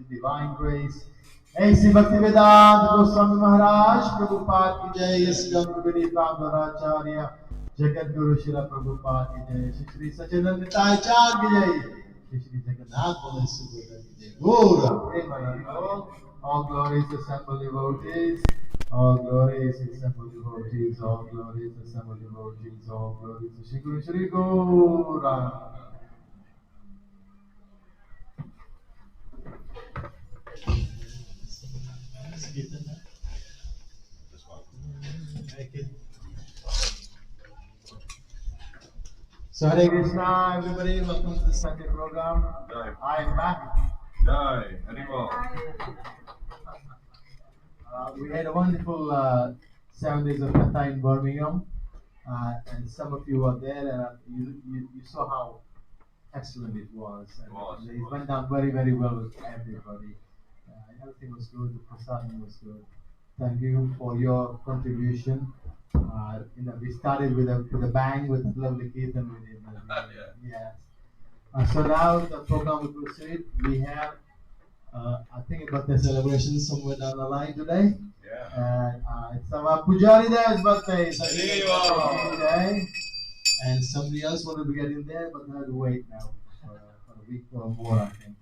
Divine grace ऐसी भक्ति वेदांत गोस्वामी महाराज प्रभुपाद की जय। इसकन विनीतांबराचार्य जगत गुरु शिला प्रभुपाद की जय। श्री श्री सच्चिदानंद निताय चार्य की जय। श्री श्री जगन्नाथ बलदेव सुभद्रा की जय। गौर Premanand. All glories assemble devotees. All glories assemble devotees. All glories assemble devotees. All glories to Shri Guru Shri Gaura. So Hare Krishna, everybody. Welcome to the Sunday program. Jai. I am back. Jai. Haribol. We had a wonderful 7 days of Katha in Birmingham, and some of you were there, and you saw how excellent it was. And it went down very, very well with everybody. Everything was good. The prasadam was good. Thank you for your contribution. We started with a bang with lovely Keithan we did. Yes. So now the program will proceed. We have, I think, about the celebration somewhere down the line today. Yeah. And it's our Pujari Dev's birthday. So Haribol. today. And somebody else wanted to get in there, but they had to wait now for a week or more, I think.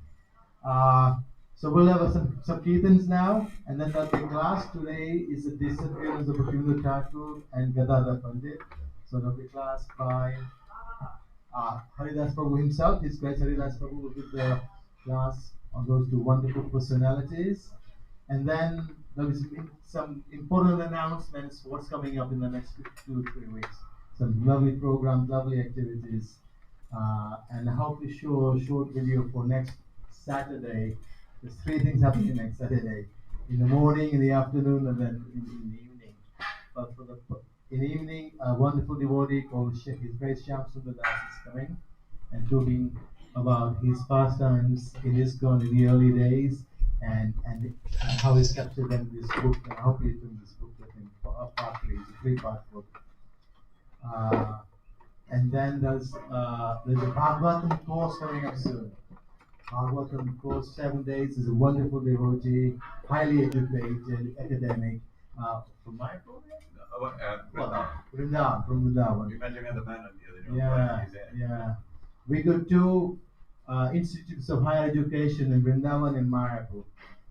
So we'll have some kirtans now, and then there'll be class. Today is the disappearance of Bhaktivinoda Thakur and Gadadhar Pandit. So there'll be class by Haridas Prabhu himself. His Grace Haridas Prabhu will give the class on those two wonderful personalities. And then there is some important announcements what's coming up in the next 2 3 weeks. Some lovely programs, lovely activities, and I hope to show a short video for next Saturday. There's three things happening next Saturday: in the morning, in the afternoon, and then in the evening. But in the evening, a wonderful devotee called Sheikh His Grace Shyam Sundar Das is coming and talking about his pastimes in ISKCON in the early days, and how he's captured them in this book. And I hope he's doing this book with him partly. It's a three-part book. Uh, and then there's a Bhagavatam course coming up soon. Bhagavatam course, 7 days, is a wonderful devotee, highly educated, academic. From my program? Vrindavan, from Vrindavan. You mentioned the man on the other Yeah, yeah. We go to institutes of higher education in Vrindavan and Mayapur.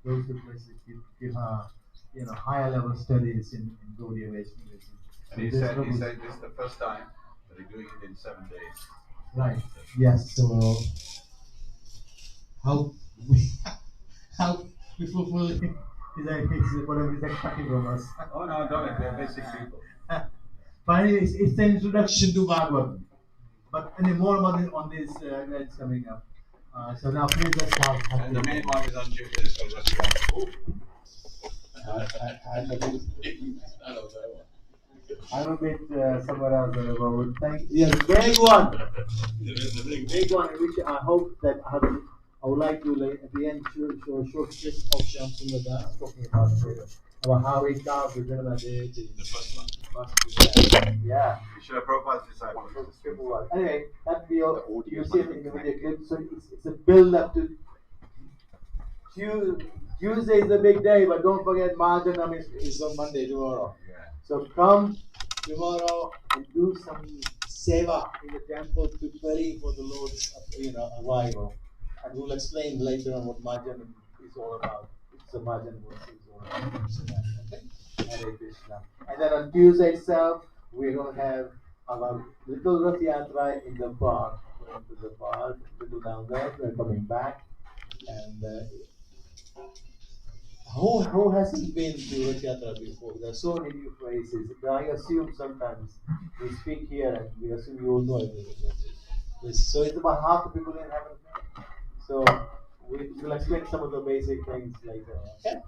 Those two places give higher level studies in Gaudiya Vaishnavism. And he said this is the first time that he's doing it in 7 days. Right. Yes. So how we how we fulfill his whatever he's expecting from us. Oh no, don't it? They're basic people. But anyways, it's the introduction to Bhagavatam. But any more about it on this events coming up. So now please let's start. And the main one is on Tuesday. It's called Restaurant. I will meet somewhere else about thank yeah, the big one. The Big one, which I hope that I would like to at the end show a short clip of Shyam Sundar Das talking about how he carved the Janana deity. The first one. Yeah. Srila Prabhupada's disciple. Anyway, that video you see it in the video clip. So it's a build up to Tuesday is the big day, but don't forget Mahajanam is on Monday tomorrow. Yeah. So come tomorrow and do some seva in the temple preparing for the Lord's arrival. And we'll explain later on what Mahajanam is all about. It's a Mahajanam is all about. Okay? Hare Krishna. And then on Tuesday itself, we're going to have our little Rath Yatra in the park. Going to the park, little down there, we're coming back. And who hasn't been to Rath Yatra before? There are so many new places. I assume sometimes we speak here and we assume you all know everything. So it's about half the people in haven't been. So we will explain some of the basic things later. Okay?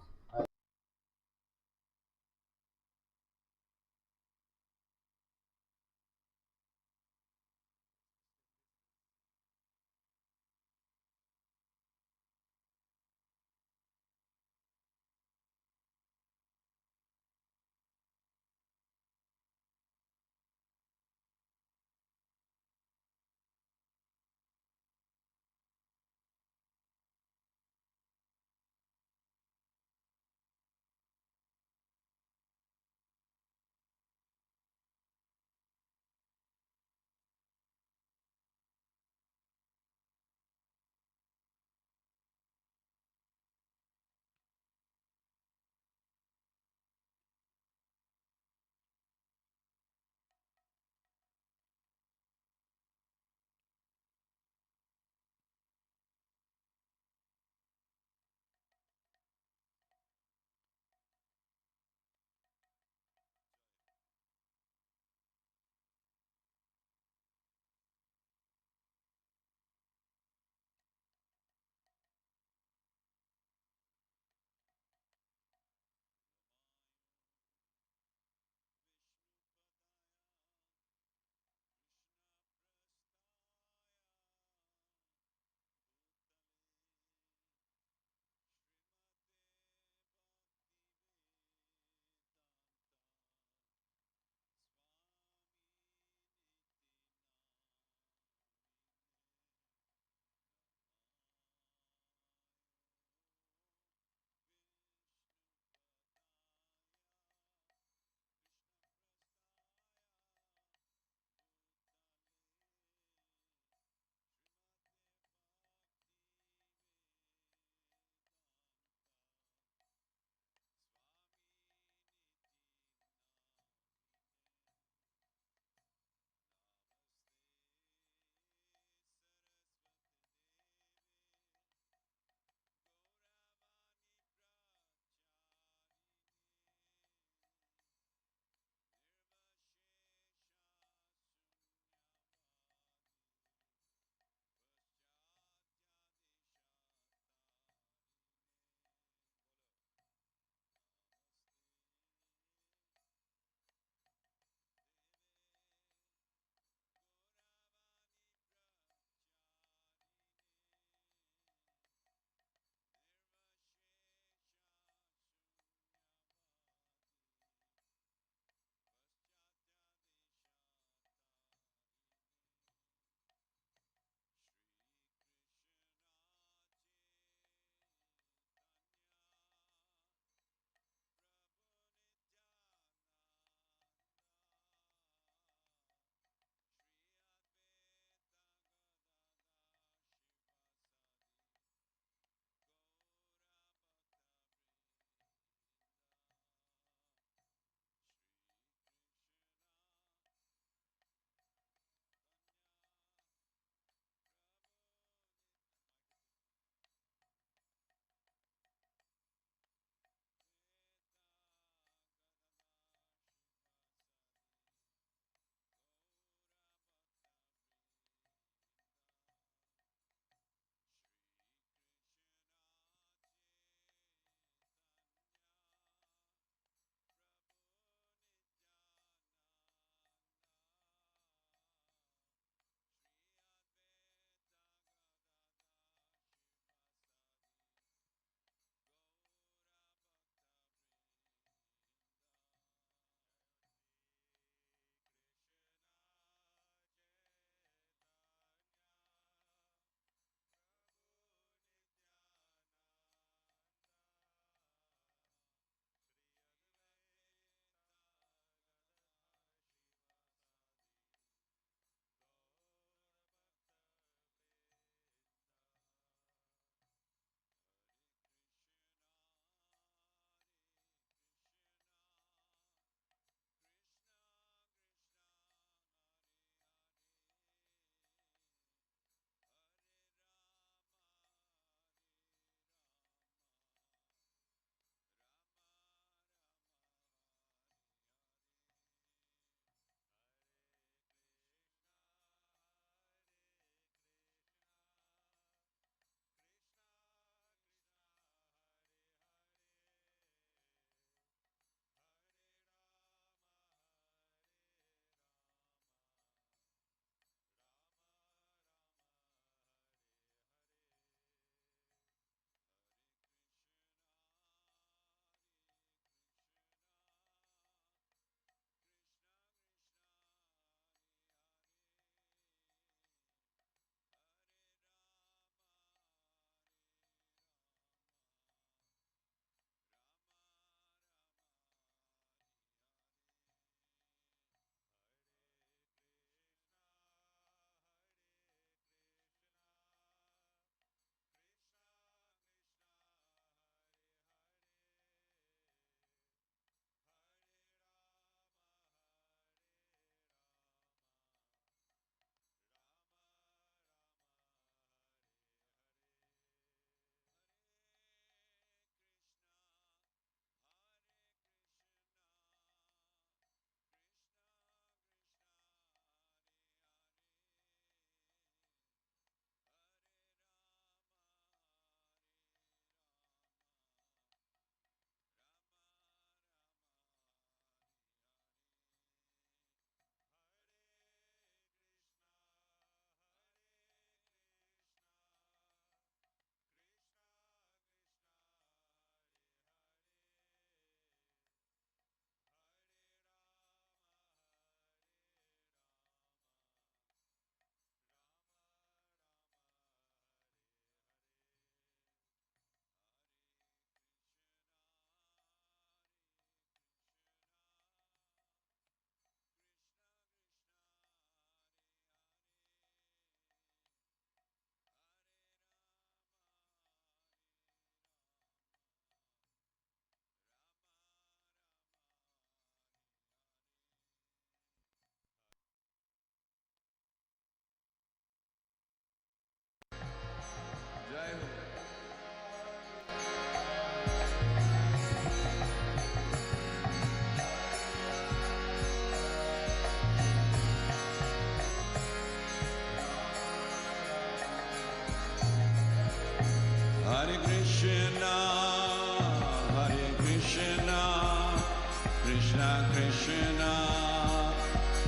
Krishna Krishna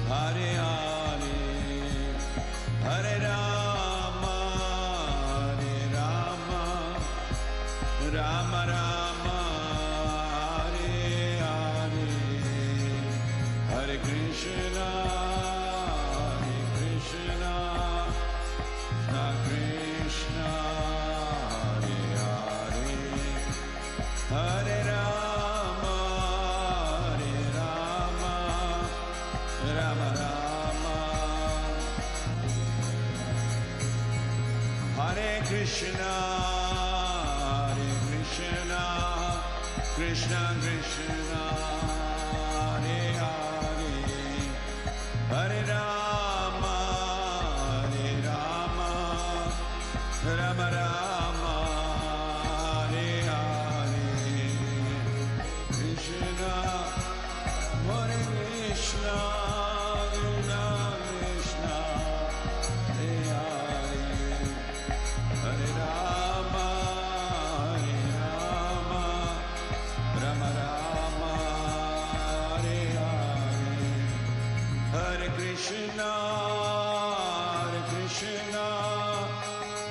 Hare Hare Hare Rama Hare Rama Rama Rama Hare Hare Hare Krishna Hare Krishna Krishna Krishna Hare Hare Hare Rama Hare Rama Rama Rama Hare Krishna Hare Krishna Krishna Krishna Hare Hare Hare Rama Hare Rama Rama Rama Hare Hare Krishna Hare Krishna Krishna Krishna Hare Hare Hare Rama Hare Rama Rama Rama Hare Hare Hare Krishna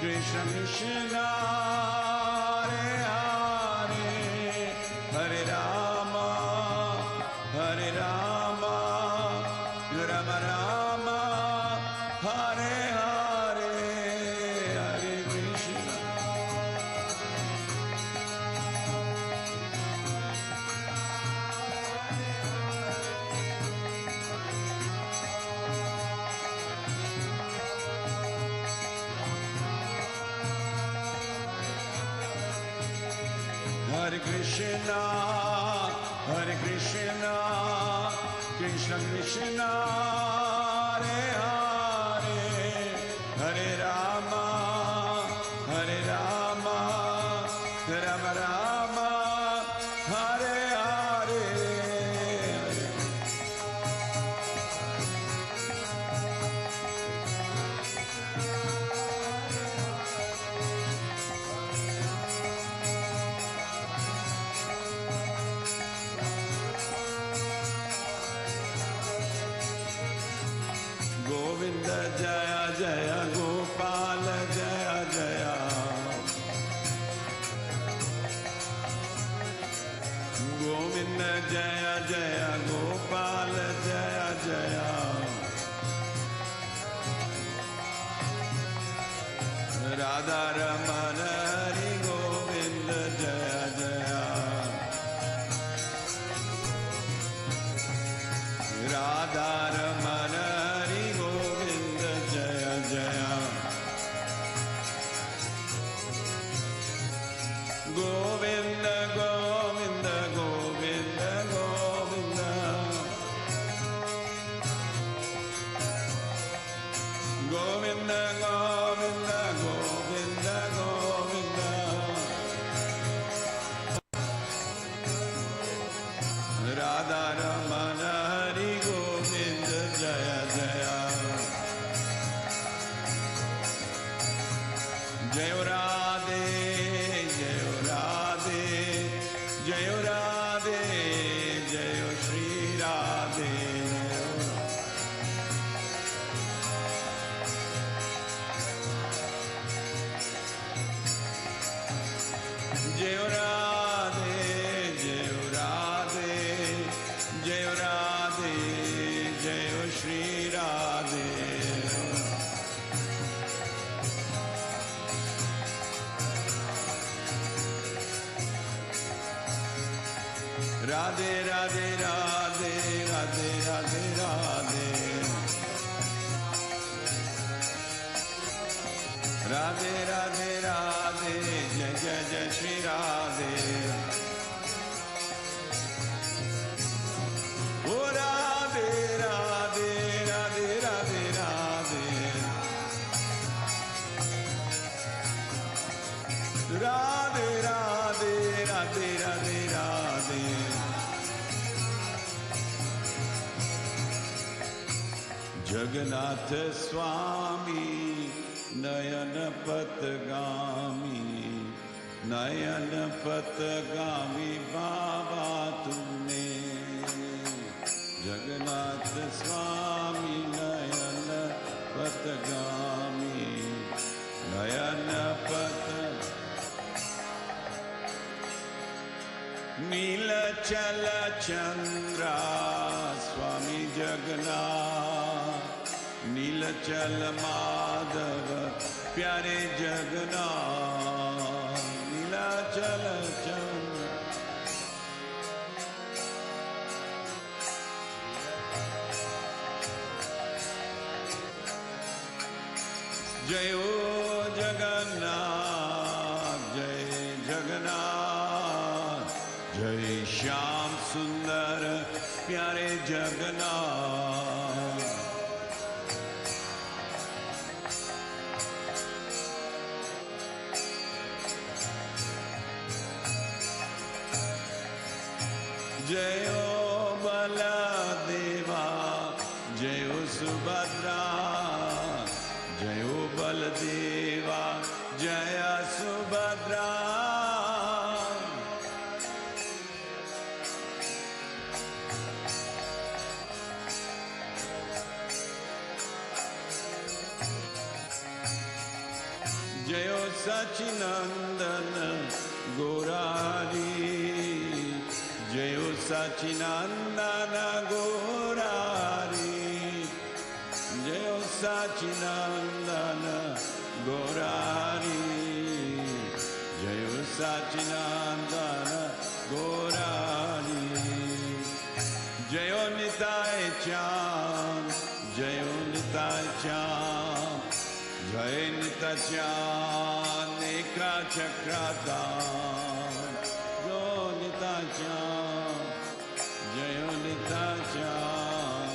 Krishna Krishna Hare Hare Hare Rama Hare Rama Rama Rama Hare Hare Hare Krishna Hare Krishna Krishna Krishna Hare Hare Hare Rama Hare Rama Rama Rama Hare Hare Govinda Jaya Jaya Gopal Jaya Jaya Govinda Jaya Jaya Gopal Jaya Jaya Radha Ramana Hari Govinda Jaya Jaya Radha Ramana Hari Govinda Jaya Jaya Govinda Govinda Govinda Govinda Govinda Govinda Govinda Govinda Radha Ramana Hari Govinda Jaya Jaya Jaya Radhe Jaya Radhe Jaya Radhe Jaya Shri Radhe Jaya Radhe Jaya Radhe Jaya Radhe Jaya Shri Radhe Radhe Radhe Radhe Radhe Radhe Radhe Radhe Radhe Radhe Jai Jai Jai Shri Radhe Oh Radhe Radhe Radhe Radhe Radhe Radhe Radhe Radhe Radhe Radhe Jagannath Swami Nayan Patgami Nayan Patgami Baba Tumne Jagannath Swami Nayana Patagami Nayana Pata Nila Chala Chandra Swami Jagannath Nila Chala Madhava Pyare Jagannath Nila Chala Chandra Jayo Jagannath, Jai Jagannath, Jai Shyam Sundar, Pyare Jagannath. Jayo Baladeva, Jayo Subhadra, Jayo Baladeva, Jaya Subhadra. Jayo Sachinandana Gaurari, Jayo Sachinandana Gaurari. Jayo Sachinandana Gaurari, Jayo Sachinandana Gaurari, Jayo Nitai Cham, Jayo Nitai Cham, Jai Nitai Cham, Nekra Chakradam, Jayo Nitai Cham, Jayo Nitai Cham,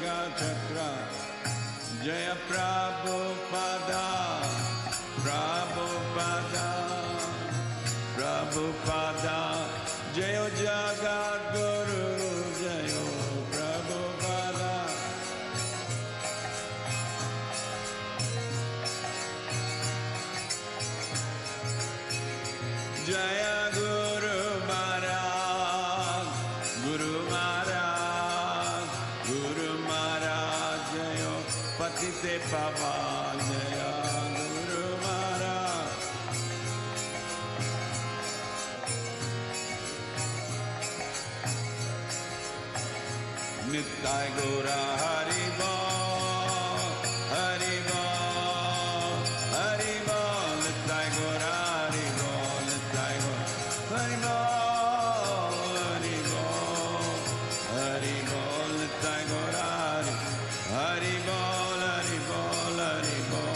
Jaya Chakra, Jaya Prabhupada, Prabhupada, Prabhupada, Jaya Jagat Guru, Jaya Prabhupada. Jaya Guru Maharaj, Guru Maharaj, Guru Maharaj, Jaya Patite Pavan, Jaya Guru Maharaj. Nittai Gaura Hari Bol, Hari Bol, Hari Bol, Nittai Gaura Hari Bol, Nittai Gaura Hari Bol, Hari Bol, Hari Bol, Nittai Gaura Hari Bol, Hari Bol, Hari Bol, Hari Bol,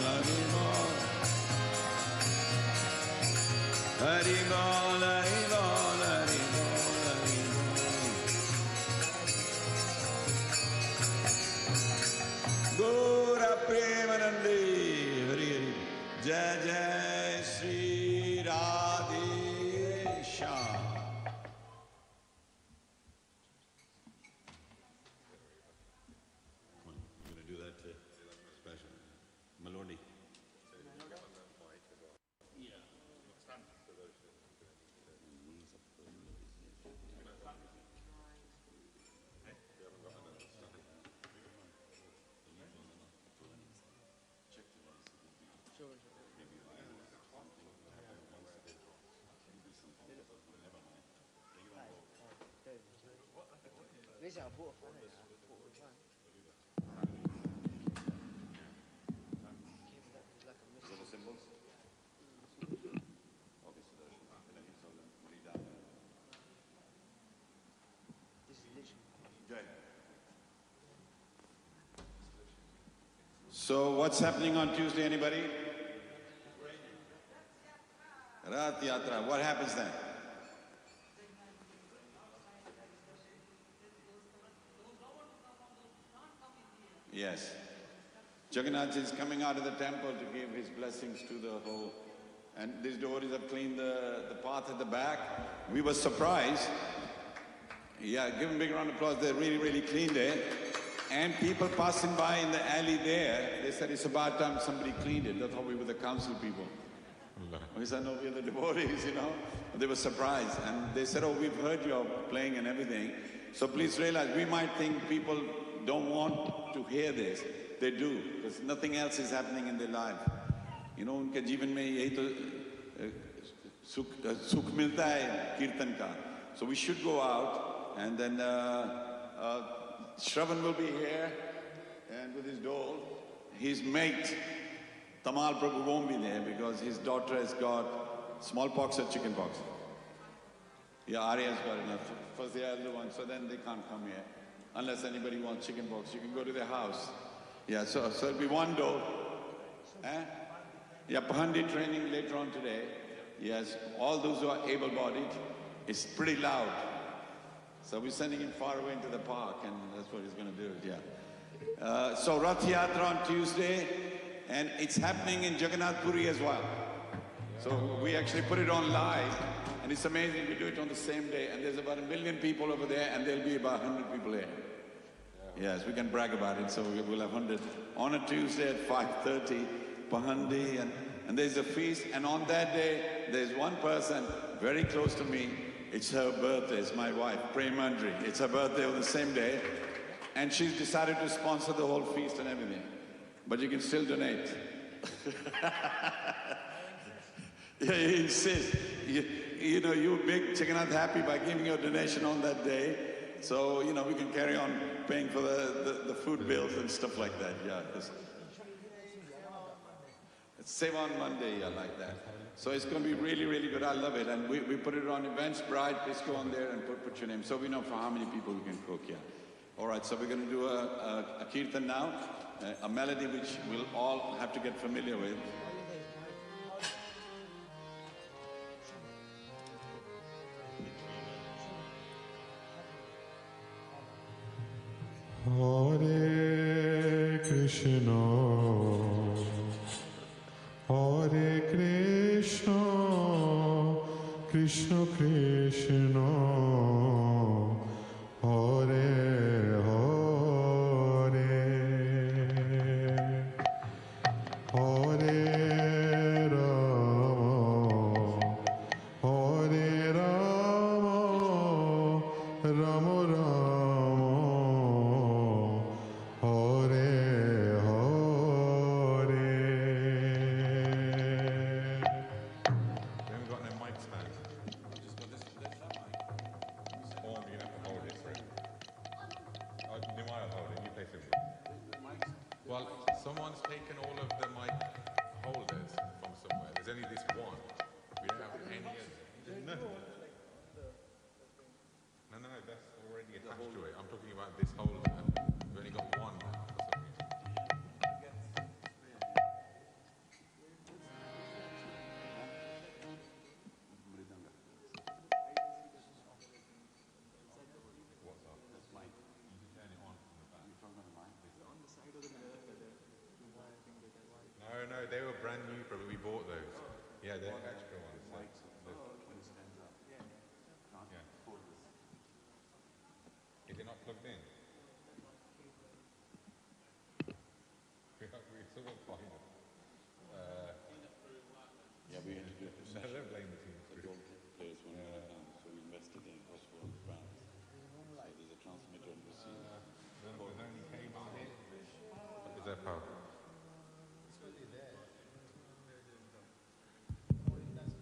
Hari Bol, Hari Bol, Hari Bol, Hari Bol, Hari Bol. Gora Premanande, Hari Hari, Jai Jai Sri Radhe Shyam. I'm going to do that special melody. So what's happening on Tuesday, anybody? Rath Yatra. What happens then? Yes. Jagannath is coming out of the temple to give his blessings to the whole, and these devotees have cleaned the path at the back. We were surprised. Yeah, give them a big round of applause. They really, really cleaned it. And people passing by in the alley there, they said it's about time somebody cleaned it. They thought we were the council people. We said, no, we're the devotees, you know. They were surprised and they said, oh, we've heard you're playing and everything. So please realize, we might think people don't want to hear this. They do, because nothing else is happening in their life. You know, उनके जीवन में यही तो सुख मिलता है कीर्तन का. So we should go out, and then Shravan will be here, and with his dole. His mate, Tamal Prabhu, won't be there because his daughter has got smallpox or chickenpox. Yeah, Arya's got enough. First the elder one, so then they can't come here. Unless anybody wants chickenpox, you can go to their house. Yeah, so it'll be one dole. Eh? Yeah, Pahandi training later on today. Yes, all those who are able-bodied, it's pretty loud. So we're sending him far away into the park, and that's what he's going to do, yeah. So Rath Yatra on Tuesday, and it's happening in Jagannath Puri as well. So we actually put it on live, and it's amazing. We do it on the same day, and there's about 1 million people over there, and there'll be about 100 people here. Yes, we can brag about it, so we'll have 100. On a Tuesday at 5:30, Pahandi, and there's a feast, and on that day, there's one person very close to me. It's her birthday, it's my wife, Premandri. It's her birthday on the same day, and she's decided to sponsor the whole feast and everything. But you can still donate. Yeah, he insists. You know, you make Jagannath happy by giving your donation on that day. So, you know, we can carry on paying for the food bills and stuff like that. Yeah, it's save on Monday, yeah, like that. So it's going to be really, really good. I love it. And we put it on events, bride, please go on there and put your name. So we know for how many people we can cook, yeah. All right, so we're going to do a kirtan now, a melody which we'll all have to get familiar with. Hare Krishna, Hare Krishna, Krishna Krishna, Hare Hare, Hare Rama, Rama Rama, Hare Hare. We haven't got no mic stand. Just got this mic. Or you're gonna have to hold it for it. Nimai will hold it, you play simple. Well, someone's taken all of the mic holders from somewhere. There's only this one. We don't have any other. No. No, that's already attached to it. I'm talking about this holder. We've only got one for some reason. What's up? That's mic. You can turn it on from the back. You're talking about the mic? On the side of the mirror. No, they were brand new, but we bought those. Yeah, they're extra ones. When it stands up. Yeah. Is it not plugged in? We still got to find it. Yeah, we had to do it. No, don't blame the team. The gold players were not done, so we invested in Oswald Brands. So there's a transmitter and receiver. There's only cable here. Is that power?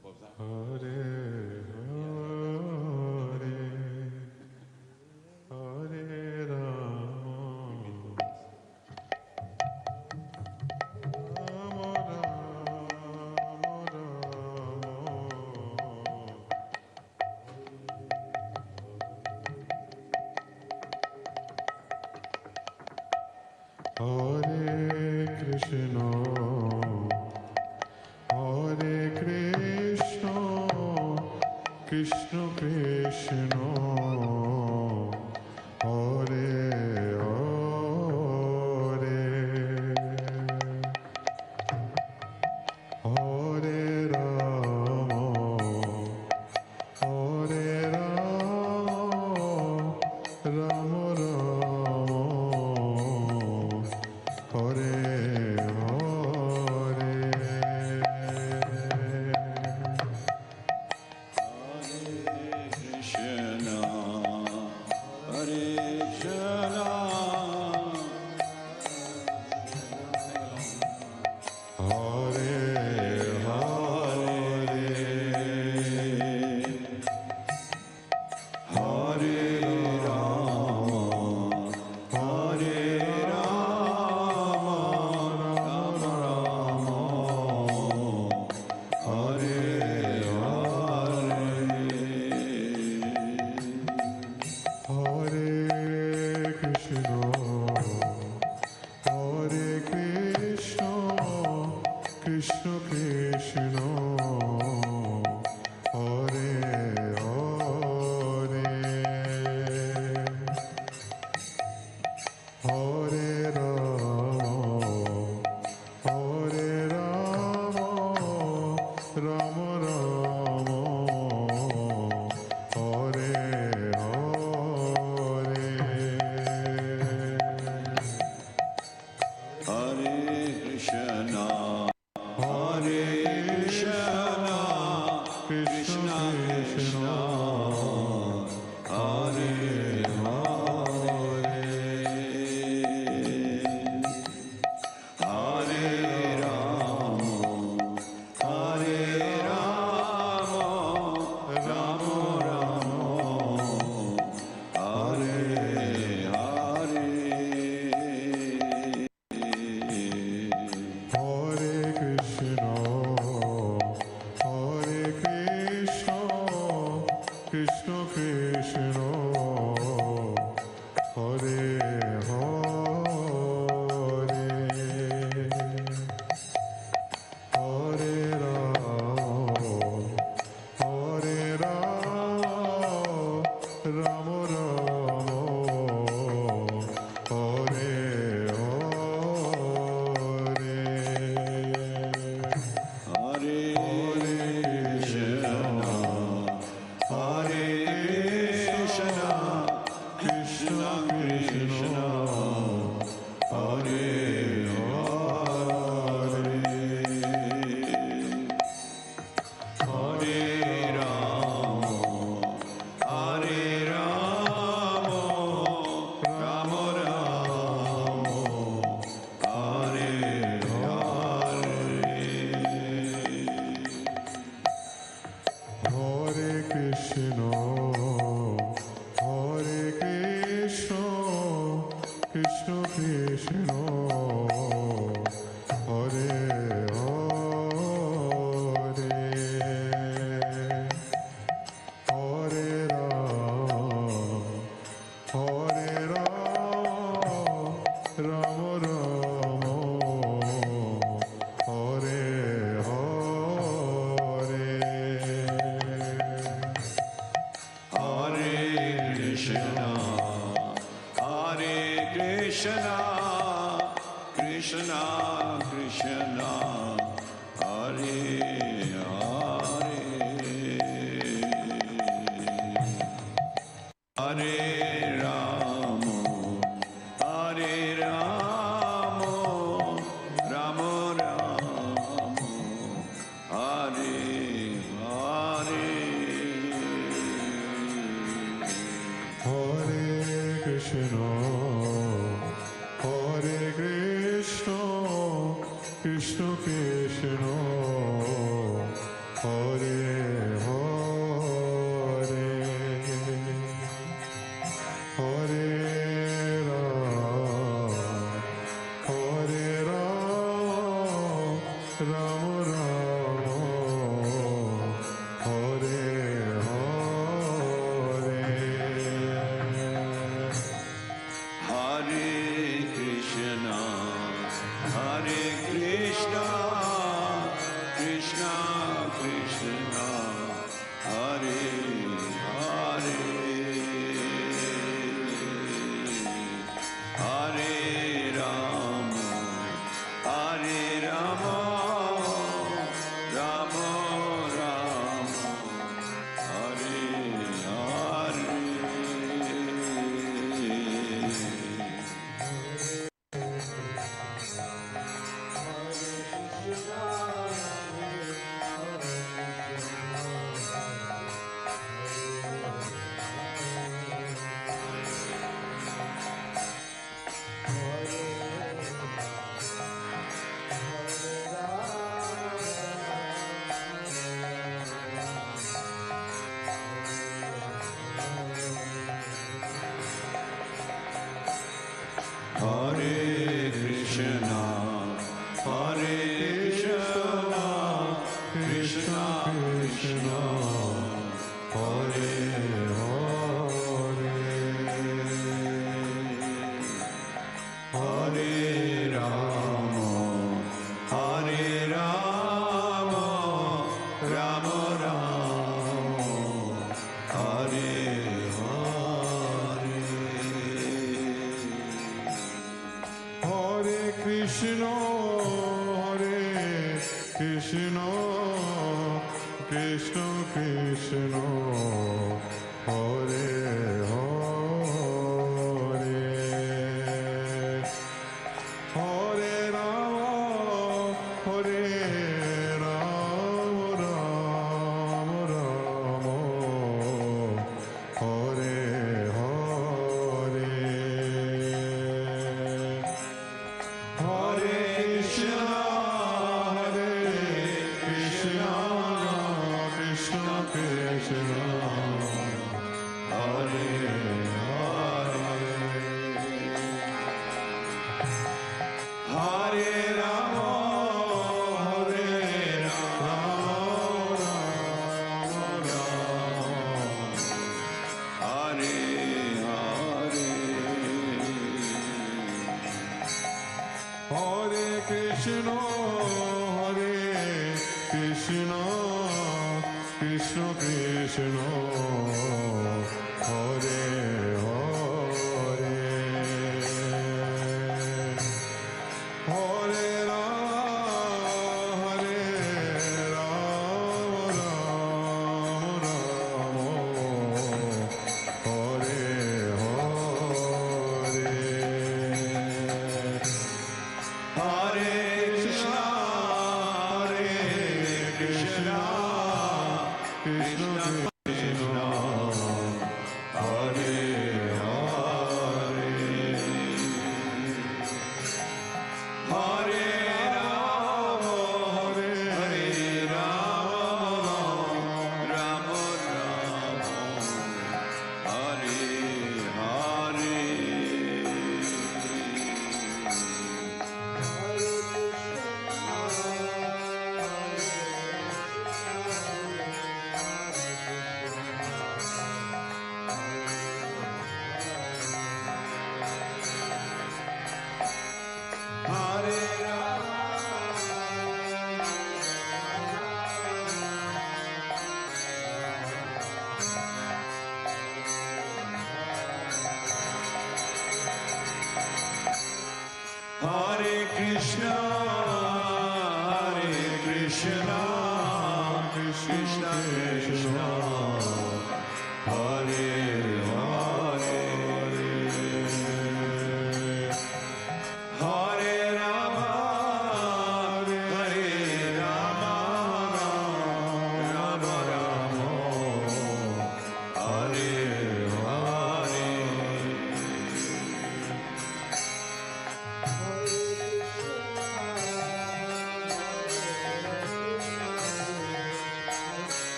What was that? Hare Hare, Hare Rama, Rama Rama. Hare Krishna, Hare Krishna, Krishna Krishna, Hare Hare, Hare Rama, Hare Rama, Rama Rama, Hare Hare. Krishna, Hare Hare, Hare Rama, Hare Rama, Rama Rama, Hare Hare. Hare Krishna, Krishna Krishna, Hare Hare, Hare Rama, Rama Rama, Hare Hare. Hare Krishna, Krishna Krishna, Hare Hare, Hare Rama, Hare Rama, Rama Rama, Hare Hare. Hare Krishna, Krishna Krishna, Hare Hare, Hare Rama, Rama Rama, Hare Hare. Hare Krishna, Krishna Krishna, Hare Hare, Hare Rama, Hare Rama, Rama Rama, Hare Hare. Hare Krishna, Krishna Krishna, Hare Hare, Hare Rama, Rama Rama, Hare Hare. Hare Krishna, Krishna Krishna, Hare Hare, Hare Rama, Rama Rama, Hare Hare. Hare Krishna, Krishna Krishna, Hare Hare, Hare Rama, Rama Rama, Hare Hare. Hare Krishna, Krishna Krishna, Hare Hare, Hare Rama, Rama Rama, Hare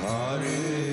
Hare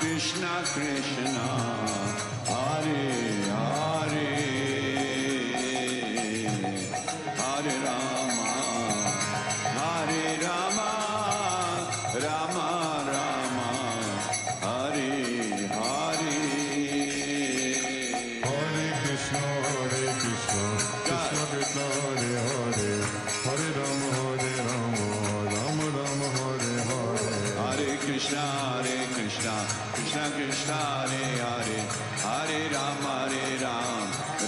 Krishna Krishna Hare Hare Hare Rama Hare Rama Rama Rama Hare Hare Hare Krishna, Krishna Krishna, Hare Hare, Hare Rama, Rama Rama, Hare Hare Krishna, Krishna Krishna, Hare Hare, Hare Rama,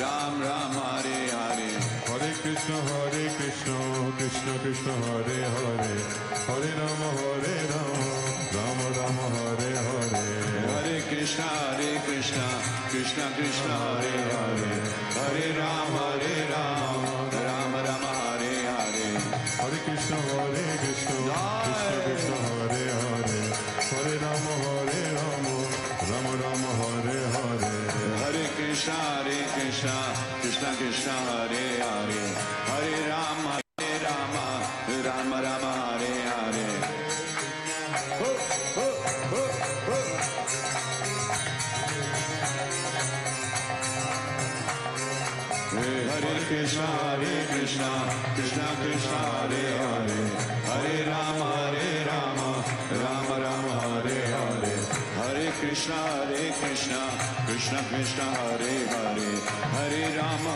Rama Rama, Hare Hare, Hare Krishna Hare Krishna Krishna Krishna Hare Hare Hare Rama Rama Rama Hare Hare Hare Krishna, Krishna Krishna, Hare Hare, Hare Rama, Rama Rama, Hare Hare. Hare Krishna Krishna Krishna Hare Hare Hare Rama Rama Rama Hare Hare Hare Krishna, Krishna Krishna, Hare Hare, Hare Rama, Ram Ram, Hare Hare. Hare Krishna Krishna Krishna Hare Hare Hare Rama Rama Rama Hare Hare Hare Krishna, Krishna Krishna, Hare Hare, Hare Rama, Ram Ram, Hare Hare. Hare Krishna Krishna Krishna Hare Hare Hare Rama Rama Rama Hare Hare Hare Krishna, Krishna Krishna, Hare Hare, Hare Rama,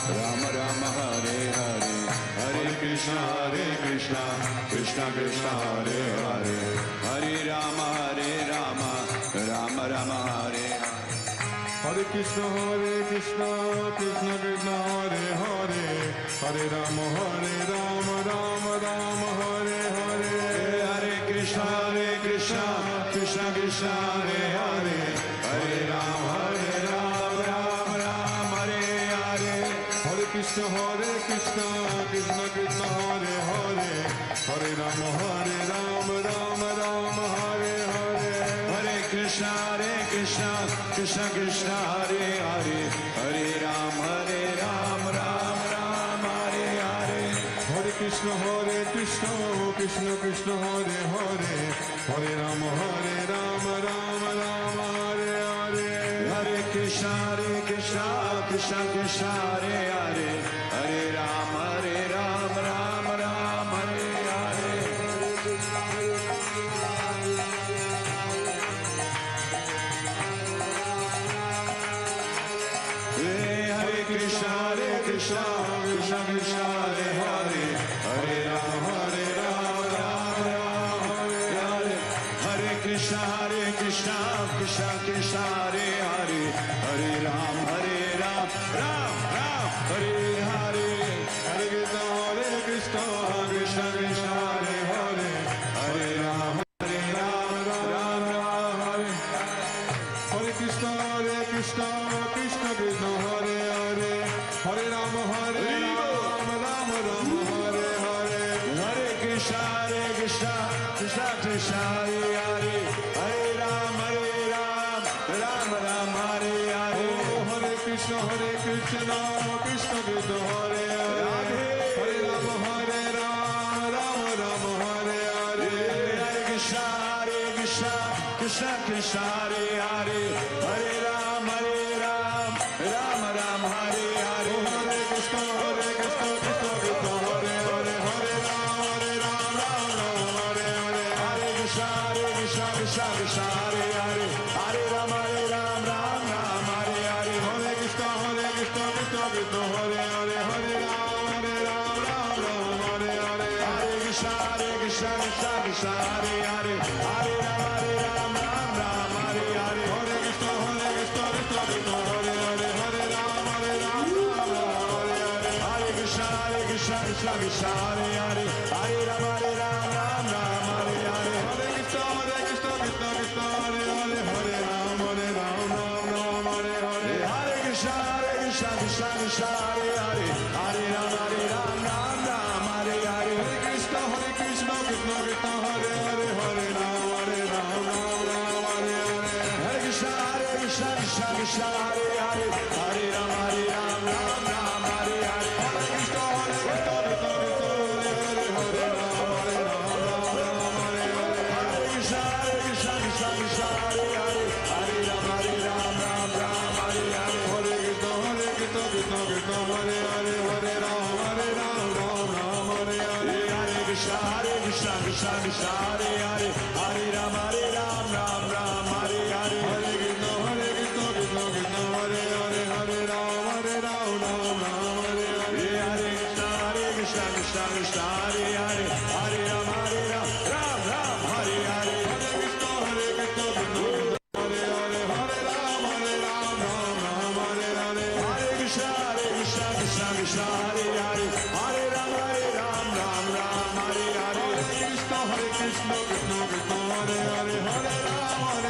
Ram Ram, Hare Hare. Hare Krishna, Krishna Krishna, Hare Hare, Hare Rama, Rama Rama, Hare Hare. Hare Krishna, Krishna Krishna, Hare Hare, Hare Rama, Rama Rama, Hare Hare. Hare Krishna, Krishna Krishna, Hare Hare, Hare Rama, Rama Rama, Hare Hare. Hare Krishna Krishna Krishna Hare Hare Hare Rama Rama Rama Hare Hare Hare Krishna, Krishna Krishna, Hare Hare, Hare Rama, Rama Rama, Hare Hare. Hare Krishna Krishna Krishna Hare Hare Hare Rama Rama Rama Hare Hare Hare Krishna, Krishna Krishna, Hare Hare, Hare Rama, Rama Rama, Hare Hare. Hare Krishna Krishna Krishna Hare Hare Hare Rama Rama Rama Hare Hare Hare Krishna, Krishna Krishna, Hare Hare, Hare Rama, Rama Rama, Hare Hare. Hare Krishna, Krishna Krishna, Hare Krishna, Krishna Krishna, Hare Hare, Hare Ram, Ram Ram, Hare Hare. Hare Krishna, Krishna Krishna, Hare Hare, Hare Ram, Ram Ram, Hare Hare Krishna, Krishna Krishna, Hare Hare, Hare Ram, Ram Ram, Hare Hare. Hare Krishna, Krishna Krishna, Hare Hare, Hare Ram, Ram Ram, Hare Hare. Hare Krishna, Krishna Krishna, Hare Hare, Hare Ram, Ram Ram, Hare Hare. Hare Krishna, Krishna Krishna, Hare Hare, Hare Ram, Ram Ram, Hare Hare. Hare Krishna, Krishna Krishna, Hare Hare, Hare Ram, Ram Ram, Hare Hare. Hare Krishna, Krishna Krishna, Hare Hare, Hare Ram, Ram Ram, Hare Hare. Hare Krishna, Krishna Krishna, Hare Hare, Hare Ram, Ram Ram, Hare Hare. Hare Krishna, Krishna Krishna, Hare Hare, Hare Ram, Ram Ram, Hare Hare. Hare Krishna, Krishna Krishna, Hare Hare, Hare Ram, Ram Ram, Hare Hare. Hare Krishna, Krishna Krishna, Hare Hare, Hare Ram, Ram Ram, Hare Hare. Hare Krishna, Krishna Krishna, Hare Hare, Hare Ram, Ram Hare Hare. Hare Krishna, Krishna Krishna, Hare Hare, Hare Ram, Ram Hare Hare. Hare Krishna, Krishna Krishna, Hare Hare, Hare Ram, Ram Hare Hare. Hare Krishna, Krishna Krishna, Hare Hare, Hare Ram, Ram Hare Hare. Hare Krishna, Krishna Krishna, Hare Hare, Hare Ram, Ram Hare Hare. Hare Krishna, Krishna Krishna, Hare Hare, Hare Ram, Ram Hare Hare. Hare Krishna, Krishna Krishna, Hare Hare, Hare Ram, Ram Hare Hare. Hare Krishna, Krishna Krishna, Hare Hare, Hare Ram, Ram Hare Hare. Hare Krishna, Krishna Krishna, Hare Hare, Hare Ram, Ram Hare Hare. Hare Krishna, Krishna Hare Hare, Hare Ram, Ram Hare Hare. Hare Krishna, Krishna Krishna, Hare Hare, Hare Ram, Ram Hare Hare. Hare Krishna, Krishna Hare Hare, Hare Ram, Ram Hare Hare. Hare Krishna, Krishna Krishna, Hare Hare, Hare Ram, Ram Hare Hare. Hare Krishna, Krishna Hare Hare, Hare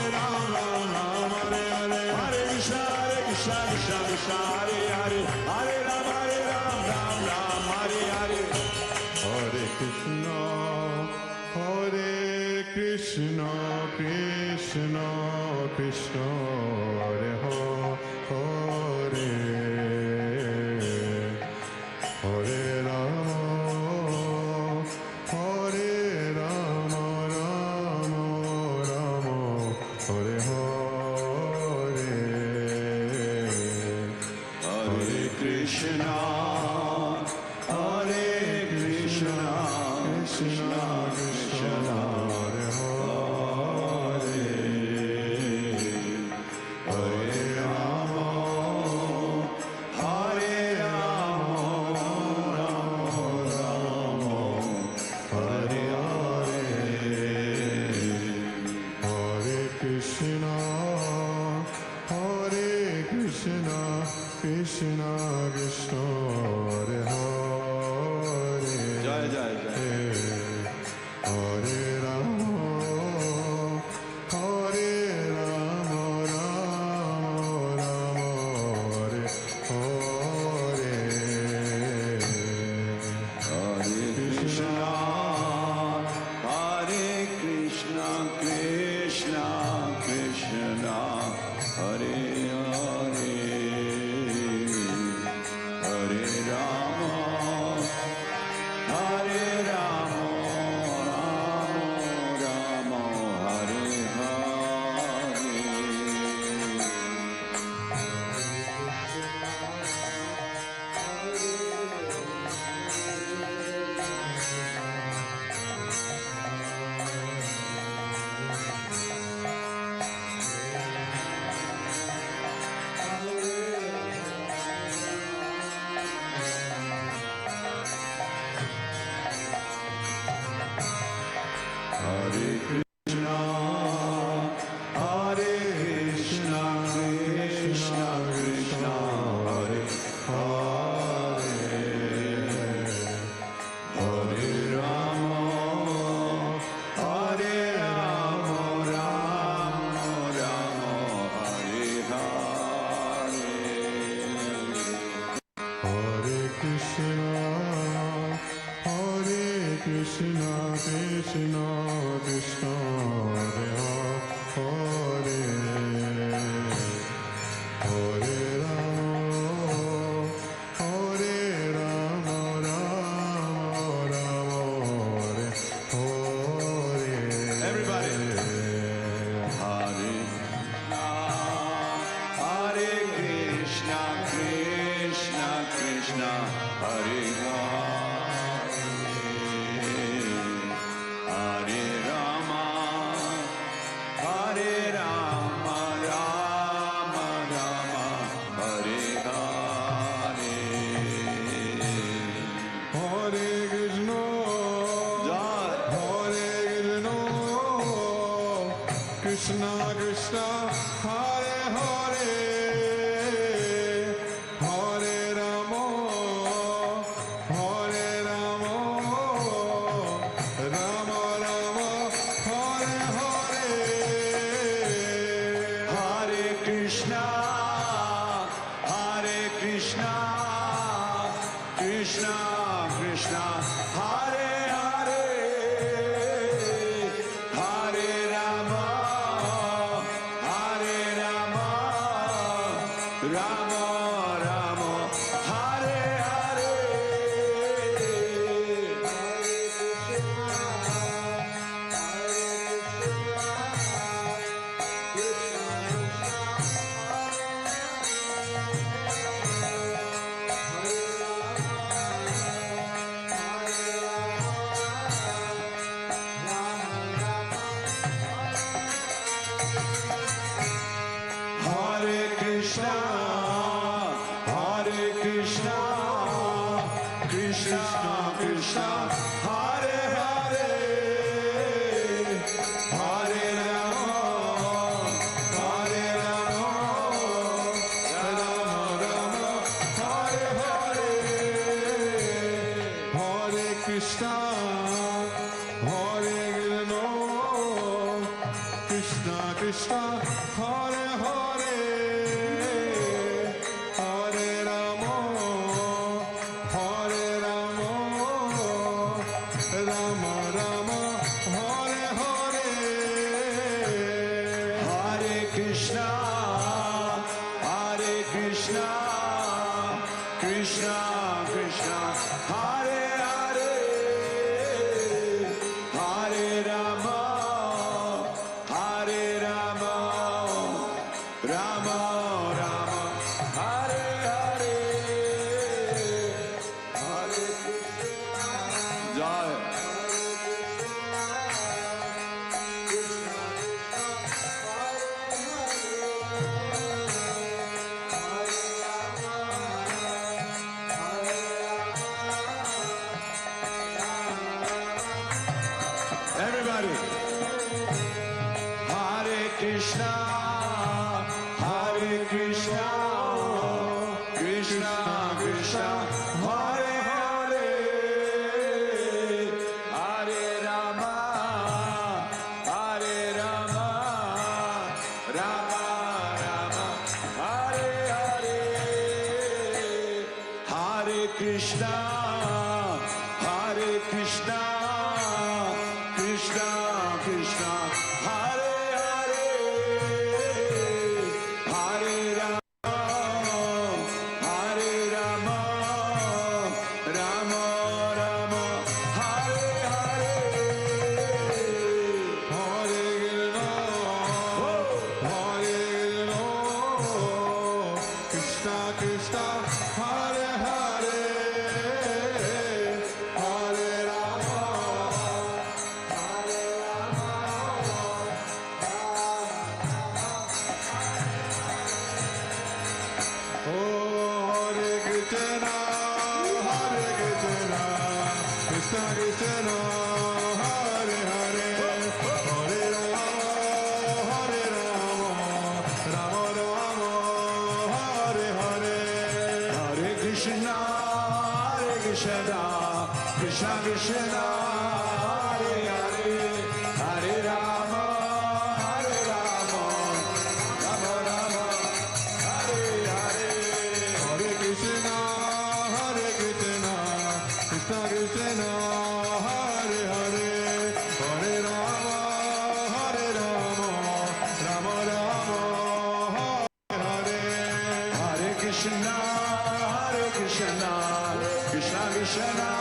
Ram, Ram Hare Hare. Hare Krishna, Krishna Krishna, Hare Hare, Hare Rama, Rama Hare Hare. Hare Krishna, Krishna Krishna, Hare Hare, Hare Rama, Hare Hare. Hare Krishna, Krishna Krishna, Krishna, Hare Hare, Hare Rama, Hare Rama, Rama Rama, Hare Hare. Everybody. Hare Krishna, Krishna Krishna, Hare Hare, Hare Rama, Hare Rama, Rama Rama, Hare Hare. Hare Krishna, Jai. Hare Krishna, Krishna Krishna, Hare Hare, Hare Rama, Hare Rama, Rama Rama, Hare Hare. Hare Krishna, Hare Krishna, Krishna Krishna, Hare Hare, Hare Rama, Hare Rama, Rama Rama, Hare Hare. Hare Krishna, Hare Krishna, Krishna Krishna, Hare Hare, Hare Rama, Hare Rama, Rama Rama, Hare Hare. Hare Krishna, Hare Krishna, Krishna Krishna, Hare Hare, Hare Rama, Hare Rama, Rama Rama, Hare Hare. Hare Krishna, Hare Krishna, Krishna Krishna, Hare Hare, Hare Rama, Hare Rama, Rama Rama, Hare Hare, Hare Krishna. Jai. Everybody. Hare Krishna, Hare Krishna, Krishna Krishna, Hare Hare, Hare Rama, Hare Rama, Rama Rama, Hare Hare, Hare Krishna, Hare Krishna, Krishna Krishna, Hare Hare, Hare Rama, Hare Rama, Rama Rama, Hare Hare. Hare Krishna, Krishna, Hare Hare, Hare Rama, Hare Rama. Oh, Hare Krishna, Krishna Krishna, Hare Hare, Hare Rama, Rama Rama, Hare Hare. Hare Krishna, Krishna Krishna, Hare Hare, Hare Rama, Rama Rama, Hare Hare. Hare Krishna, Krishna Krishna, Hare Hare, Hare Rama, Krishna,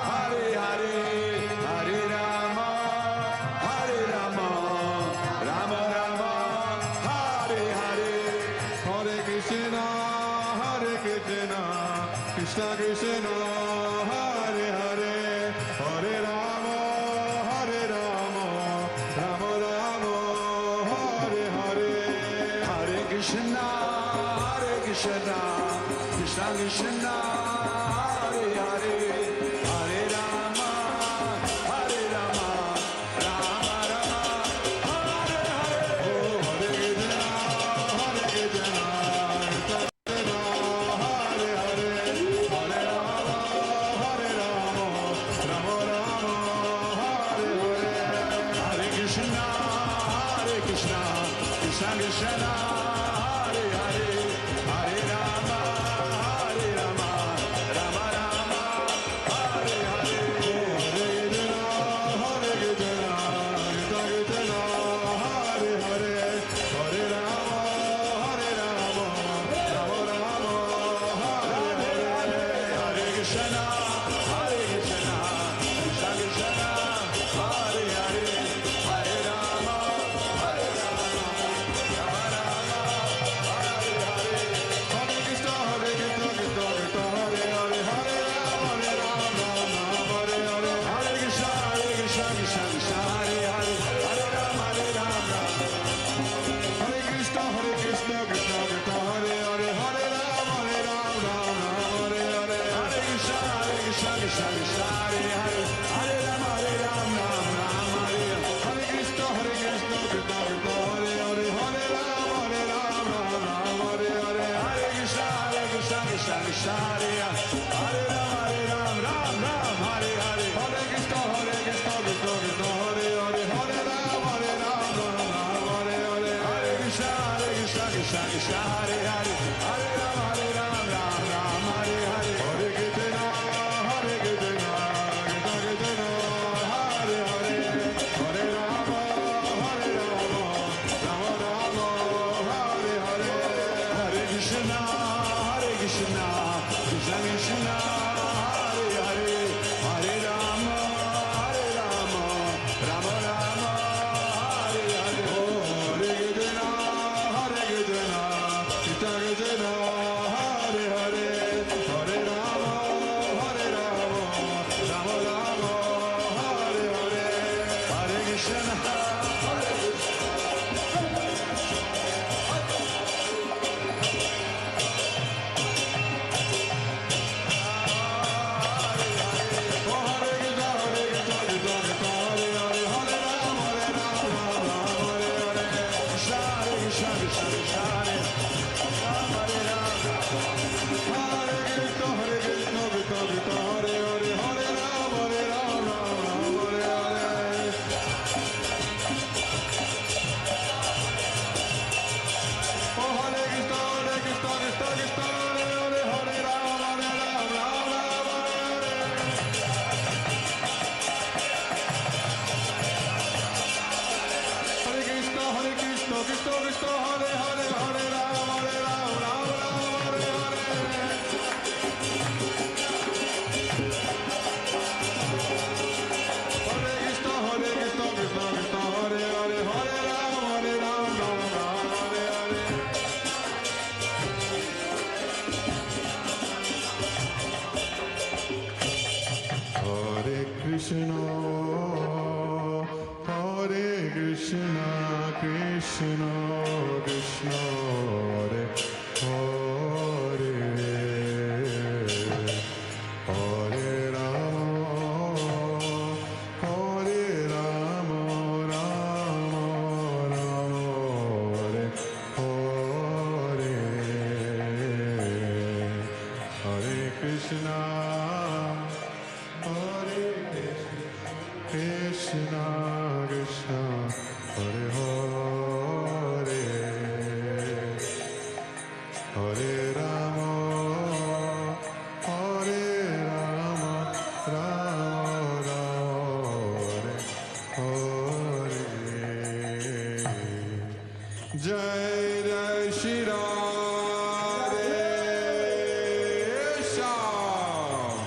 Hare Hare, Hare Rama, Hare Rama, Rama Rama, Hare Hare. Hare Krishna, Krishna Krishna, Hare Hare, Hare Rama, Rama Rama, Hare Hare. Hare Krishna, Krishna Krishna, Hare Hare, Hare Rama, Rama Rama, Hare Hare. Oh, Hare Krishna, Krishna Krishna, Hare Hare, Hare Rama, Rama Rama, Hare Hare. Hare Krishna, Krishna Krishna, Hare Hare, Hare Rama, Rama Rama, Hare Hare. Hare Krishna, Krishna Krishna, Hare Hare, Hare Rama, Rama Rama, Hare Hare. Hare Krishna, Krishna Krishna, Hare Hare, Hare Rama, Rama. Hare Krishna, Krishna Krishna, Hare Hare, Hare Rama, Rama Hare Hare. Hare Krishna, Krishna Krishna, Hare Hare, Hare Rama, Rama Rama, Hare Hare. Hare Krishna, Krishna Krishna, Hare Hare, Hare Rama, Rama Hare Hare. Hare Krishna, Krishna Krishna, Hare Hare, Hare Rama, Rama Hare Hare. Hare Krishna, Krishna Krishna, Hare Hare, Hare Rama, Rama Hare Hare. Hare Krishna, Krishna Hare Hare, Hare Rama, Rama Hare Hare. Hare Krishna, Krishna Krishna, Hare Hare, Hare Rama, Rama Hare Hare. Hare Krishna, Krishna Krishna, Hare Hare, Hare Rama, Rama Rama, Hare Hare. Hare Krishna, Krishna Krishna, Hare Hare, Hare Rama, Rama Hare Hare. Hare Krishna, Krishna, Hare Krishna, Krishna Krishna, Hare Hare, Hare Rama, Rama Hare Hare, Hare Krishna, Hare Krishna, Krishna, Hare Hare, Hare Rama, Rama Hare Hare. Jai Jai Shri Radhe Shyam.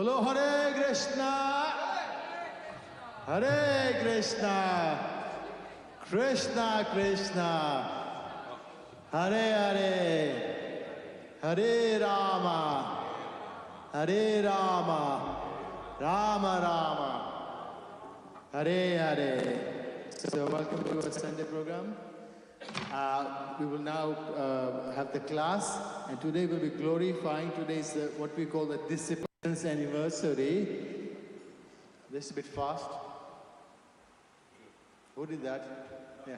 Bolo Hare Krishna. Hare Krishna. Krishna Krishna. Hare Hare. Hare Rama. Hare Rama. Rama Rama. Hare Hare. So welcome to our Sunday program. We will now have the class, and today we'll be glorifying. Today is what we call the Discipline's Anniversary. This is a bit fast. Who did that? Yeah.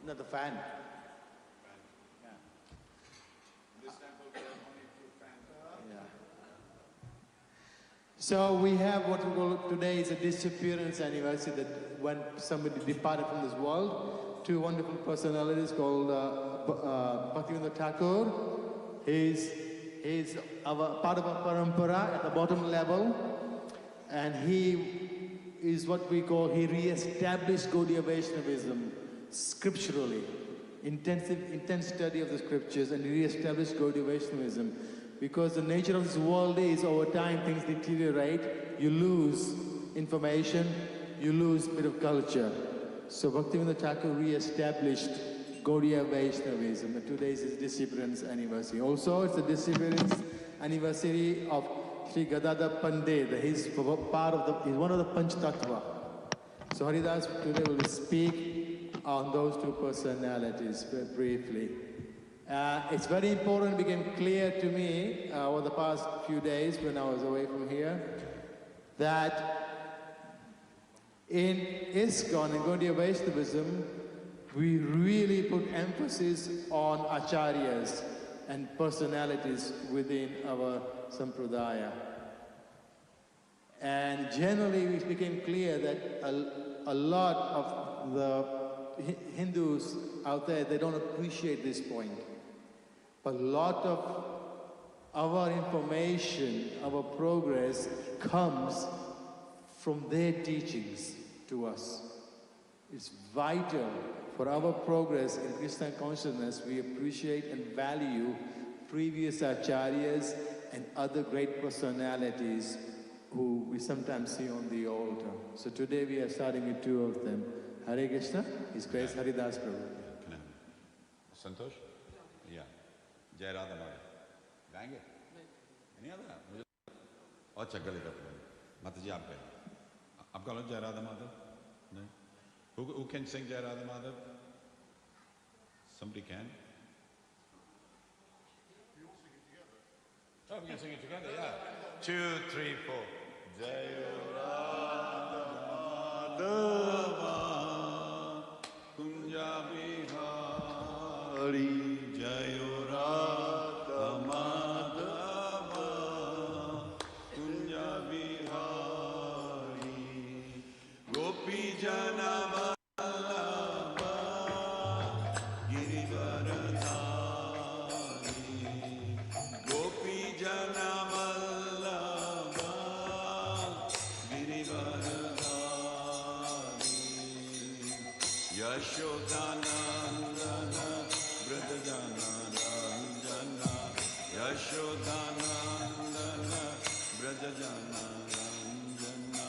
Not the fan. Yeah. So we have what we call today is a disappearance anniversary, that when somebody departed from this world. Two wonderful personalities called Bhaktivinoda Thakur. He's part of our parampara at the bottom level, and he is what we call, he re-established Gaudiya Vaishnavism scripturally. Intense study of the scriptures, and he re-established Gaudiya Vaishnavism. Because the nature of this world is, over time things deteriorate, you lose information, you lose a bit of culture. So Bhaktivinoda Thakur re-established Gaudiya Vaishnavism, and today is his disappearance anniversary. Also, it's the disappearance anniversary of Sri Gadadhar Pandit. He's part of he's one of the Panch Tattva. So Haridas today will speak on those two personalities very briefly. It's very important, became clear to me over the past few days when I was away from here, that in ISKCON and Gaudiya Vaishnavism, we really put emphasis on acharyas and personalities within our sampradaya. And generally it became clear that a lot of the Hindus out there, they don't appreciate this point. But a lot of our information, our progress comes from their teachings to us. It's vital for our progress in Krishna consciousness. We appreciate and value previous acharyas and other great personalities who we sometimes see on the altar. So today we are starting with two of them. Hare Krishna, His Grace Haridas Prabhu. Santosh? Yeah. Jai Radha Madhav. Gaenge? Any other? Oh, Chagalita. Mataji, aap gaye. Aap kalo Jai Radha Madhav? No? Who can sing Jai Radha Madhav? Somebody can? Oh, we can sing it together, yeah. 2, 3, 4. Jai Radha Madhava Kunja Bihari Jai Radha Madhava Kunja Bihari Gopi Jana Vallabha Girivaradhari Gopi Jana Vallabha Girivaradhari Yashodanandana Bradajana Ranjana Yashodanandana Bradajana Ranjana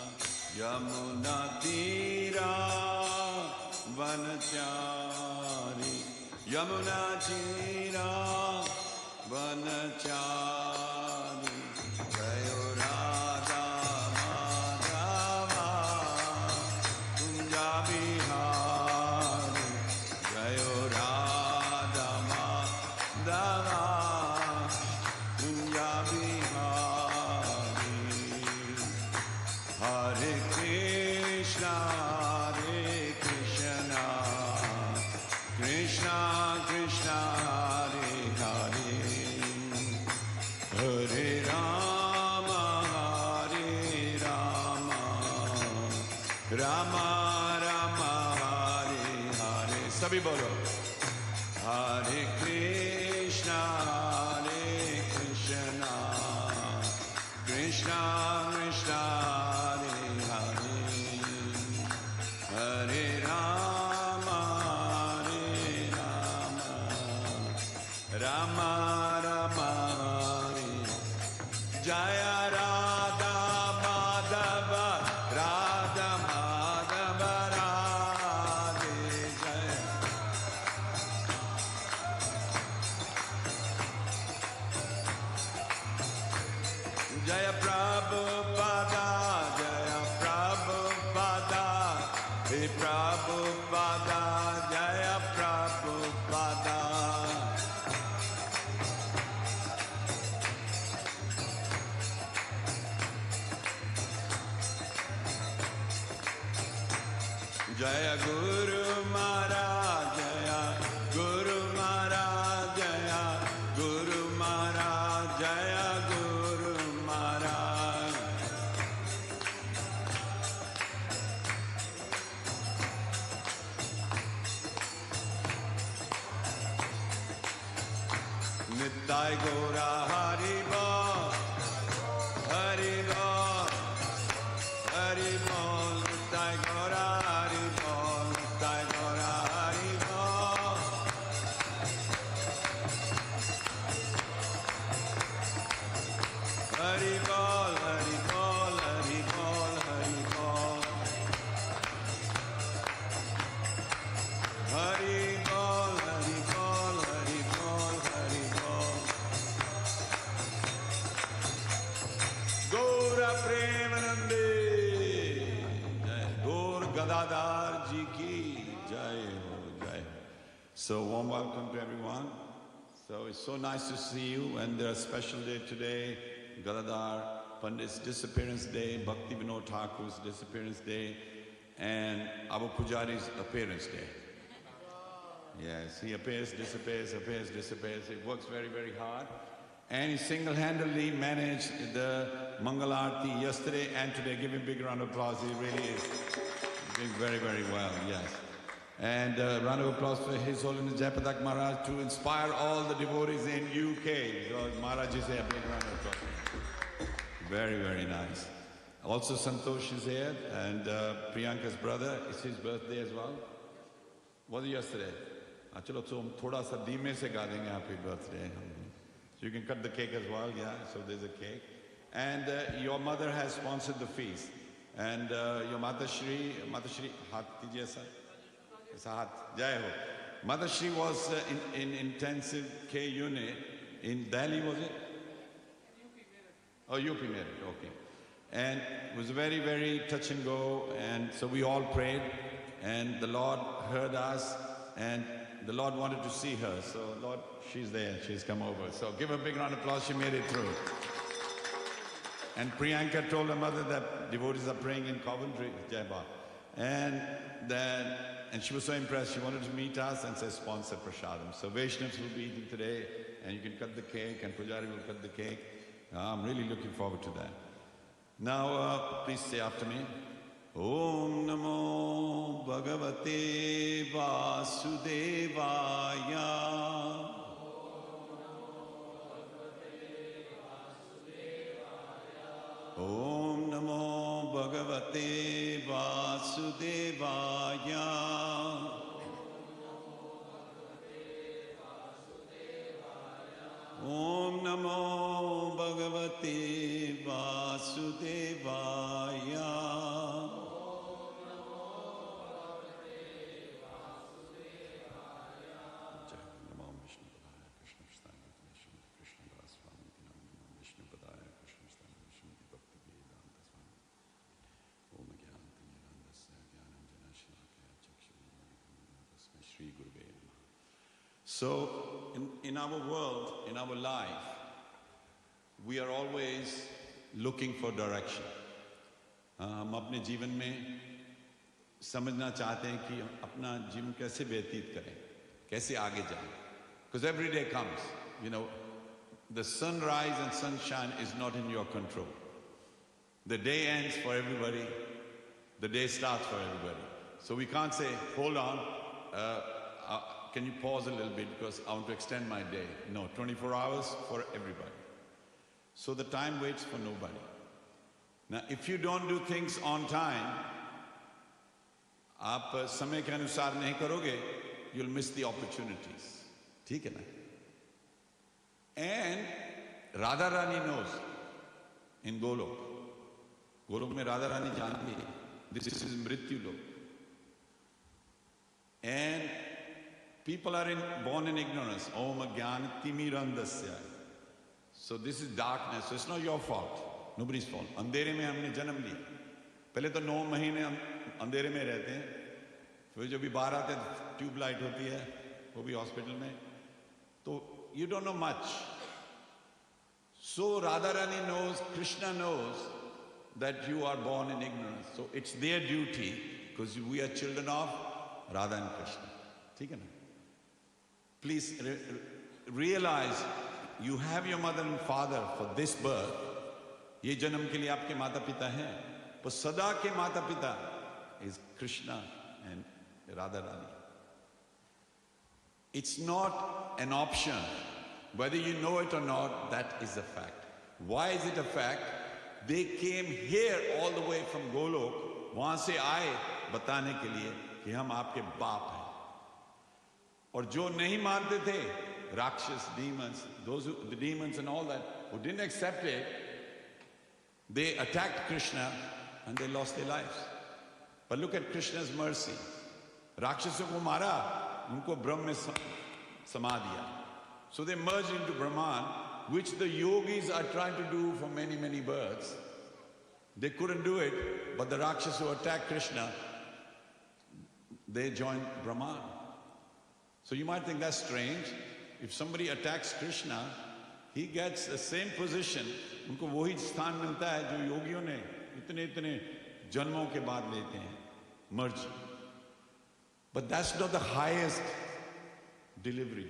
Yamuna Tira Vanachari Yamuna Tira Vanachari Jayo Radha Madhava Kunja Bihari Jayo Radha Madhava Kunja Bihari Hare Krishna Krishna Krishna Hare Hare Hare Rama Rama Rama Hare Hare Sabhi bolo Hare Krishna Krishna Krishna Hare Hare Hare Rama Rama Rama Hare Jaya Rama Hey Prabhupada, Jaya Prabhupada. Jaya Guru Maharaj, Jaya Guru Maharaj, Jaya Guru Maharaj, Jaya Guru Maharaj. Nittai Gora Haribo, Haribo, Haribo, Nittai Gora Haribo, Nittai Gora Haribo. Haribo, Haribo, Haribo, Haribo. Haribo, Haribo, Haribo, Haribo. Gaura Premanande. Jai. Gaur Gadadhar Ji ki Jai Ho Jai. So warm welcome to everyone. So it's so nice to see you, and there's a special day today, Gadadhar Pandit's disappearance day, Bhakti Vinod Thakur's disappearance day, and Abu Pujari's appearance day. Yes, he appears, disappears, appears, disappears. He works very, very hard. And he single-handedly managed the Mangalarti yesterday and today. Give him a big round of applause. He really is doing very, very well, yes. And round of applause for His Holiness Jayapatak Maharaj to inspire all the devotees in UK. So Maharaj is here, big round of applause. Very, very nice. Also Santosh is here, and Priyanka's brother. It's his birthday as well. Was it yesterday? Chalo, so thoda sa dhime se ga denge happy birthday. So you can cut the cake as well, yeah, so there's a cake. And your mother has sponsored the feast. And your Mata Shri, Hat kijiye sir. Hat, Jai Ho. Mata Shri was in intensive K unit in Delhi, was it? Oh, UP Merit, okay. And it was very, very touch and go, and so we all prayed, and the Lord heard us, and the Lord wanted to see her. So Lord, she's there, she's come over. So give her a big round of applause, she made it through. And Priyanka told her mother that devotees are praying in Coventry, Jai Baba. And she was so impressed, she wanted to meet us and said sponsor Prasadam. So Vaishnavas will be eating today, and you can cut the cake, and Pujari will cut the cake. I'm really looking forward to that. Now, please say after me. Om Namo Bhagavate Vasudevaya. Om Namo Bhagavate Vasudevaya. Om Namo Bhagavate Vasudevaya. So, in our world, in our life, we are always looking for direction. हम अपने जीवन में समझना चाहते हैं कि अपना जीवन कैसे व्यतीत करें, कैसे आगे जाएं. Because every day comes, you know, the sunrise and sunshine is not in your control. The day ends for everybody, the day starts for everybody. So we can't say, hold on, can you pause a little bit because I want to extend my day. No, 24 hours for everybody. So the time waits for nobody. Now, if you don't do things on time, आप समय के अनुसार नहीं करोगे, you'll miss the opportunities. ठीक है ना? And Radha Rani knows in Golok. Golok में Radha Rani जानती है. This is मृत्यु लोक. And people are born in ignorance. Om Gyan Timirandasya. So this is darkness. So it's not your fault. Nobody's fault. अंधेरे में हमने जन्म लिया. पहले तो 9 महीने हम अंधेरे में रहते हैं. फिर जब भी बाहर आते हैं ट्यूबलाइट होती है, वो भी हॉस्पिटल में. तो you don't know much. So Radharani knows, Krishna knows that you are born in ignorance. So it's their duty, because we are children of Radha and Krishna. ठीक है ना? Please realize you have your mother and father for this birth. ये जन्म के लिए आपके माता पिता हैं, पर सदा के माता पिता is Krishna and Radharani. It's not an option. Whether you know it or not, that is a fact. Why is it a fact? They came here all the way from Golok, वहां से आए बताने के लिए कि हम आपके बाप हैं. और जो नहीं मानते थे, राक्षस, demons, the demons and all that, who didn't accept it, they attacked Krishna and they lost their lives. But look at Krishna's mercy. राक्षसों को मारा, उनको ब्रह्म में समा दिया. So they merged into Brahman, which the yogis are trying to do for many, many births. They couldn't do it, but the Rakshas who attacked Krishna, they joined Brahman. So you might think that's strange. If somebody attacks Krishna, he gets the same position. उनको वही स्थान मिलता है जो योगियों ने इतने जन्मों के बाद लेते हैं, merge. But that's not the highest delivery.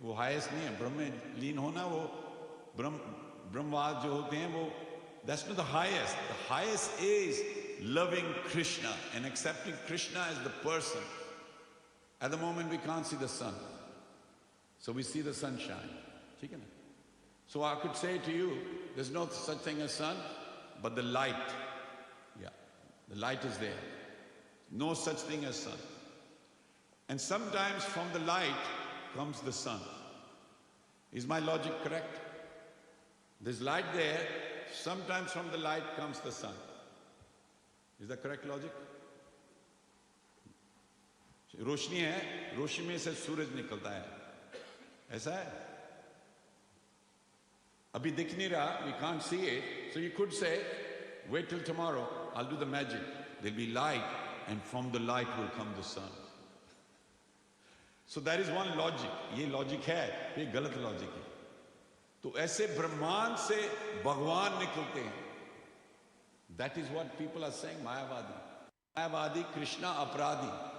वो highest नहीं है. ब्रह्म में लीन होना, वो ब्रह्मवाद जो होते हैं, वो that's not the highest. The highest is loving Krishna and accepting Krishna as the person. At the moment we can't see the sun, so we see the sunshine. ठीक है ना? So I could say to you, there's no such thing as sun, but the light, yeah, the light is there. No such thing as sun. And sometimes from the light comes the sun. Is my logic correct? There's light there, sometimes from the light comes the sun. Is that correct logic? रोशनी है, रोशनी में से सूरज निकलता है, ऐसा है? अभी दिख नहीं रहा, we can't see it, so you could say, wait till tomorrow, I'll do the magic. There'll be light, and from the light will come the sun. So that is one logic. ये logic है, ये गलत logic है. तो ऐसे ब्रह्मांड से भगवान निकलते हैं. That is what people are saying, मायावादी. मायावादी, Krishna अपराधी.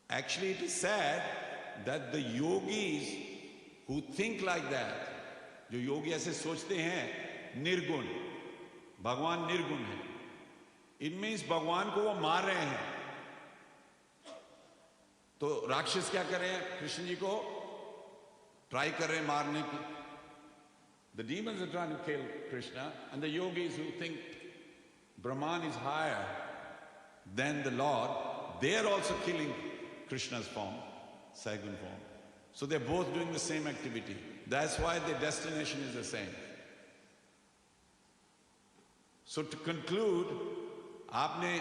Actually, it is sad that the yogis who think like that, जो योगी ऐसे सोचते हैं, निर्गुण, भगवान निर्गुण है. It means भगवान को वो मार रहे हैं. तो राक्षस क्या कर रहे हैं? कृष्ण जी को ट्राई कर रहे हैं मारने की. The demons are trying to kill Krishna, and the yogis who think Brahman is higher than the Lord, they are also killing Krishna's form, Saigun form. So they're both doing the same activity. That's why their destination is the same. So to conclude, आपने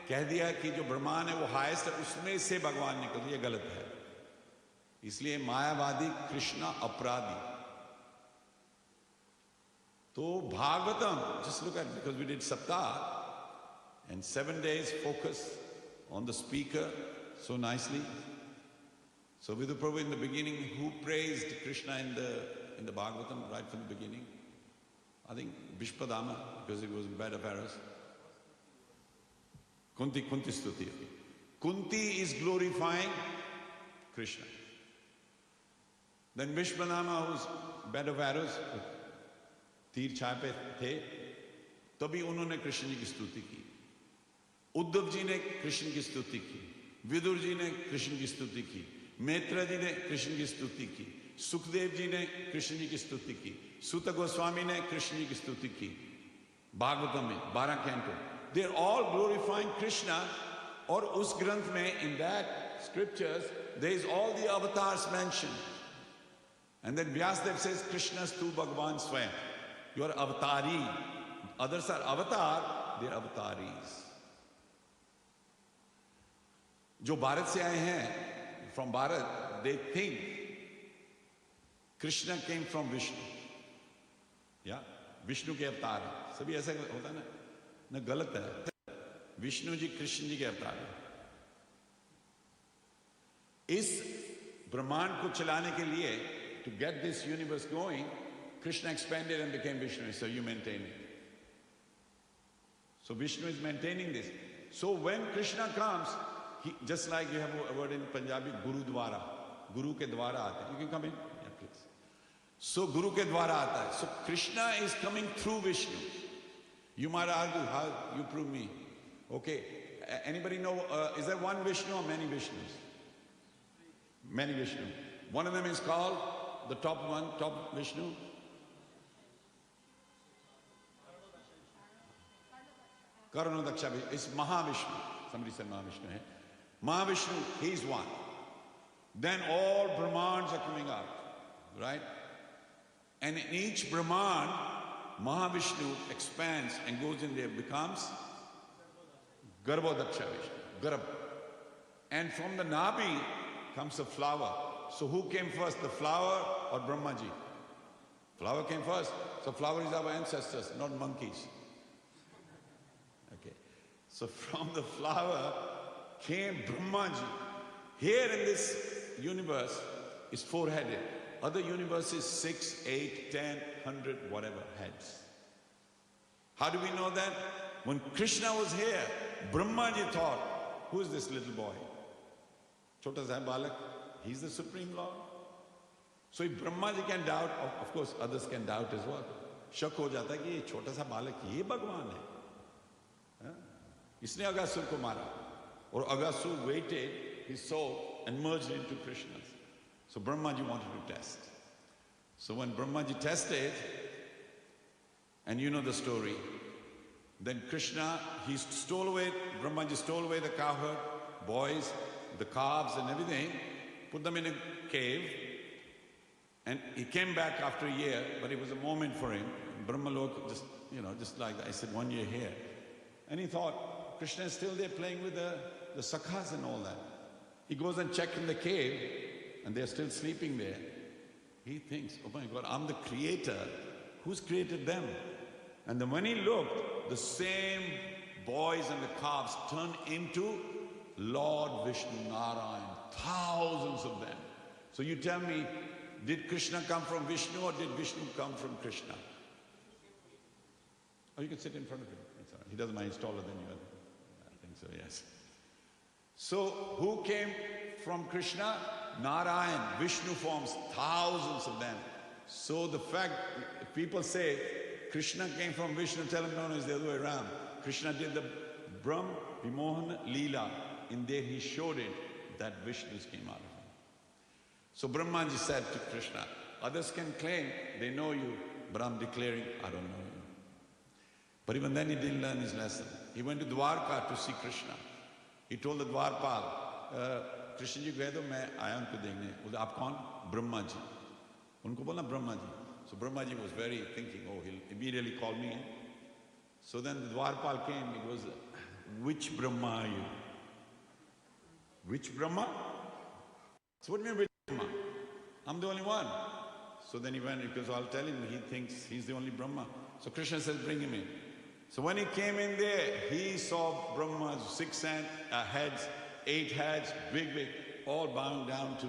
कह दिया कि जो ब्रह्मांड है वो highest है, उसमें से भगवान निकल, ये गलत है. इसलिए मायावादी, कृष्णा अपराधी. तो Bhagavatam, just look at it, because we did Saptah, and 7 days focus on the speaker so nicely. So Vidu Prabhu in the beginning, who praised Krishna in the Bhagavatam right from the beginning? I think Bhishmadama, because he was in bed of arrows. Kunti Stuti. Kunti is glorifying Krishna. Then Bhishmadama, who's bed of arrows, तीर छापे थे, तभी उन्होंने कृष्ण जी की स्तुति की. उद्धव जी ने कृष्ण की स्तुति की, विदुर जी ने कृष्ण की स्तुति की, मैत्रेय जी ने कृष्ण की स्तुति की, सुखदेव जी ने कृष्ण जी की स्तुति की, सूत गोस्वामी ने कृष्ण जी की स्तुति की. भागवतम में 12 canto, they are all glorifying Krishna. और उस ग्रंथ में, in that scriptures, there is all the avatars mentioned. And then Vyasadev says, Krishna's tu Bhagavan Swayam. You are avatari. Others are avatar, they are avataris. जो भारत से आए हैं, from Bharat, they think Krishna came from Vishnu. Yeah, Vishnu के अवतार हैं. सभी ऐसा होता है ना? न गलत है. विष्णु जी कृष्ण जी के अवतार हैं. इस ब्रह्मांड को चलाने के लिए, to get this universe going, Krishna expanded and became Vishnu, so you maintain it. So Vishnu is maintaining this. So when Krishna comes, just like you have a word in Punjabi, Guru Dwara. Guru ke dwara aate. You can come in. Yeah, please. So Guru ke dwara aata hai. So Krishna is coming through Vishnu. You might argue, how you prove me? Okay. Anybody know, is there one Vishnu or many Vishnus? Many Vishnu. One of them is called, the top one, top Vishnu. Karunodaksha Vishnu. It's Mahavishnu. Somebody said Mahavishnu. Mahavishnu, he's one. Then all Brahmans are coming out, right? And in each Brahman, Mahavishnu expands and goes in there, becomes Garbhodaksha Vishnu, Garb. And from the Nabi comes a flower. So who came first, the flower or Brahmaji? Flower came first. So flower is our ancestors, not monkeys. Okay. So from the flower came Brahmaji. Here in this universe is four-headed. Other universes 6, 8, 10, 100, whatever heads. How do we know that? When Krishna was here, Brahmaji thought, who is this little boy? Chota Sahib Balak, he's the Supreme Lord. So if Brahmaji can doubt, of course others can doubt as well. Shak ho jata ki ye chota sa balak, ye Bhagwan hai. Isne Aghasur ko mara. Or Aghasur waited his soul and merged into Krishna's. So Brahmaji wanted to test. So when Brahmaji tested, and you know the story, then Krishna, he stole away, Brahmaji stole away the cowherd, boys, the calves and everything, put them in a cave, and he came back after a year, but it was a moment for him. Brahmalok, just like that. I said, 1 year here. And he thought, Krishna is still there playing with the sakhas and all that. He goes and checks in the cave, and they're still sleeping there. He thinks, oh my God, I'm the creator. Who's created them? And then when he looked, the same boys and the calves turned into Lord Vishnu Narayan, thousands of them. So you tell me, did Krishna come from Vishnu or did Vishnu come from Krishna? Oh, you can sit in front of him. It's all right. He doesn't mind, he's taller than you. I think so, yes. So who came from Krishna? Narayan, Vishnu forms, thousands of them. So the fact, if people say Krishna came from Vishnu, tell them no, it's the other way around. Krishna did the Brahm Vimohan Leela. In there he showed it that Vishnus came out of him. So Brahmaji said to Krishna, others can claim they know you, but I'm declaring I don't know you. But even then he didn't learn his lesson. He went to Dwarka to see Krishna. He told the Dwarpal, Krishna ji कह दो मैं आया उनको देखने. बोले आप कौन? Brahma ji. उनको बोला Brahma ji. So Brahma ji was very thinking, oh, he'll immediately call me in. So then the Dwarpal came. He goes, which Brahma are you? Which Brahma? So what do you mean which Brahma? I'm the only one. So then he went, because I'll tell him, he thinks he's the only Brahma. So Krishna says, bring him in. So when he came in there, he saw Brahmas, 6 heads, 8 heads, big, all bowing down to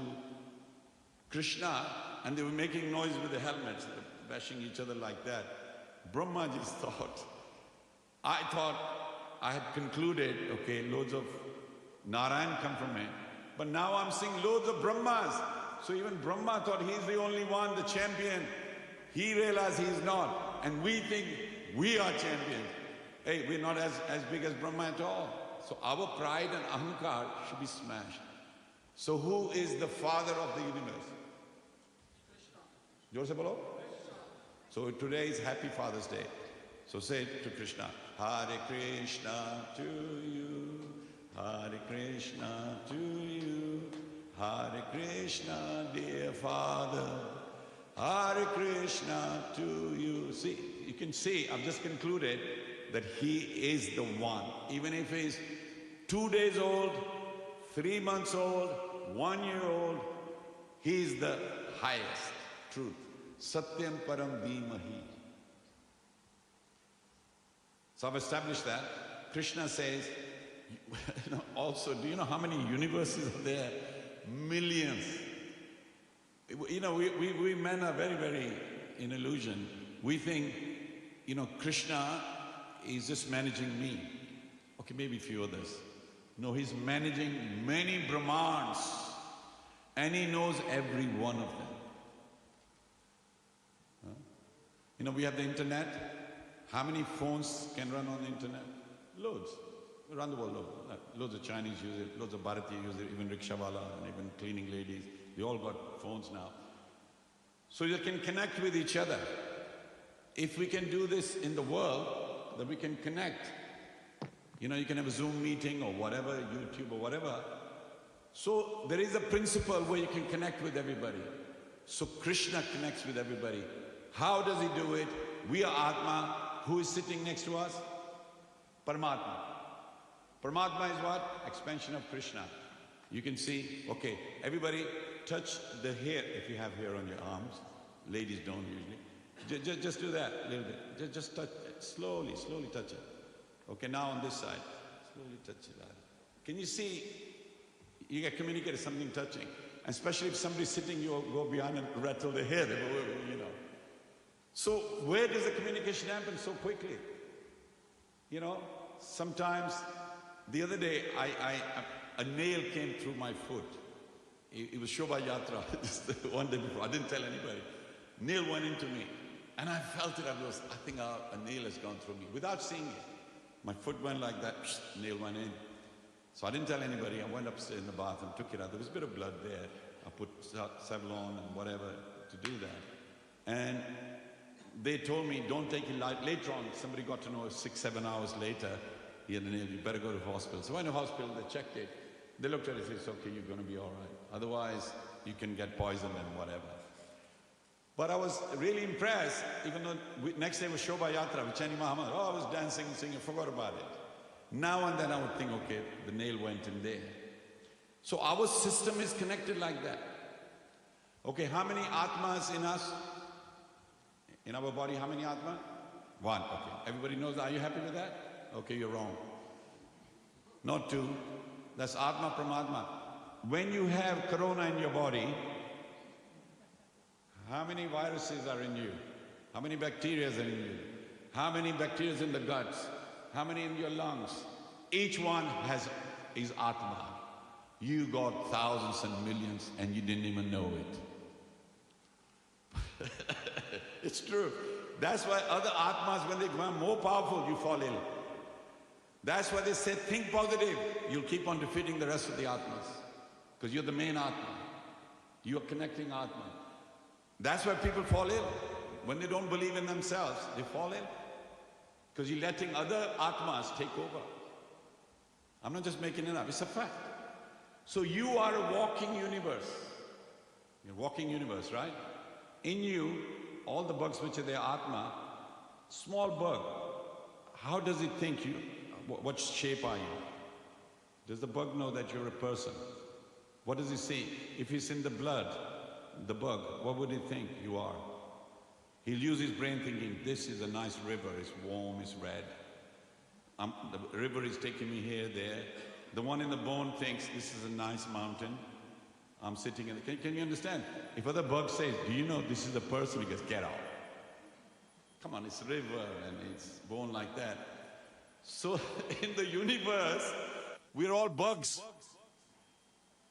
Krishna, and they were making noise with the helmets, they were bashing each other like that. Brahmaji's thought, I thought I had concluded, okay, loads of Narayan come from him, but now I'm seeing loads of Brahmas. So even Brahma thought he's the only one, the champion. He realized he's not, and we think we are champions. Hey, we're not as big as Brahma at all. So our pride and ahankar should be smashed. So who is the father of the universe? Jor se bolo? So today is Happy Father's Day. So say it to Krishna. Hare Krishna to you, Hare Krishna to you, Hare Krishna, dear Father, Hare Krishna to you. See, you can see, I've just concluded that he is the one. Even if he's 2 days old, 3 months old, 1 year old, he is the highest truth. Satyam Param Dhimahi. So I've established that. Krishna says, also, do you know how many universes are there? millions. You know, we men are very, very in illusion. We think, you know, Krishna is just managing me. Okay, maybe a few others. No, he's managing many Brahmans, and he knows every one of them. Huh? You know, we have the internet. How many phones can run on the internet? Loads. Around the world, loads of Chinese use it, loads of Bharatiya use it, even rickshawala and even cleaning ladies. They all got phones now. So you can connect with each other. If we can do this in the world, then we can connect. You know, you can have a Zoom meeting or whatever, YouTube or whatever. So there is a principle where you can connect with everybody. So Krishna connects with everybody. How does he do it? We are Atma. Who is sitting next to us? Paramatma. Paramatma is what? Expansion of Krishna. You can see, okay, everybody touch the hair if you have hair on your arms. Ladies don't usually. Just do that a little bit. Just touch it. Slowly, slowly touch it. Okay, now on this side. Slowly touch it out. Can you see? You get communicated something touching. And especially if somebody's sitting, you go behind and rattle the hair, you know. So where does the communication happen so quickly? You know, sometimes, the other day, a nail came through my foot. It was Shobha Yatra, just one day before. I didn't tell anybody. Nail went into me. And I felt it. I think a nail has gone through me without seeing it. My foot went like that, nail went in. So I didn't tell anybody. I went upstairs in the bathroom, took it out. There was a bit of blood there. I put Savlon and whatever to do that. And they told me, don't take it light. Later on, somebody got to know 6, 7 hours later, he had a nail, you better go to the hospital. So I went to the hospital, they checked it. They looked at it and said, it's okay, you're going to be all right. Otherwise, you can get poisoned and whatever. But I was really impressed, even though next day was Shobha Yatra with Chani Mahamad. Oh, I was dancing and singing, forgot about it. Now and then I would think, okay, the nail went in there. So our system is connected like that. Okay, how many Atmas in us? In our body, how many Atma? One, okay. Everybody knows, are you happy with that? Okay, you're wrong. Not two. That's Atma Paramatma. When you have corona in your body, how many viruses are in you? How many bacteria are in you? How many bacteria in the guts? How many in your lungs? Each one is Atma. You got thousands and millions and you didn't even know it. It's true. That's why other Atmas, when they become more powerful, you fall ill. That's why they say, think positive. You'll keep on defeating the rest of the Atmas. Because you're the main Atma. You are connecting Atma. That's why people fall ill. When they don't believe in themselves, they fall ill. Because you're letting other Atmas take over. I'm not just making it up, it's a fact. So you are a walking universe. You're a walking universe, right? In you, all the bugs which are there, Atma, small bug, how does it think you, what shape are you? Does the bug know that you're a person? What does it see? If it's in the blood, the bug, what would it think you are? He'll use his brain thinking, this is a nice river, it's warm, it's red. The river is taking me here, there. The one in the bone thinks, this is a nice mountain. I'm sitting in the, can you understand? If other bug says, do you know this is a person? He goes, get out. Come on, it's a river and it's bone like that. So in the universe, we're all bugs.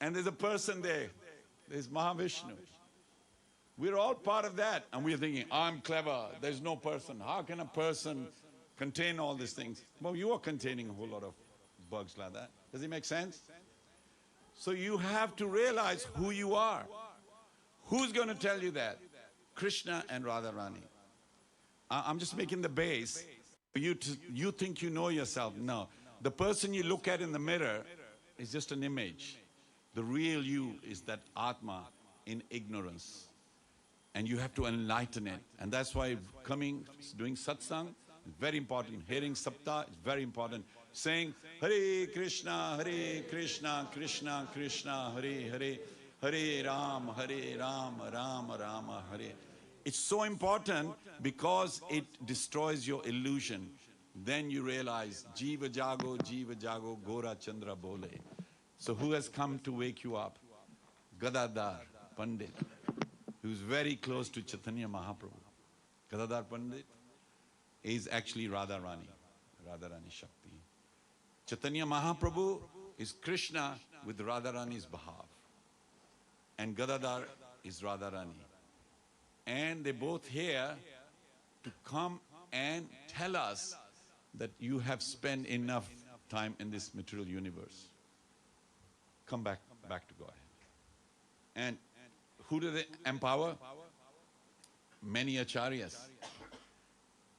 And there's a person there. There's Mahavishnu. We're all part of that. And we're thinking, I'm clever. There's no person. How can a person contain all these things? Well, you are containing a whole lot of bugs like that. Does it make sense? So you have to realize who you are. Who's going to tell you that? Krishna and Radharani. I'm just making the base. You think you know yourself. No. The person you look at in the mirror is just an image. The real you is that Atma in ignorance. And you have to enlighten it. And that's why doing satsang is very important. Hearing sapta is very important. Saying Hare Krishna, Krishna Krishna, Hare Hare, Hare Ram, Ram Rama, Hare. It's so important because it destroys your illusion. Then you realize, Jiva Jago, Gora Chandra Bole. So who has come to wake you up? Gadadhar Pandit, who's very close to Chaitanya Mahaprabhu. Gadadhar Pandit is actually Radharani Shakti. Chaitanya Mahaprabhu is Krishna with Radharani's behalf. And Gadadhar is Radharani. And they both here to come and tell us that you have spent enough time in this material universe. Come back to Godhead. And who do they empower? Many acharyas.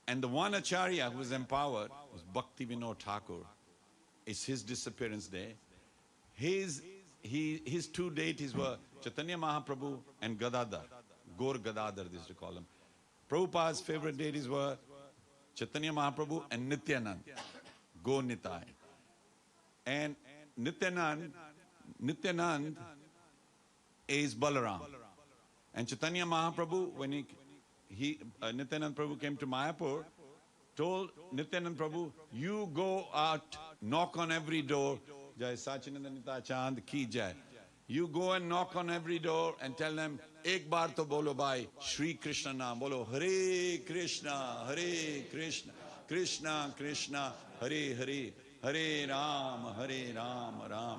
And the one acharya who was empowered was Bhakti Vinod Thakur. It's his disappearance day. His 2 deities were Chaitanya Mahaprabhu and Gadadhar. Gaur Gadadhar, they used to call him. Prabhupada's favorite deities were Chaitanya Mahaprabhu and Nityanand. Gaur Nitai. And Nityanand is Balaram. And Chaitanya Mahaprabhu, when Nityanand Prabhu came to Mayapur, told Nityanand Prabhu, you go out, knock on every door. Jai Sachinandanita Chand ki jai. You go and knock on every door and tell them, ek bar to bolo bhai, Shri Krishna naam, bolo Hare Krishna, Krishna Krishna, Hare Hare, Hare Ram, Ram.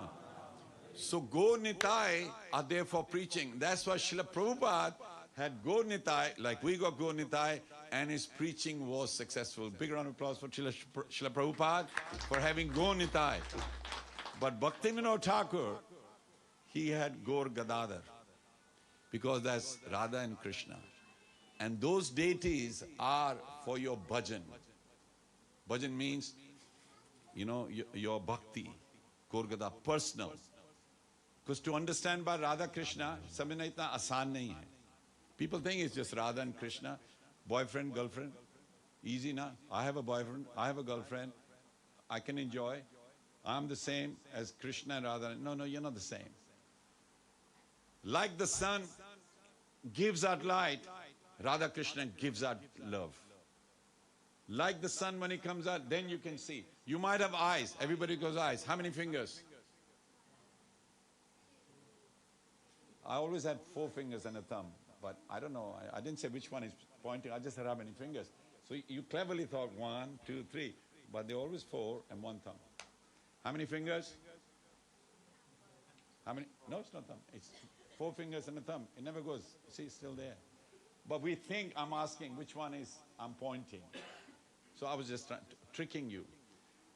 So Gaur Nitai are there for preaching. That's why Srila Prabhupada had Gaur Nitai, like we got Gaur Nitai, and his preaching was successful. Big round of applause for Srila Prabhupada for having Gaur Nitai. But Bhakti Vinod Thakur, he had Gaur Gadadhar, because that's Radha and Krishna. And those deities are for your bhajan. Bhajan means, your bhakti, Gaur Gadadhar, personal. Because to understand by Radha Krishna, samajhna itna aasan nahi hai. People think it's just Radha and Krishna, boyfriend, girlfriend. Easy na. I have a boyfriend, I have a girlfriend, I can enjoy. I'm the same as Krishna and Radha. No, you're not the same. Like the sun gives out light, Radha Krishna gives out love. Like the sun when it comes out, then you can see. You might have eyes. Everybody goes eyes. How many fingers? I always had 4 fingers and a thumb, but I don't know. I didn't say which one is pointing. I just said how many fingers. So you cleverly thought 1, 2, 3, but they're always 4 and 1 thumb. How many fingers? How many? No, it's not thumb. It's 4 fingers and a thumb. It never goes. See, it's still there. But we think I'm asking which one is I'm pointing. So I was just tricking you.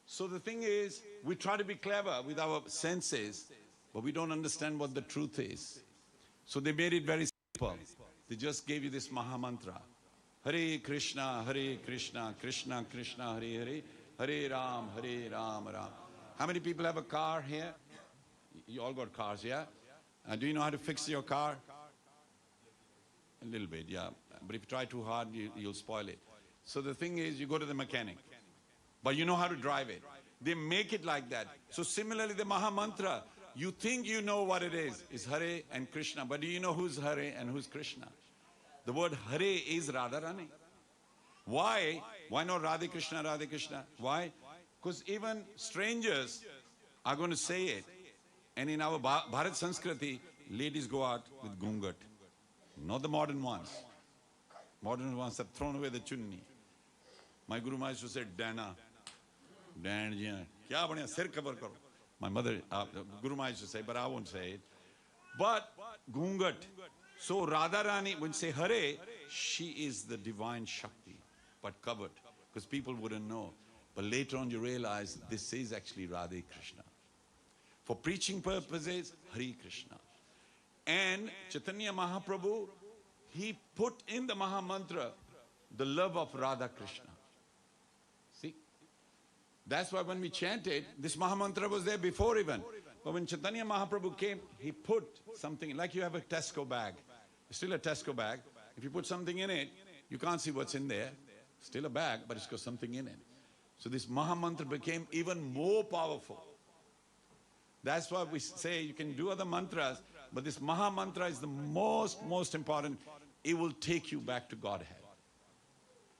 So the thing is, we try to be clever with our senses, but we don't understand what the truth is. So they made it very simple. They just gave you this Maha Mantra. Hare Krishna, Krishna Krishna, Hare Hare, Hare Ram, Ram. How many people have a car here? You all got cars, yeah? Do you know how to fix your car? A little bit, yeah. But if you try too hard, you'll spoil it. So the thing is, you go to the mechanic. But you know how to drive it. They make it like that. So similarly, the Maha Mantra, you think you know what it is Hare and Krishna. But do you know who's Hare and who's Krishna? The word Hare is Radharani. Why? Why not Radhe Krishna, Radhe Krishna? Why? Because even strangers are going to say it. And in our Bharat Sanskriti, ladies go out with gungat. Not the modern ones. Modern ones have thrown away the chunni. My Guru Maharaj used to say, Dana. My mother, Guru Maharaj used to say, but I won't say it. But gungat. So Radharani, when you say Hare, she is the divine Shakti, but covered. Because people wouldn't know. But later on you realize this is actually Radhe Krishna. For preaching purposes, Hare Krishna. And Chaitanya Mahaprabhu, he put in the Maha Mantra the love of Radha Krishna. See? That's why when we chanted, this Maha Mantra was there before even. But when Chaitanya Mahaprabhu came, he put something, like you have a Tesco bag. Still a Tesco bag. If you put something in it, you can't see what's in there. Still a bag, but it's got something in it. So this Maha Mantra became even more powerful. That's why we say you can do other mantras, but this Maha Mantra is the most important. It will take you back to Godhead.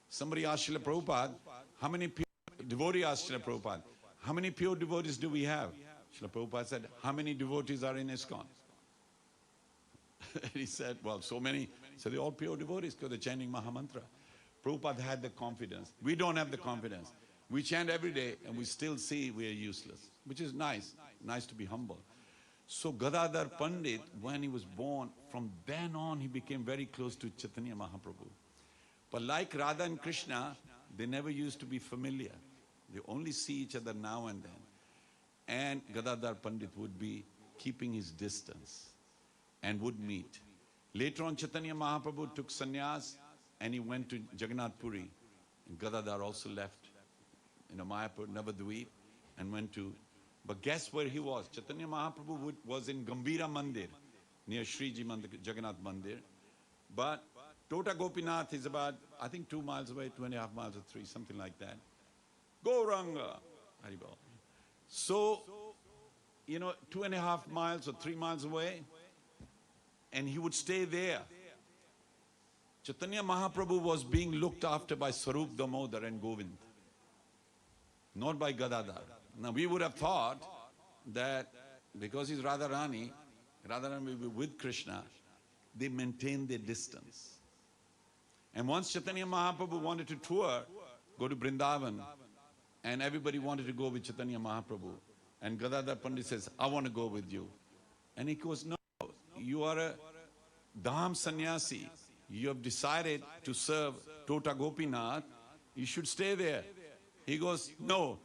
Somebody asked Srila Prabhupada, how many pure devotees asked Srila Prabhupada, how many pure devotees do we have? Srila Prabhupada said, how many devotees are in ISKCON? He said, well, so many. So they're all pure devotees because they're chanting Mahamantra. Prabhupada had the confidence. We don't have the confidence. We chant every day and we still see we are useless, which is nice. Nice to be humble. So Gadadhar Pandit, when he was born, from then on he became very close to Chaitanya Mahaprabhu. But like Radha and Krishna, they never used to be familiar. They only see each other now and then. And Gadadhar Pandit would be keeping his distance and would meet. Later on, Chaitanya Mahaprabhu took sannyas and he went to Jagannath Puri. And Gadadhar also left, Mayapur, Navadvip, and went to. But guess where he was? Chaitanya Mahaprabhu was in Gambhira Mandir, near Sriji Mandir, Jagannath Mandir. But Tota Gopinath is about, I think, 2 miles away, 2.5 miles or 3, something like that. Gauranga, Haribol. So, 2.5 miles or 3 miles away, and he would stay there. Chaitanya Mahaprabhu was being looked after by Sarup Damodar and Govind, not by Gadadhar. Now we would have thought that because he's Radharani will be with Krishna, they maintain their distance. And once Chaitanya Mahaprabhu wanted to tour, go to Vrindavan, and everybody wanted to go with Chaitanya Mahaprabhu. And Gadadhar Pandit says, I want to go with you. And he goes, no, you are a Dham sannyasi. You have decided to serve Tota Gopinath. You should stay there. He goes, no,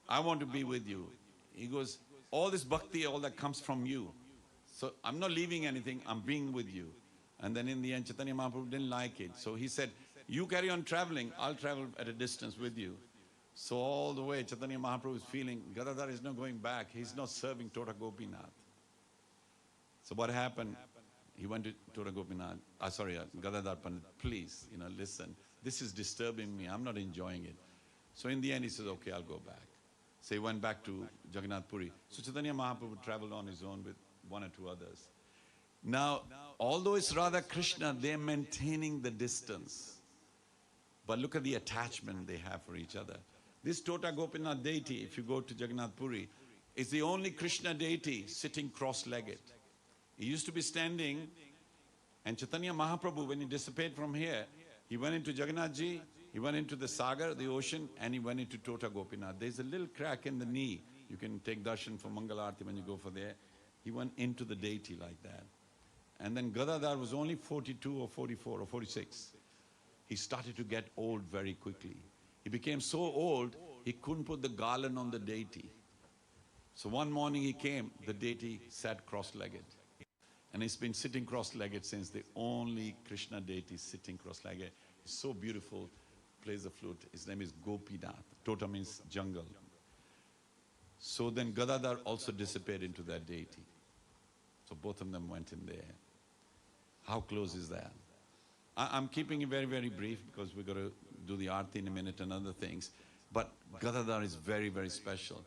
I want to be with you. He goes, all this bhakti, all that comes from you. So I'm not leaving anything, I'm being with you. And then in the end, Chaitanya Mahaprabhu didn't like it. So he said, you carry on traveling, I'll travel at a distance with you. So all the way, Chaitanya Mahaprabhu is feeling, Gadadhar is not going back, he's not serving Tota Gopinath. So what happened? He went to Tota Gopinath, Gadadhar Pandit, please, listen, this is disturbing me, I'm not enjoying it. So in the end, he says, okay, I'll go back. So he went back to Jagannath Puri. So Chaitanya Mahaprabhu traveled on his own with 1 or 2 others. Now, although it's Radha Krishna, they're maintaining the distance. But look at the attachment they have for each other. This Tota Gopinath deity, if you go to Jagannath Puri, is the only Krishna deity sitting cross-legged. He used to be standing, and Chaitanya Mahaprabhu, when he disappeared from here, he went into Jagannathji, he went into the Sagar, the ocean, and he went into Tota Gopinath. There's a little crack in the knee. You can take darshan for Mangalarti when you go for there. He went into the deity like that. And then Gadadhar was only 42 or 44 or 46. He started to get old very quickly. He became so old, he couldn't put the garland on the deity. So one morning he came, the deity sat cross-legged. And he's been sitting cross-legged since, the only Krishna deity sitting cross-legged. He's so beautiful, plays the flute. His name is Gopinath. Tota means jungle. So then Gadadhar also disappeared into that deity. So both of them went in there. How close is that? I'm keeping it very, very brief because we're going to do the Aarti in a minute and other things. But Gadadhar is very, very special.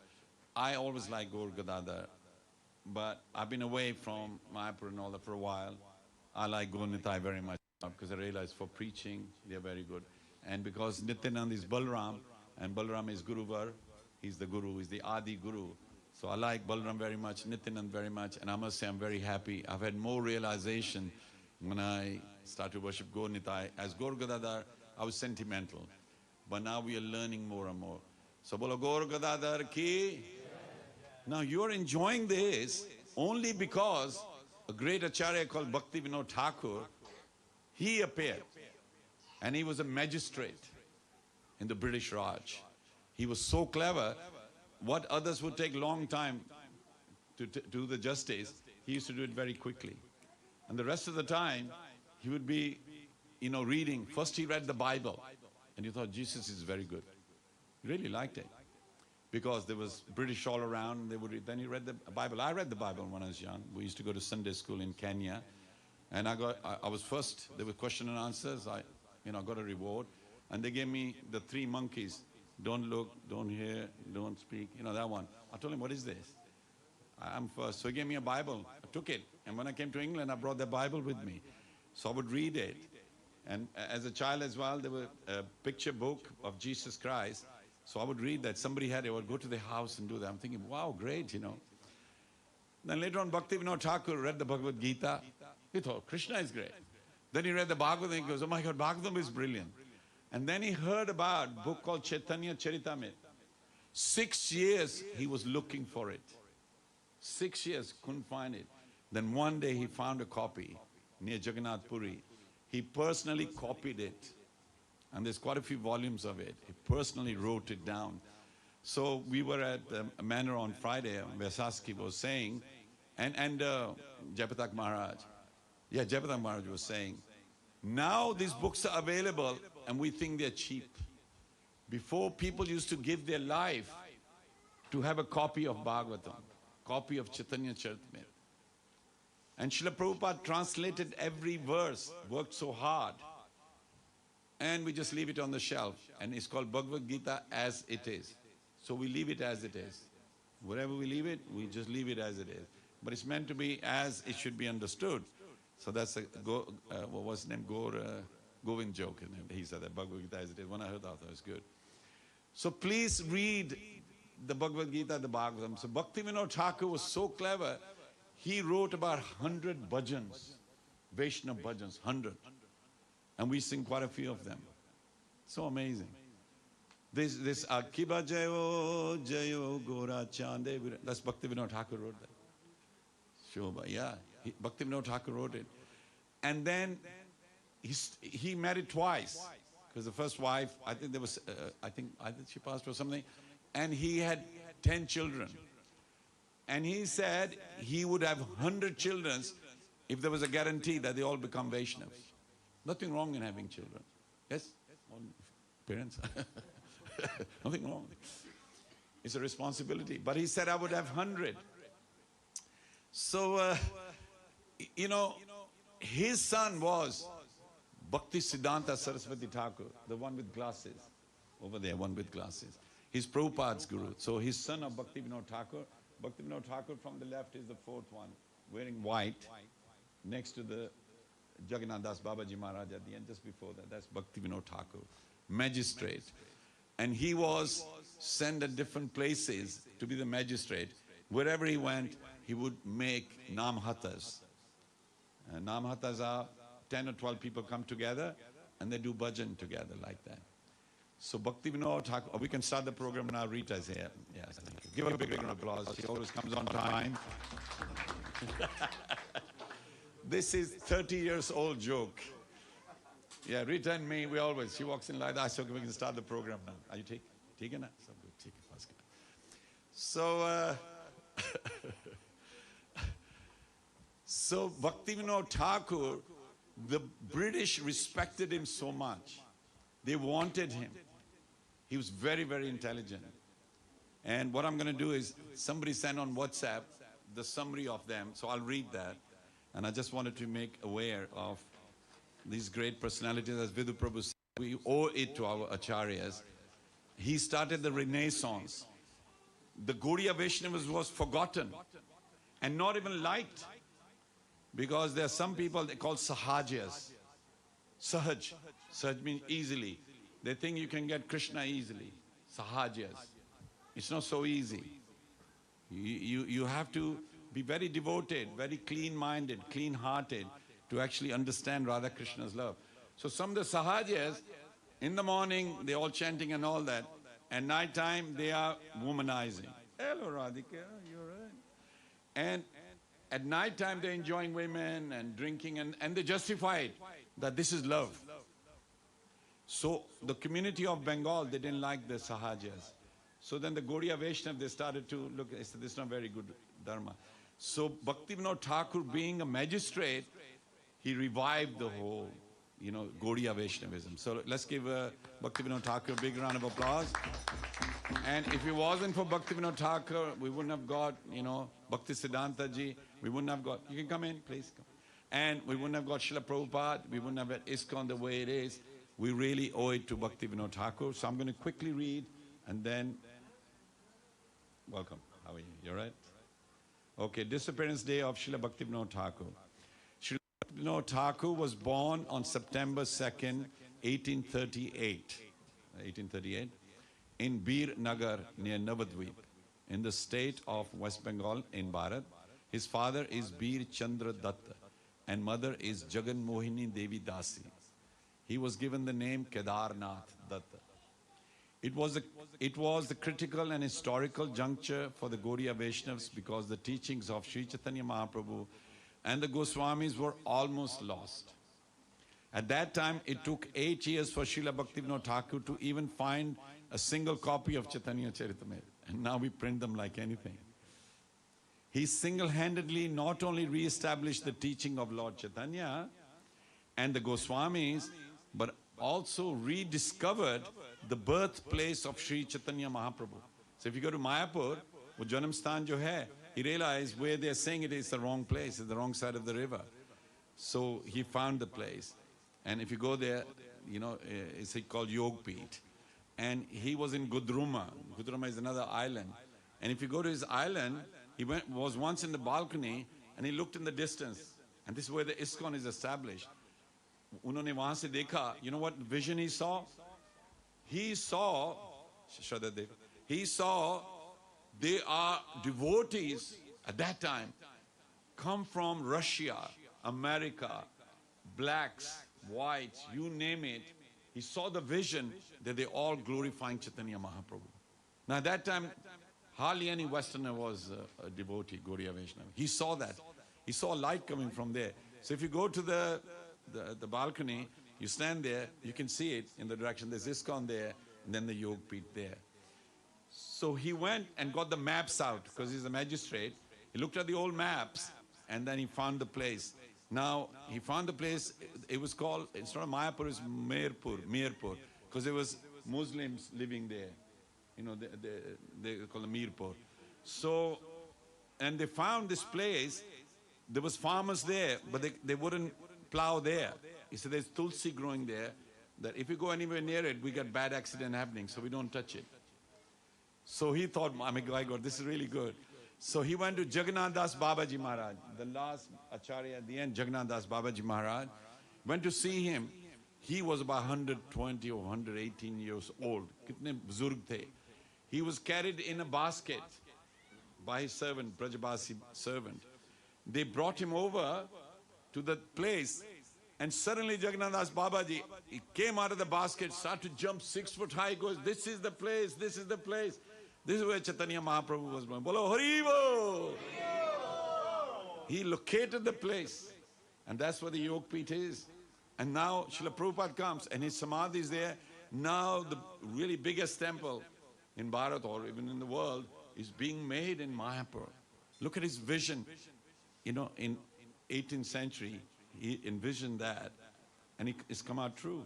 I always like Gaur Gadadhar, but I've been away from Mayapur and all that for a while. I like Gaur Nitai very much because I realize for preaching, they're very good. And because Nityanand is Balram, and Balram is Guruvar, he's the Guru, he's the Adi Guru. So I like Balram very much, Nityanand very much, and I must say I'm very happy. I've had more realization when I started to worship Gaur Nitai. As Gaur Gadadhar, I was sentimental. But now we are learning more and more. So bolo Gaur Gadadhar ki. Now you are enjoying this only because a great acharya called Bhakti Vinod Thakur, he appeared. And he was a magistrate in the British Raj. He was so clever, what others would take long time to do the justice, he used to do it very quickly. And the rest of the time, he would be, reading. First he read the Bible, and you thought Jesus is very good. He really liked it. Because there was British all around, they would read. Then he read the Bible. I read the Bible when I was young. We used to go to Sunday school in Kenya. And I was first, there were question and answers. I got a reward. And they gave me the 3 monkeys. Don't look, don't hear, don't speak. That one. I told him, what is this? I'm first. So he gave me a Bible. I took it. And when I came to England, I brought the Bible with me. So I would read it. And as a child as well, there was a picture book of Jesus Christ. So I would read that. Somebody had it. I would go to the house and do that. I'm thinking, wow, great, Then later on, Bhakti Vinod Thakur read the Bhagavad Gita. He thought, Krishna is great. Then he read the Bhagavatam, he goes, oh my God, Bhagavatam is brilliant. And then he heard about a book called Chaitanya Charitamrita. 6 years he was looking for it. 6 years, couldn't find it. Then one day he found a copy near Jagannath Puri. He personally copied it. And there's quite a few volumes of it. He personally wrote it down. So we were at a manor on Friday, where Saski was saying, and Jayapatak Maharaj. Yeah, Jayapatak Maharaj was saying, now these books are available and we think they're cheap. Before, people used to give their life to have a copy of Bhagavatam, copy of Chaitanya Charitamrita. And Srila Prabhupada translated every verse, worked so hard. And we just leave it on the shelf. And it's called Bhagavad Gita as it is. So we leave it as it is. Wherever we leave it, we just leave it as it is. But it's meant to be as it should be understood. So that's a, what was his name? Govind joke. He said that Bhagavad Gita as it is. When I heard that, I thought it was good. So please read the Bhagavad Gita, the Bhagavatam. So Bhakti Vinod Thakur was so clever. He wrote about 100 bhajans, Vaishnava bhajans, 100. And we sing quite a few of them. So amazing. This Akiba Jayo Jayo Gora Chande, that's Bhakti Vinod Thakur wrote that. Shobha, yeah. Bhakti Vinod Thakur wrote it. And then he married twice. Because the first wife, I think there was, I think she passed or something. And he had 10 children. And he said he would have 100 children if there was a guarantee that they all become Vaishnavas. Nothing wrong in having children. Yes? Parents? Nothing wrong. It's a responsibility. But he said I would have 100. So, you know, his son was Bhakti Siddhanta Saraswati Thakur, the one with glasses. Over there, one with glasses. He's Prabhupada's guru. So his son of Bhakti Vinod Thakur. Bhakti Vinod Thakur from the left is the fourth one, wearing white, next to the Jagannath Das Babaji Maharaj at the end, just before that. That's Bhakti Vinod Thakur, magistrate. And he was sent at different places to be the magistrate. Wherever he went, he would make namhatas. Namhatas are 10 or 12 people come together and they do bhajan together like that. So Bhakti Vinod Thakur, we can start the program now. Rita's here. Yes, give her a big round of applause. She always comes on time. This is 30 years old joke. Yeah, Rita and me, we always, she walks in like that. So we can start the program now. Are you taking it? So good, take it fast. So, so Bhakti Vinod Thakur, the British respected him so much. They wanted him. He was very, very intelligent. And what I'm going to do is, somebody sent on WhatsApp the summary of them, so I'll read that. And I just wanted to make aware of these great personalities. As Vidu Prabhu said, we owe it to our acharyas. He started the Renaissance. The Gaudiya Vaishnavas was forgotten and not even liked, because there are some people they call Sahajas. Sahaj. Sahaj means easily. They think you can get Krishna easily. Sahajas. It's not so easy. You have to be very devoted, very clean-minded, clean-hearted to actually understand Radha Krishna's love. So some of the Sahajas, in the morning, they're all chanting and all that. At night time, they are womanizing. Hello, Radhika, you're right. And at night time, they're enjoying women and drinking, and they justify it, that this is love. So the community of Bengal, they didn't like the Sahajas. So then the Gaudiya Vaishnava, they started to look, they said, this is not very good dharma. So Bhakti Vinod Thakur, being a magistrate, he revived the whole, Gaudiya Vaishnavism. So let's give Bhakti Vinod Thakur a big round of applause. And if it wasn't for Bhakti Vinod Thakur, we wouldn't have got, Bhakti Siddhanta ji, we wouldn't have got, you can come in, please come. And we wouldn't have got Srila Prabhupada, we wouldn't have had ISKCON the way it is. We really owe it to Bhakti Vinod Thakur. So I'm going to quickly read and then, welcome, how are you? You all right? Okay, disappearance day of Srila Bhakti Vinod Thakur. Srila Bhakti Vinod Thakur was born on September 2nd, 1838, in Bir Nagar near Navadvip, in the state of West Bengal in Bharat. His father is Bir Chandra Datta. and mother is Jagan Mohini Devi Dasi. He was given the name Kedarnath Datta. It was the critical and historical juncture for the Gaudiya Vaishnavas because the teachings of Sri Chaitanya Mahaprabhu and the Goswamis were almost lost. At that time, it took 8 years for Srila Bhaktivinoda Thakur to even find a single copy of Chaitanya Charitamrita. And now we print them like anything. He single-handedly not only re-established the teaching of Lord Chaitanya and the Goswamis, but also rediscovered the birthplace of Sri Chaitanya Mahaprabhu. So if you go to Mayapur, wo Janam Sthan jo hai, he realized where they're saying it is the wrong place, it's the wrong side of the river. So he found the place. And if you go there, you know, it's called Yogpeeth. And he was in Gudruma. Gudruma is another island. And if you go to his island, he was once in the balcony and he looked in the distance. And this is where the ISKCON is established. Unhone wahan se dekha, you know what vision he saw? He saw they are devotees at that time come from Russia, America, blacks, whites, you name it. He saw the vision that they all glorifying Chaitanya Mahaprabhu. Now at that time, hardly any Westerner was a devotee, Gaudiya Vaishnava. He saw that. He saw light coming from there. So if you go to the balcony, you stand there, you can see it in the direction. There's ISKCON there, and then the Yogpeeth there. So he went and got the maps out, because he's a magistrate. He looked at the old maps, and then he found the place. Now, he found the place, it was called, it's not Mayapur, it's Mirpur, because there was Muslims living there. You know, they call it Mirpur. So, and they found this place, there was farmers there, but they wouldn't plow there. He said there's tulsi growing there, that if you go anywhere near it, we get bad accident happening, so we don't touch it. So he thought, oh my God, this is really good. So he went to Jagannath Das Babaji Maharaj, the last Acharya at the end, Jagannath Das Babaji Maharaj, went to see him. He was about 120 or 118 years old. Kitne buzurg the. He was carried in a basket by his servant, Brajabasi servant. They brought him over to the place, and suddenly Jagannath Das Babaji, he came out of the basket, started to jump 6 foot high, goes, this is the place, this is the place. This is where Chaitanya Mahaprabhu was born. Bolo Haribo! He located the place, and that's where the Yogpeeth is. And now Srila Prabhupada comes, and his samadhi is there. Now the really biggest temple in Bharat or even in the world is being made in Mayapur. Look at his vision. You know, in 18th century, he envisioned that, and it's come out true.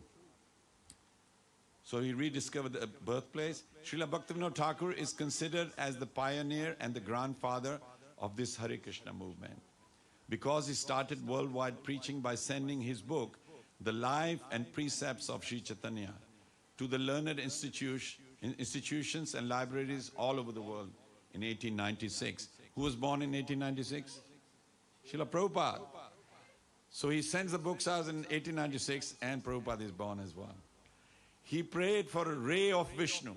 So he rediscovered the birthplace. Srila Bhaktivinoda Thakur is considered as the pioneer and the grandfather of this Hare Krishna movement, because he started worldwide preaching by sending his book, The Life and Precepts of Sri Chaitanya, to the learned institutions and libraries all over the world in 1896. Who was born in 1896? Srila Prabhupada. So he sends the books out in 1896, and Prabhupada is born as well. He prayed for a ray of Vishnu,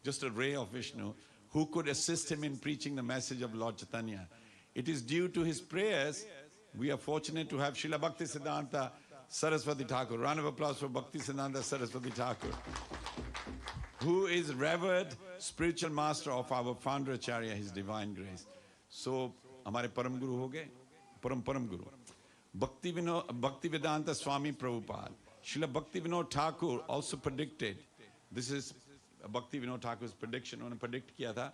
just a ray of Vishnu, who could assist him in preaching the message of Lord Chaitanya. It is due to his prayers we are fortunate to have Srila Bhakti Siddhanta Saraswati Thakur. Round of applause for Bhakti Siddhanta Saraswati Thakur, who is revered spiritual master of our founder Acharya, His Divine Grace. So, हमारे परम गुरु हो गए, परम गुरु. Bhaktivedanta Swami Prabhupada. Srila Bhaktivinoda Thakur also predicted, this is Bhaktivinoda Thakur's prediction, उन्होंने predict किया था,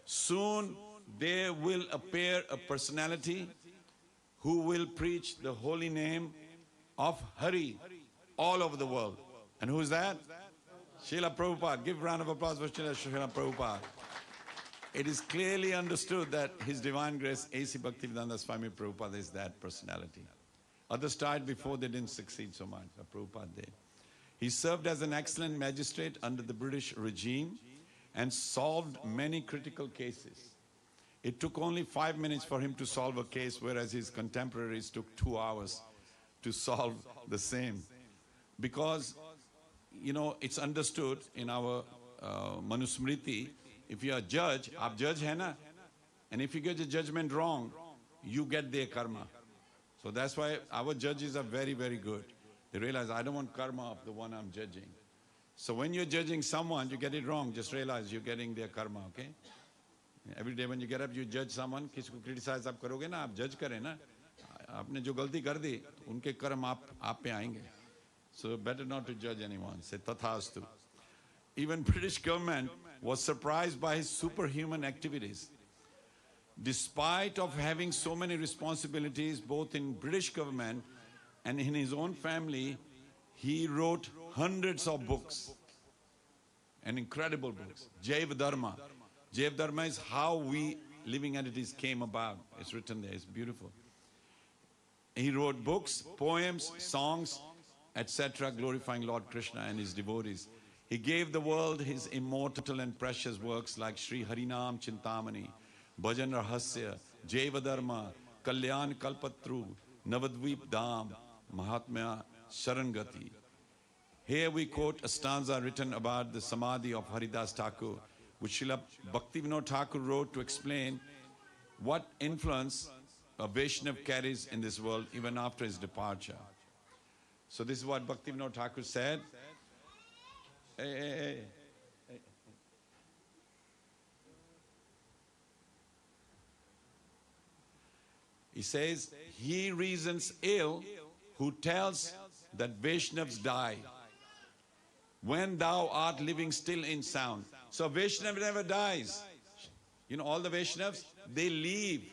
soon there will appear a personality who will preach the holy name of Hari all over the world. And who is that? Srila Prabhupada. Give a round of applause for Srila Prabhupada. It is clearly understood that His Divine Grace, A.C. Bhaktivedanta Swami Prabhupada, is that personality. Others tried before, they didn't succeed so much. Prabhupada did. He served as an excellent magistrate under the British regime and solved many critical cases. It took only 5 minutes for him to solve a case, whereas his contemporaries took 2 hours to solve the same. Because, you know, it's understood in our Manusmriti, if you are a judge, aap judge hai na, and if you get a judgment wrong, you get their karma. So that's why our judges are very, very good. They realize, I don't want karma of the one I'm judging. So when you're judging someone, you get it wrong, just realize you're getting their karma, okay? Every day when you get up, you judge someone. किसी को criticize आप करोगे ना, आप judge करें ना. आपने जो गलती कर दी, उनके कर्म आप पे आएंगे. So better not to judge anyone. Say tathastu. Even British government was surprised by his superhuman activities. Despite of having so many responsibilities, both in British government and in his own family, he wrote hundreds of books, and incredible books. Jaiva Dharma. Jaiva Dharma is how we living entities came about. It's written there, it's beautiful. He wrote books, poems, songs, etc., glorifying Lord Krishna and his devotees. He gave the world his immortal and precious works like Sri Harinam Chintamani, Bhajan Rahasya, Jaiva Dharma, Kalyan Kalpatru, Navadvip Dham, Mahatmya Sharangati. Here we quote a stanza written about the Samadhi of Haridas Thakur, which Srila Bhaktivinoda Thakur wrote to explain what influence a Vaishnav carries in this world even after his departure. So this is what Bhaktivinoda Thakur said. He says, he reasons ill who tells that Vaishnavas die when thou art living still in sound. So Vaishnav never dies. You know, all the Vaishnavas, they leave.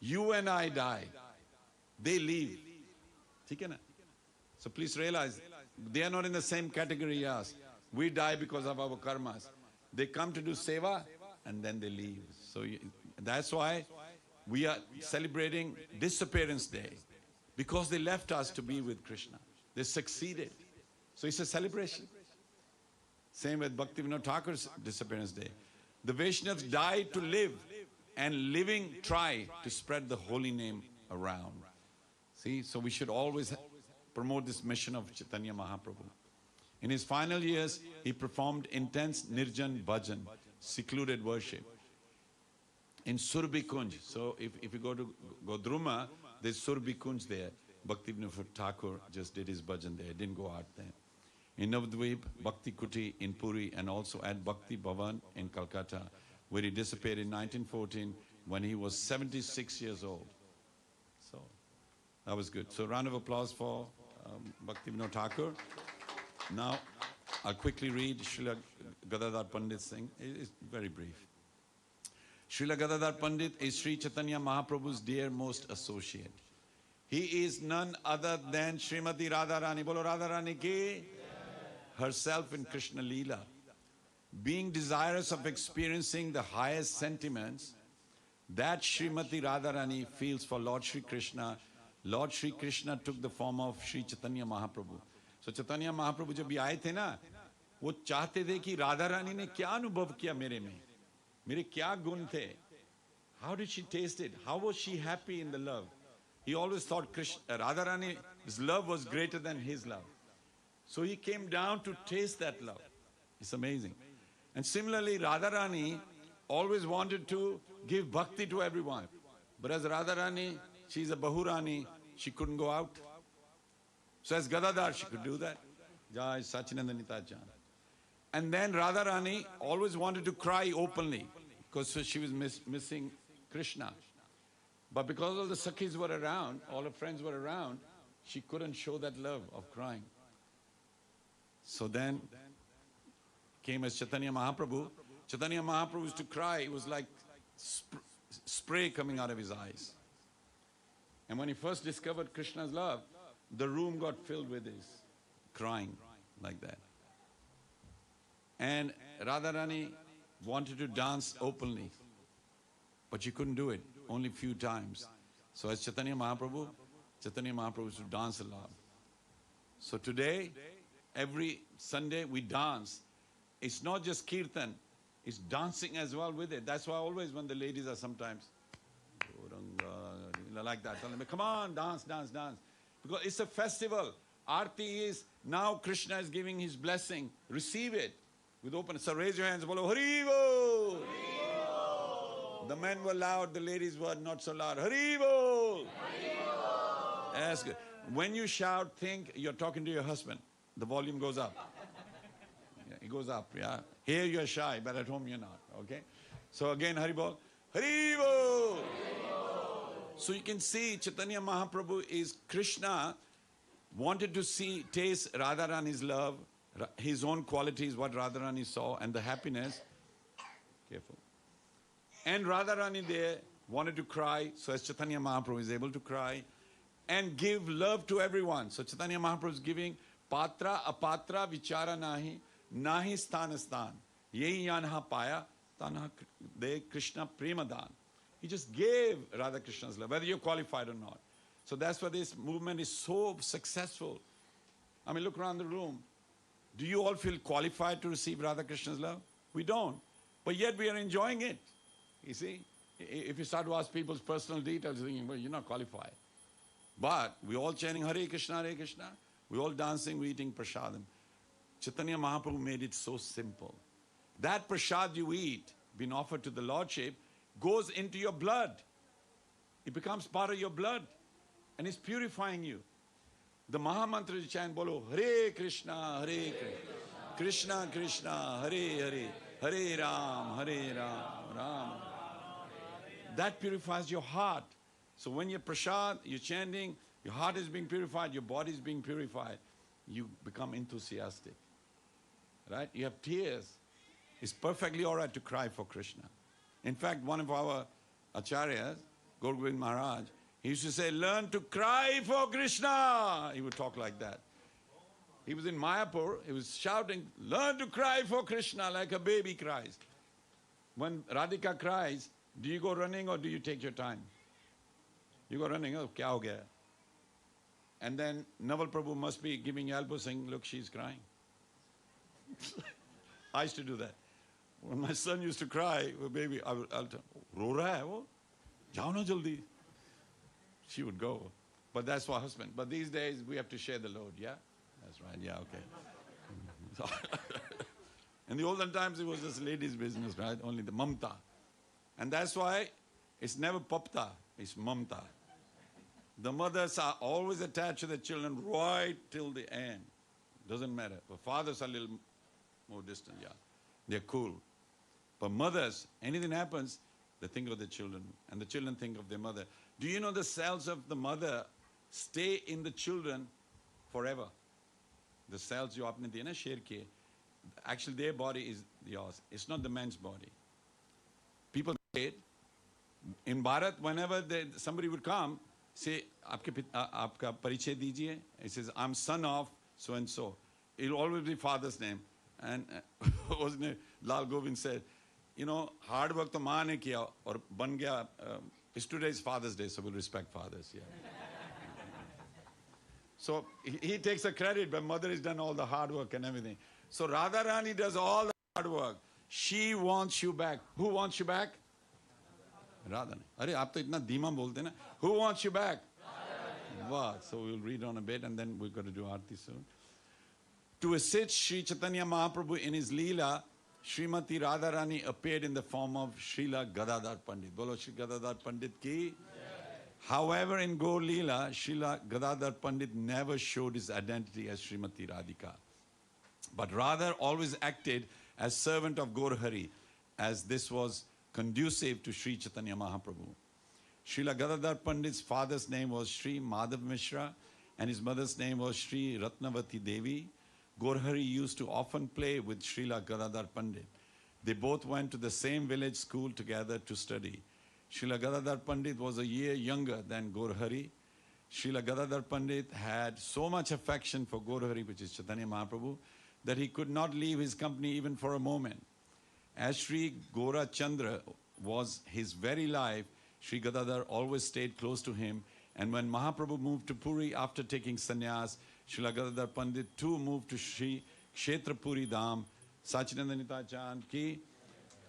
You and I die. They leave. So please realize, they are not in the same category as us. We die because of our karmas. They come to do seva and then they leave. So that's why we are celebrating Disappearance Day, because they left us to be with Krishna. They succeeded. So it's a celebration. Same with Bhaktivinoda Thakur's Disappearance Day. The Vaishnavas died to live, and living try to spread the holy name around. See, so we should always promote this mission of Chaitanya Mahaprabhu. In his final years, he performed intense Nirjan Bhajan, secluded worship, in Surbi Kunj. So if you go to Godruma, there's Surbi Kunj there. Bhaktivinoda Thakur just did his bhajan there, didn't go out there. In Navadvip, Bhakti Kuti in Puri, and also at Bhakti Bhavan in Calcutta, where he disappeared in 1914 when he was 76 years old. So that was good. So round of applause for Bhaktivinoda Thakur. Now I'll quickly read Srila Gadadhar Pandit's thing. It's very brief. Srila Gadadhar Pandit is Sri Chaitanya Mahaprabhu's dearmost associate. He is none other than Srimati Radharani. Bolo Radharani ki? Herself in Krishna Leela. Being desirous of experiencing the highest sentiments that Srimati Radharani feels for Lord Sri Krishna took the form of Sri Chaitanya Mahaprabhu. So Chaitanya Mahaprabhu जब आए थे ना, वो चाहते थे कि राधा रानी ने क्या अनुभव किया मेरे क्या गुण थे? How did she taste it? How was she happy in the love? He always thought Radharani's love was greater than his love. So he came down to taste that love. It's amazing. And similarly, Radharani always wanted to give bhakti to everyone. But as Radharani, she's a Bahurani, she couldn't go out. So as Gadadhar, she could do that. Jai Sachinandanita Chan. And then Radharani always wanted to cry openly because she was missing Krishna. But because all the Sakhis were around, all her friends were around, she couldn't show that love of crying. So then came as Chaitanya Mahaprabhu. Chaitanya Mahaprabhu used to cry. It was like spray coming out of his eyes. And when he first discovered Krishna's love, the room got filled with his crying like that. And Radharani wanted to dance openly, but she couldn't do it, only a few times. So as Chaitanya Mahaprabhu used to dance a lot. So today, every Sunday we dance. It's not just kirtan, it's dancing as well with it. That's why always when the ladies are sometimes like that, tell them, come on, dance, dance, dance. Because it's a festival. Aarti is, now Krishna is giving his blessing. Receive it with open. So raise your hands. Bolo Hari Bol. The men were loud, the ladies were not so loud. Haribo! Yes, good. When you shout, think you're talking to your husband. The volume goes up. Yeah, it goes up, yeah. Here you're shy, but at home you're not, okay? So again, Haribo. Haribo! So you can see Chaitanya Mahaprabhu is Krishna wanted to see, taste Radharani's love, his own qualities, what Radharani saw, and the happiness. Careful. And Radharani there wanted to cry, so as Chaitanya Mahaprabhu is able to cry, and give love to everyone. So Chaitanya Mahaprabhu is giving patra, apatra, vichara nahi, nahi sthana sthan. Yehi yanha paya, tanha de Krishna premadan. He just gave Radha Krishna's love, whether you're qualified or not. So that's why this movement is so successful. I mean, look around the room. Do you all feel qualified to receive Radha Krishna's love? We don't. But yet we are enjoying it. You see? If you start to ask people's personal details, you're thinking, well, you're not qualified. But we're all chanting Hare Krishna, Hare Krishna. We're all dancing, we're eating prasadam. Chaitanya Mahaprabhu made it so simple. That prasad you eat, being offered to the Lordship, goes into your blood. It becomes part of your blood. And it's purifying you. The Mahamantra you chant, bolo, Hare Krishna, Hare Krishna, Krishna Krishna, Hare Hare, Hare Ram, Ram, Ram. That purifies your heart. So when you're prasad, you're chanting, your heart is being purified, your body is being purified, you become enthusiastic. Right? You have tears. It's perfectly all right to cry for Krishna. In fact, one of our acharyas, Gaur Govind Maharaj, he used to say, learn to cry for Krishna. He would talk like that. He was in Mayapur, he was shouting, learn to cry for Krishna like a baby cries. When Radhika cries, do you go running or do you take your time? You go running, oh, kya ho gaya? And then Naval Prabhu must be giving elbow saying, look, she's crying. I used to do that. When my son used to cry, well, baby, I'll tell, ro raha hai wo? Jao na jaldi. She would go. But that's for husband. But these days, we have to share the load, yeah? That's right, yeah, okay. In the olden times, it was just ladies' business, right? Only the mamta. And that's why it's never papta, it's mamta. The mothers are always attached to the children right till the end. Doesn't matter. But fathers are a little more distant, yeah. They're cool. But mothers, anything happens, they think of the children, and the children think of their mother. Do you know the cells of the mother stay in the children forever? The cells you apne diye na sher ke, actually their body is yours. It's not the man's body. People say it. In Bharat, whenever somebody would come, say, aapka parichay dijiye. He says, I'm son of so and so. It'll always be father's name. And wasn't it, Lal Govind said, you know, hard work to maa ne kiya aur ban gaya. It's today's Father's Day, so we'll respect fathers. Yeah. So he takes the credit, but mother has done all the hard work and everything. So Radharani does all the hard work. She wants you back. Who wants you back? Radharani. Arey, aap to itna dheema bolte na. Who wants you back? Wow. So we'll read on a bit and then we're going to do Aarti soon. To assist Sri Chaitanya Mahaprabhu in his Leela, Srimati Radharani appeared in the form of Srila Gadadhar Pandit. Bolo Sri Gadadhar Pandit ki. However, in Gaur Leela, Srila Gadadhar Pandit never showed his identity as Srimati Radhika, but rather always acted as servant of Gaur Hari, as this was conducive to Sri Chaitanya Mahaprabhu. Srila Gadadhar Pandit's father's name was Sri Madhav Mishra and his mother's name was Sri Ratnavati Devi. Gaur Hari used to often play with Srila Gadadhar Pandit. They both went to the same village school together to study. Srila Gadadhar Pandit was a year younger than Gaur Hari. Srila Gadadhar Pandit had so much affection for Gaur Hari, which is Chaitanya Mahaprabhu, that he could not leave his company even for a moment. As Sri Gora Chandra was his very life, Sri Gadadhar always stayed close to him. And when Mahaprabhu moved to Puri after taking sannyas, Srila Gadadhar Pandit too moved to Sri Kshetra Puri Dham, Sachidandanita Chand ki,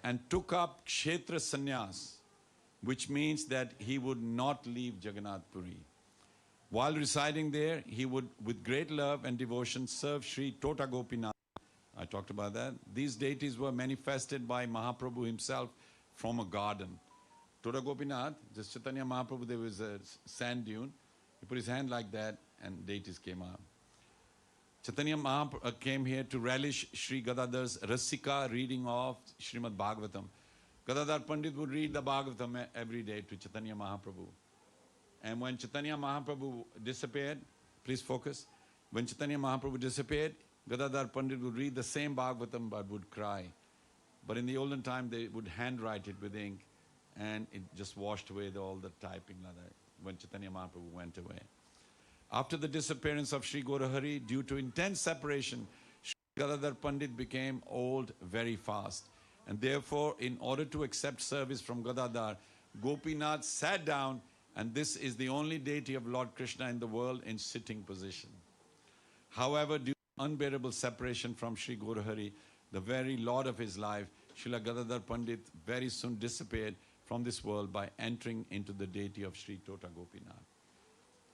and took up Kshetra sannyas, which means that he would not leave Jagannath Puri. While residing there, he would, with great love and devotion, serve Sri Tota Gopinath. I talked about that. These deities were manifested by Mahaprabhu himself from a garden. Toda Gopinath, just Chaitanya Mahaprabhu, there was a sand dune. He put his hand like that and deities came out. Chaitanya Mahaprabhu came here to relish Sri Gadadhar's Rasika reading of Srimad Bhagavatam. Gadadhar Pandit would read the Bhagavatam every day to Chaitanya Mahaprabhu. And when Chaitanya Mahaprabhu disappeared, please focus. When Chaitanya Mahaprabhu disappeared, Gadadhar Pandit would read the same Bhagavatam but would cry. But in the olden time, they would handwrite it with ink and it just washed away all the typing like that when Chaitanya Mahaprabhu went away. After the disappearance of Sri Gaurahari, due to intense separation, Sri Gadadhar Pandit became old very fast. And therefore, in order to accept service from Gadadhar, Gopinath sat down, and this is the only deity of Lord Krishna in the world in sitting position. However, due to unbearable separation from Sri Gaurahari, the very Lord of his life, Srila Gadadhar Pandit very soon disappeared from this world by entering into the deity of Sri Tota Gopinath.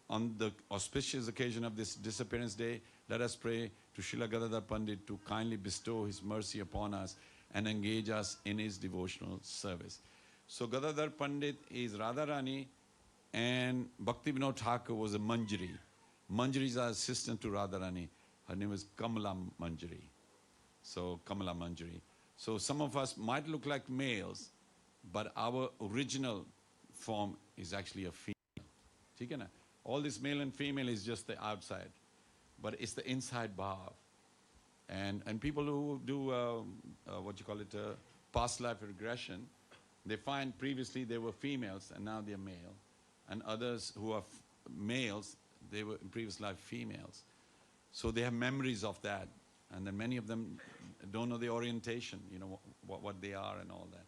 On the auspicious occasion of this disappearance day, let us pray to Srila Gadadhar Pandit to kindly bestow his mercy upon us and engage us in his devotional service. So Gadadhar Pandit is Radharani and Bhakti Vinod Thakur was a Manjari. Manjari is our assistant to Radharani. Her name is Kamala Manjari. So Kamala Manjari. So some of us might look like males, but our original form is actually a female. All this male and female is just the outside, but it's the inside bhav. And people who do, past life regression, they find previously they were females and now they're male. And others who are males, they were in previous life females. So they have memories of that. And then many of them don't know the orientation, what they are and all that.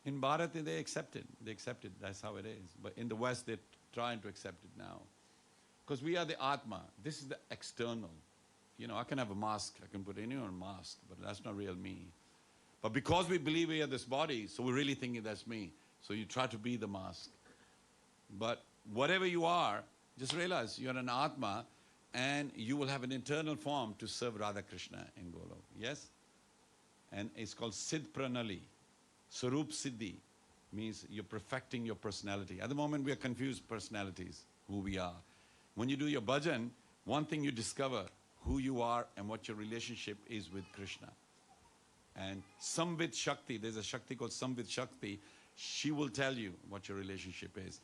In Bharat, they accept it. They accept it. That's how it is. But in the West, they're trying to accept it now. Because we are the Atma. This is the external. I can have a mask. I can put anyone on a mask, but that's not real me. But because we believe we are this body, so we're really thinking that's me. So you try to be the mask. But whatever you are, just realize you're an Atma and you will have an internal form to serve Radha Krishna in Golok. Yes? And it's called Siddh Pranali. Sarup Siddhi means you're perfecting your personality. At the moment, we are confused personalities, who we are. When you do your bhajan, one thing you discover, who you are and what your relationship is with Krishna. And Samvid Shakti, there's a Shakti called Samvid Shakti, she will tell you what your relationship is.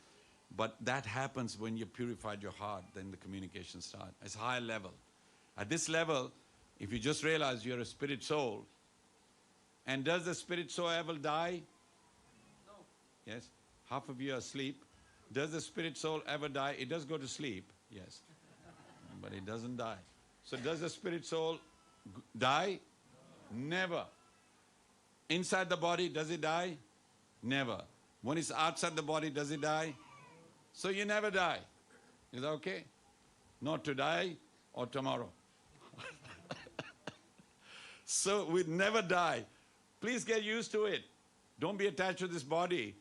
But that happens when you purified your heart, then the communication starts. It's higher level. At this level, if you just realize you're a spirit soul, and does the spirit soul ever die? No. Yes? Half of you are asleep. Does the spirit soul ever die? It does go to sleep, yes. But it doesn't die. So does the spirit soul die? No. Never. Inside the body, does it die? Never. When it's outside the body, does it die? So you never die. Is that okay? Not to die or tomorrow. So we never die. Please get used to it. Don't be attached to this body.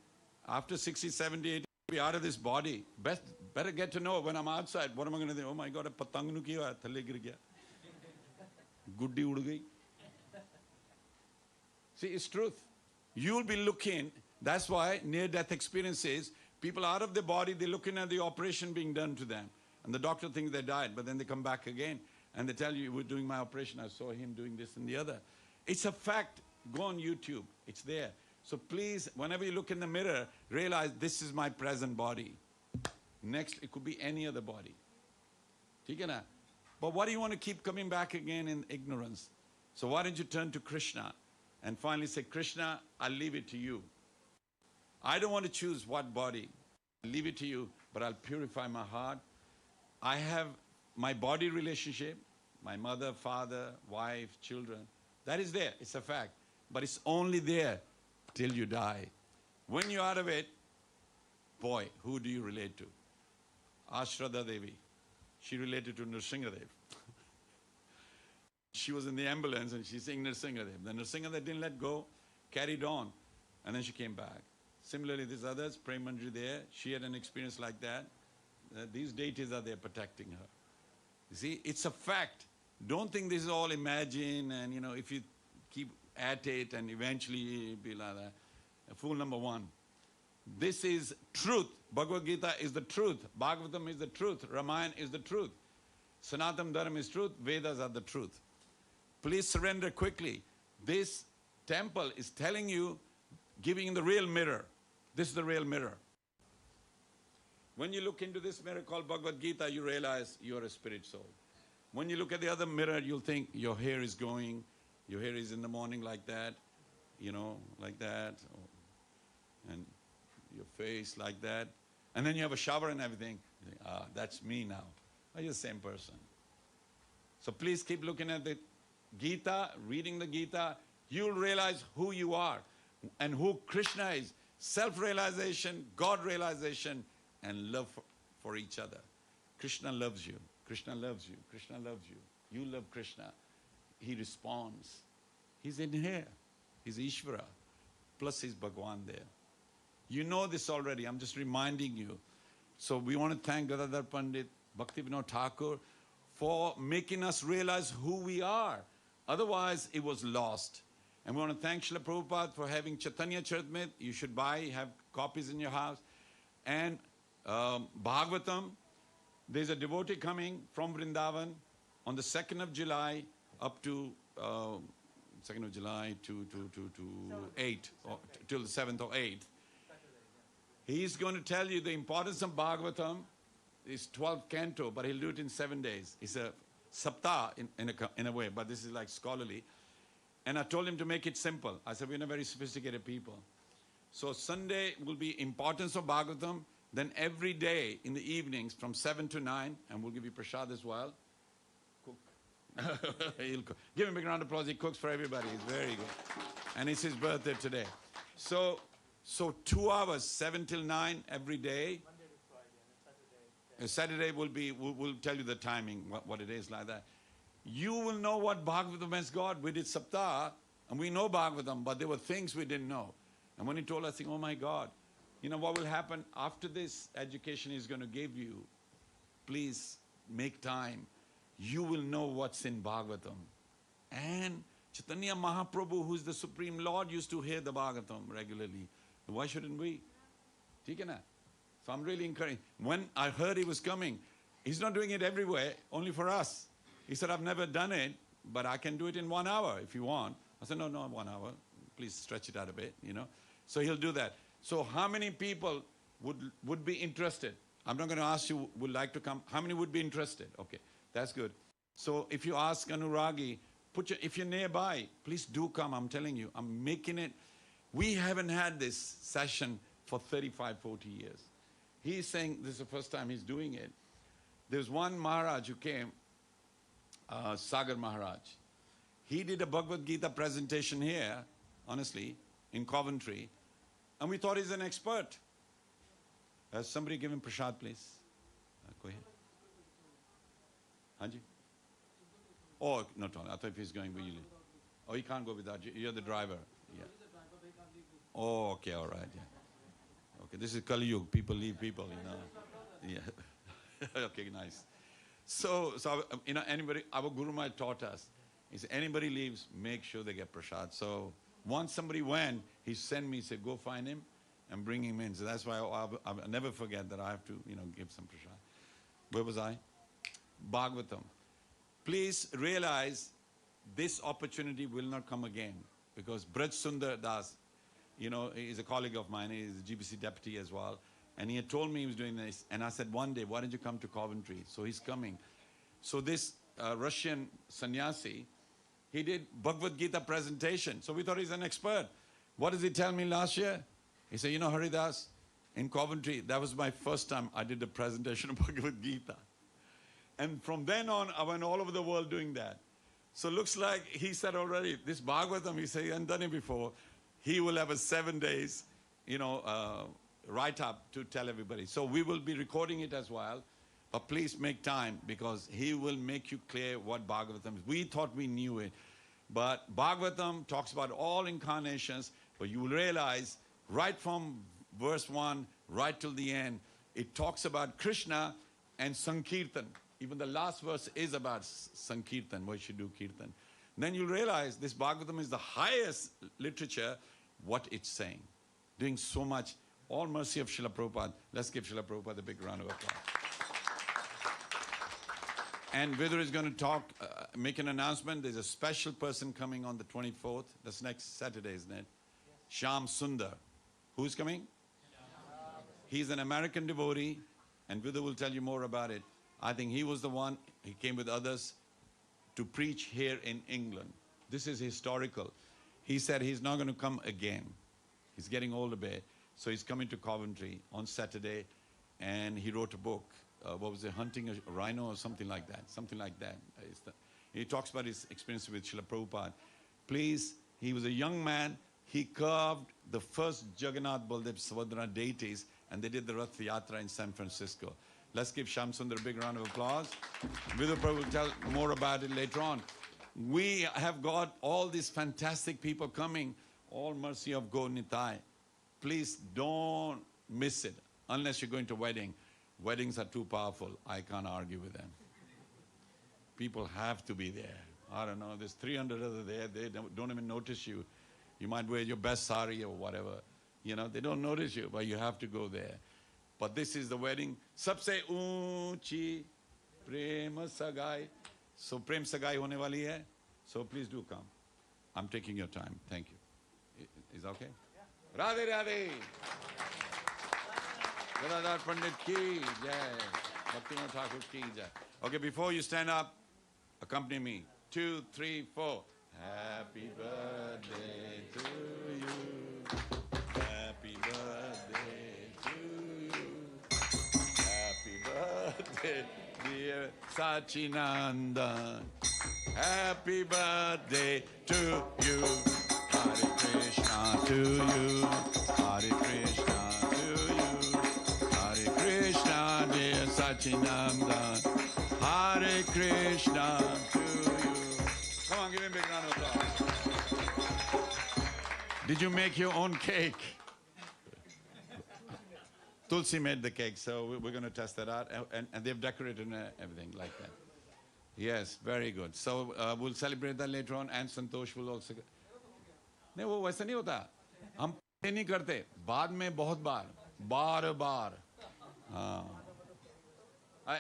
After 60, 70, 80, be out of this body. Better get to know when I'm outside. What am I going to do? Oh my God, a patang nu kiya, thalle gir gaya. Guddi ud gayi. See, it's truth. You'll be looking. That's why near-death experiences, people out of the body, they're looking at the operation being done to them. And the doctor thinks they died, but then they come back again. And they tell you, we're doing my operation. I saw him doing this and the other. It's a fact. Go on YouTube. It's there. So please, whenever you look in the mirror, realize this is my present body. Next, it could be any other body. But why do you want to keep coming back again in ignorance? So why don't you turn to Krishna and finally say, Krishna, I'll leave it to you. I don't want to choose what body. I'll leave it to you, but I'll purify my heart. I have my body relationship, my mother, father, wife, children. That is there. It's a fact. But it's only there till you die. When you're out of it, boy, who do you relate to? Ashradha Devi. She related to Nrsingadev. She was in the ambulance and she's saying Nrsingadev. The Nrsingadev didn't let go, carried on, and then she came back. Similarly, these others, Prem Manjari there, she had an experience like that. These deities are there protecting her. You see, it's a fact. Don't think this is all imagined and, if you keep at it and eventually be like that. Fool number one. This is truth. Bhagavad Gita is the truth. Bhagavatam is the truth. Ramayana is the truth. Sanatana Dharma is truth. Vedas are the truth. Please surrender quickly. This temple is telling you, giving the real mirror. This is the real mirror. When you look into this mirror called Bhagavad Gita, you realize you are a spirit soul. When you look at the other mirror, you'll think your hair is going, your hair is in the morning like that, you know, like that, and your face like that. And then you have a shower and everything. You think, ah, that's me now. Oh, you're the same person. So please keep looking at the Gita, reading the Gita. You'll realize who you are and who Krishna is. Self-realization, God realization, and love for each other. Krishna loves you. Krishna loves you. Krishna loves you. You love Krishna. He responds. He's in here. He's Ishvara. Plus he's Bhagwan there. You know this already. I'm just reminding you. So we want to thank Gadadhar Pandit, Bhaktivinoda Thakur for making us realize who we are. Otherwise, it was lost. And we want to thank Srila Prabhupada for having Chaitanya Charitamrita. You should buy, have copies in your house. And Bhagavatam. There's a devotee coming from Vrindavan on the 2nd of July up to 2nd of July to 8, or till the 7th or 8th. He's going to tell you the importance of Bhagavatam. It's 12th canto, but he'll do it in 7 days. It's a saptah in a way, but this is like scholarly. And I told him to make it simple. I said, we're not very sophisticated people. So Sunday will be importance of Bhagavatam. Then every day in the evenings from 7 to 9, and we'll give you prasad as well. Cook. He'll cook. Give him a big round of applause. He cooks for everybody. He's very good. And it's his birthday today. So 2 hours, 7 till 9 every day. Monday to Friday, and Saturday. Saturday we'll tell you the timing, what it is like that. You will know what Bhagavatam has got. We did Saptah, and we know Bhagavatam, but there were things we didn't know. And when he told us, I think, oh my God, you know what will happen after this education is going to give you? Please make time. You will know what's in Bhagavatam. And Chaitanya Mahaprabhu, who's the Supreme Lord, used to hear the Bhagavatam regularly. Why shouldn't we? So I'm really encouraged. When I heard he was coming, he's not doing it everywhere, only for us. He said, I've never done it, but I can do it in 1 hour if you want. I said, no, 1 hour. Please stretch it out a bit, you know. So he'll do that. So how many people would be interested? I'm not going to ask you would like to come. How many would be interested? Okay, that's good. So if you ask Anuragi, if you're nearby, please do come. I'm telling you, I'm making it. We haven't had this session for 35, 40 years. He's saying this is the first time he's doing it. There's one Maharaj who came, Sagar Maharaj. He did a Bhagavad Gita presentation here, honestly, in Coventry. And we thought he's an expert. Somebody give him prasad, please. Go ahead. Hanji? Oh, no, I thought he's going with you. Oh, he can't go without you. You're the driver. Yeah. Oh, okay, all right. Yeah. Okay, this is Kali Yuga. People leave people, you know. Yeah. Okay, nice. So you know, anybody, our Guru Maharaj taught us. He said, anybody leaves, make sure they get prasad. So once somebody went, he sent me, said, go find him and bring him in. So that's why I'll never forget that I have to, you know, give some prasad. Where was I? Bhagavatam. Please realize this opportunity will not come again because Braj Sundar Das, you know, is a colleague of mine. He's a GBC deputy as well. And he had told me he was doing this. And I said, one day, why don't you come to Coventry? So he's coming. So this Russian sannyasi, he did Bhagavad Gita presentation. So we thought he's an expert. What does he tell me last year? He said, you know, Haridas, in Coventry, that was my first time I did a presentation of Bhagavad Gita. And from then on, I went all over the world doing that. So looks like he said already, this Bhagavatam, he said he hadn't done it before. He will have a 7 days, you know, write-up to tell everybody. So we will be recording it as well. But please make time because he will make you clear what Bhagavatam is. We thought we knew it. But Bhagavatam talks about all incarnations, but you will realize right from verse 1 right till the end, it talks about Krishna and Sankirtan. Even the last verse is about Sankirtan, why you should do Kirtan. Then you'll realize this Bhagavatam is the highest literature, what it's saying. Doing so much. All mercy of Srila Prabhupada. Let's give Srila Prabhupada a big round of applause. And Vidur is going to talk, make an announcement. There's a special person coming on the 24th. That's next Saturday, isn't it? Shyam Sundar. Who's coming? He's an American devotee, and Vidur will tell you more about it. I think he was the one, he came with others to preach here in England. This is historical. He said he's not going to come again. He's getting old a bit. So he's coming to Coventry on Saturday, and he wrote a book. What was it, Hunting a Rhino or something like that? Something like that. He talks about his experience with Srila Prabhupada. Please, he was a young man. He carved the first Jagannath Baldev Subhadra deities, and they did the Rath Yatra in San Francisco. Let's give Shyam Sundar a big round of applause. Vidur Prabhu will tell more about it later on. We have got all these fantastic people coming. All mercy of Gaur Nitai. Please don't miss it unless you're going to a wedding. Weddings are too powerful. I can't argue with them. People have to be there. I don't know, there's 300 others there. They don't even notice you. You might wear your best sari or whatever. You know, they don't notice you, but you have to go there. But this is the wedding. Sabse unchi prem sagai. So prem sagai hone wali hai. So please do come. I'm taking your time. Thank you. Is that okay? Yeah. Radhe Radhe. Gadadhar Pandit ki jai. Bhaktivinoda Thakur ki jai. Okay, before you stand up, accompany me. 2, 3, 4. Happy birthday to you. Happy birthday to you. Happy birthday, dear Sachinandan. Happy birthday to you. Hare Krishna to you. Hare Krishna to you. Hare Krishna, dear Sachinandan. Hare Krishna to you. Come on, give him a big round of applause. Did you make your own cake? Tulsi made the cake, so we're going to test that out. And they've decorated everything like that. Yes, very good. So we'll celebrate that later on, and Santosh will also. नहीं वो वैसा नहीं होता हम नहीं करते बाद में बहुत बार बार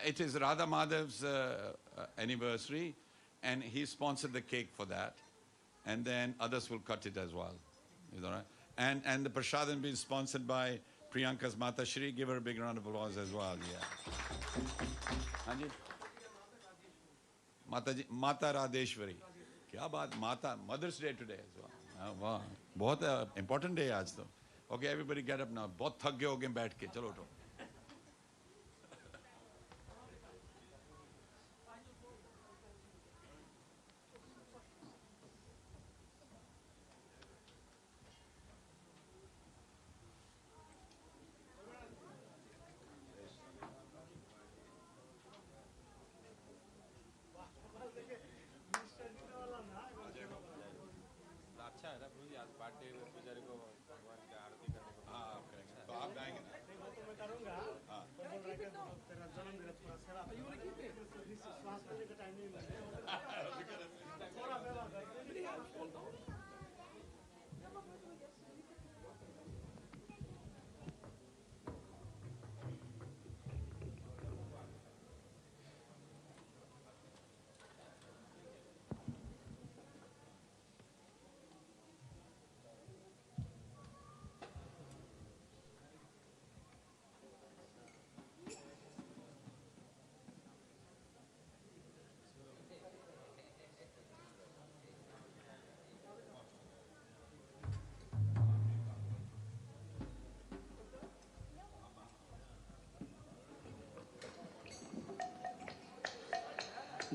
it is Radha Madhav's anniversary, and he sponsored the cake for that, and then others will cut it as well. Is that right? And the prasadam being sponsored by Priyanka's Mata Shri. Give her a big round of applause as well. Yeah. Anji? Mata Radheshwari. क्या बात Mata Mother's Day today as well. वाह बहुत important day आज तो. Okay, everybody get up now. बहुत थक गए होगे बैठ के चलो उठो.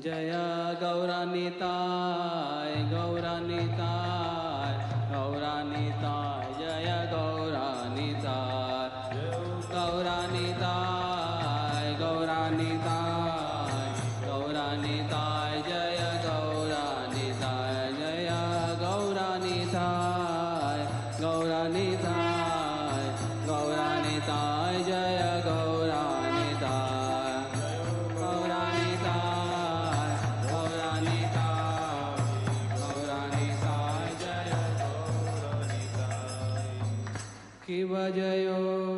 जय गौरानिताय गौरानिताय गौरानिताय जय गौरानिताय गौरानिताय गौरानिताय गौरानिताय जय गौरानिताय जय गौरानिताय गौरानिताय गौरानिताय जय Jaya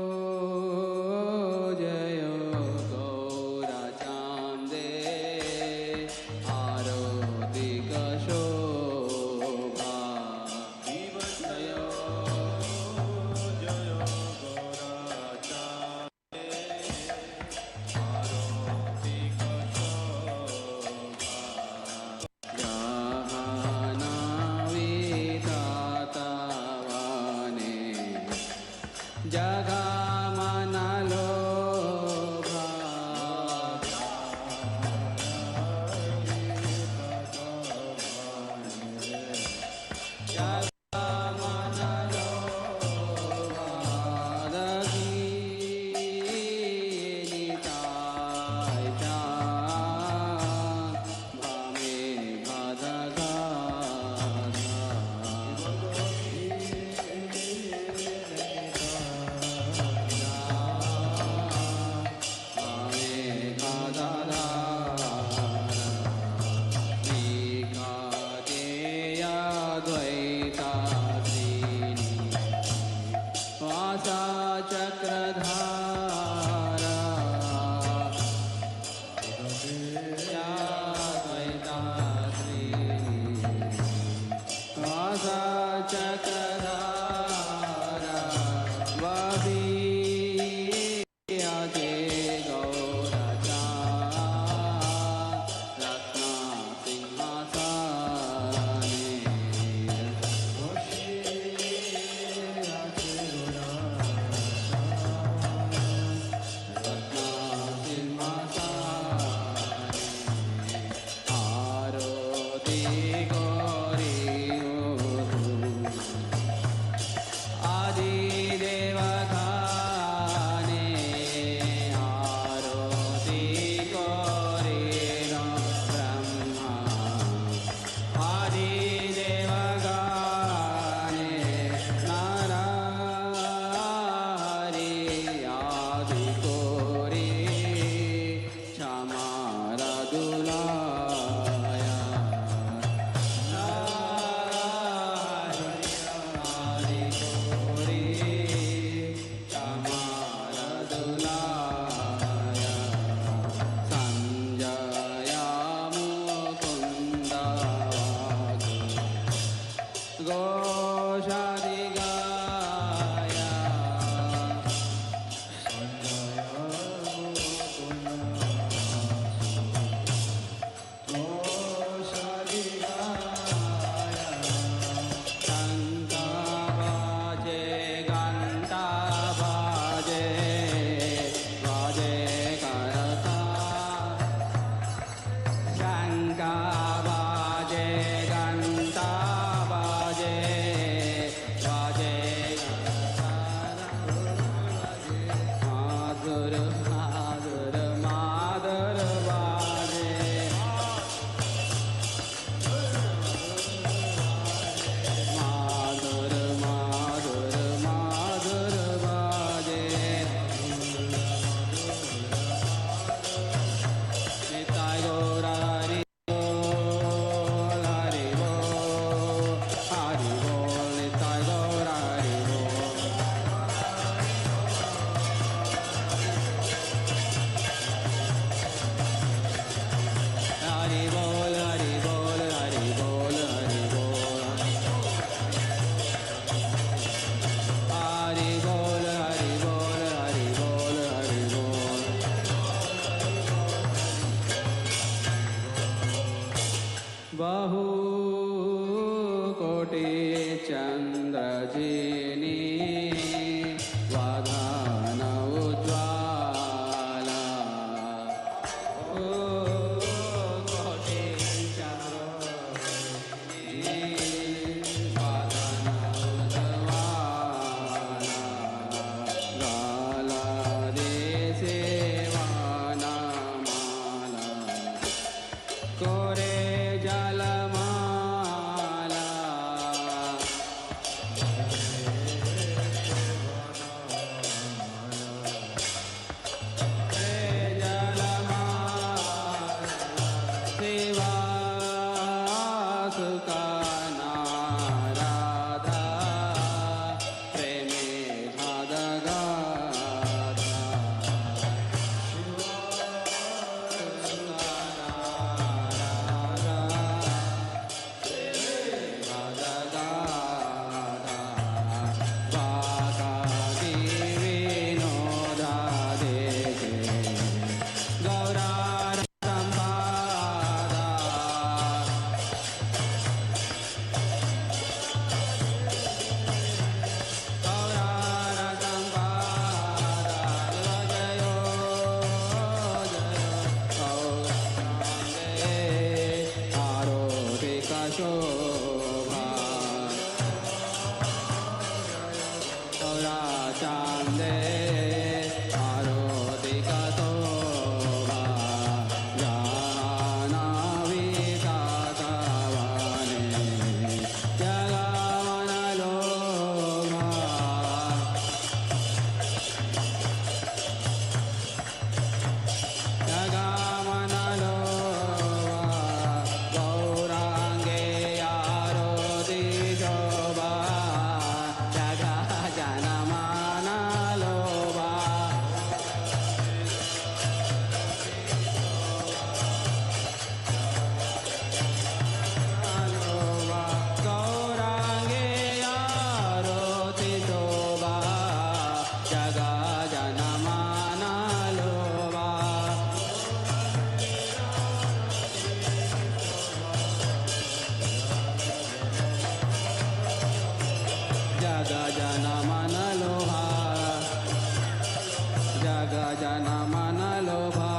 भजन मन लोभा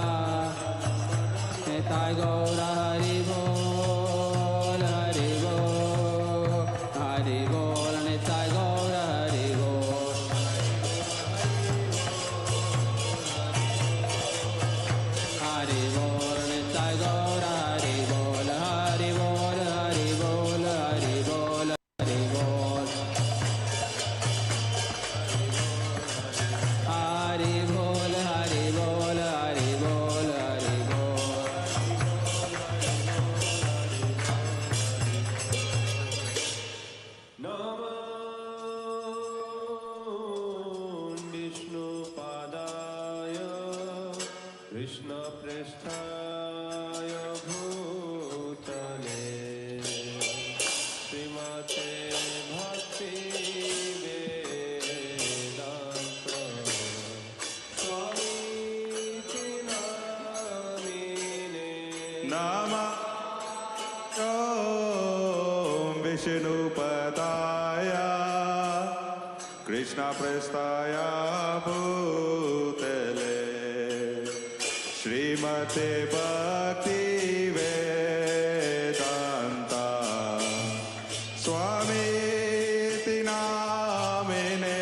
निताय गौर हरि बोल हरि बोल निताय गौर हरि बोल हरि बोल निताय गौर हरि बोल हरि बोल हरि बोल हरि बोल हरि बोल हरि बोल हरि बोल हरि बोल हरि बोल विष्णुपादाय कृष्णप्रेष्ठाय भूतले श्रीमते भक्ति वेदांत स्वामीति नामिने Nama Om Vishnupadaya Krishna Prestaya Bhutale Srimate Bhakti Vedanta Swami Tinamine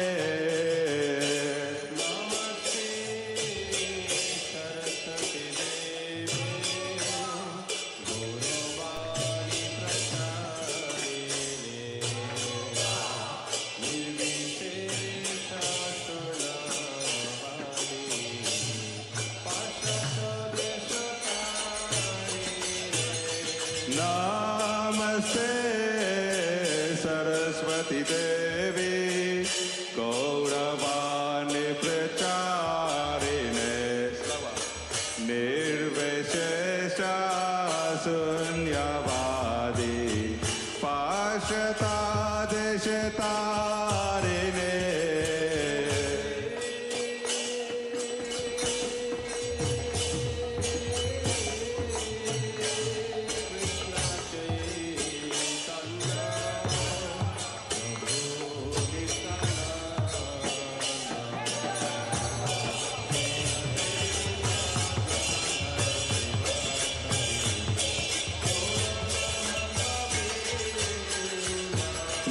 नमस्ते सरस्वती देवी गौरवाणी प्रचारिणे निर्विशेषशून्यवादी पाशसदेशकारिणे Namaste Saraswati Devi Gauravani Pracharine Nirvishesha Sunyavadi Pashata Deshatarine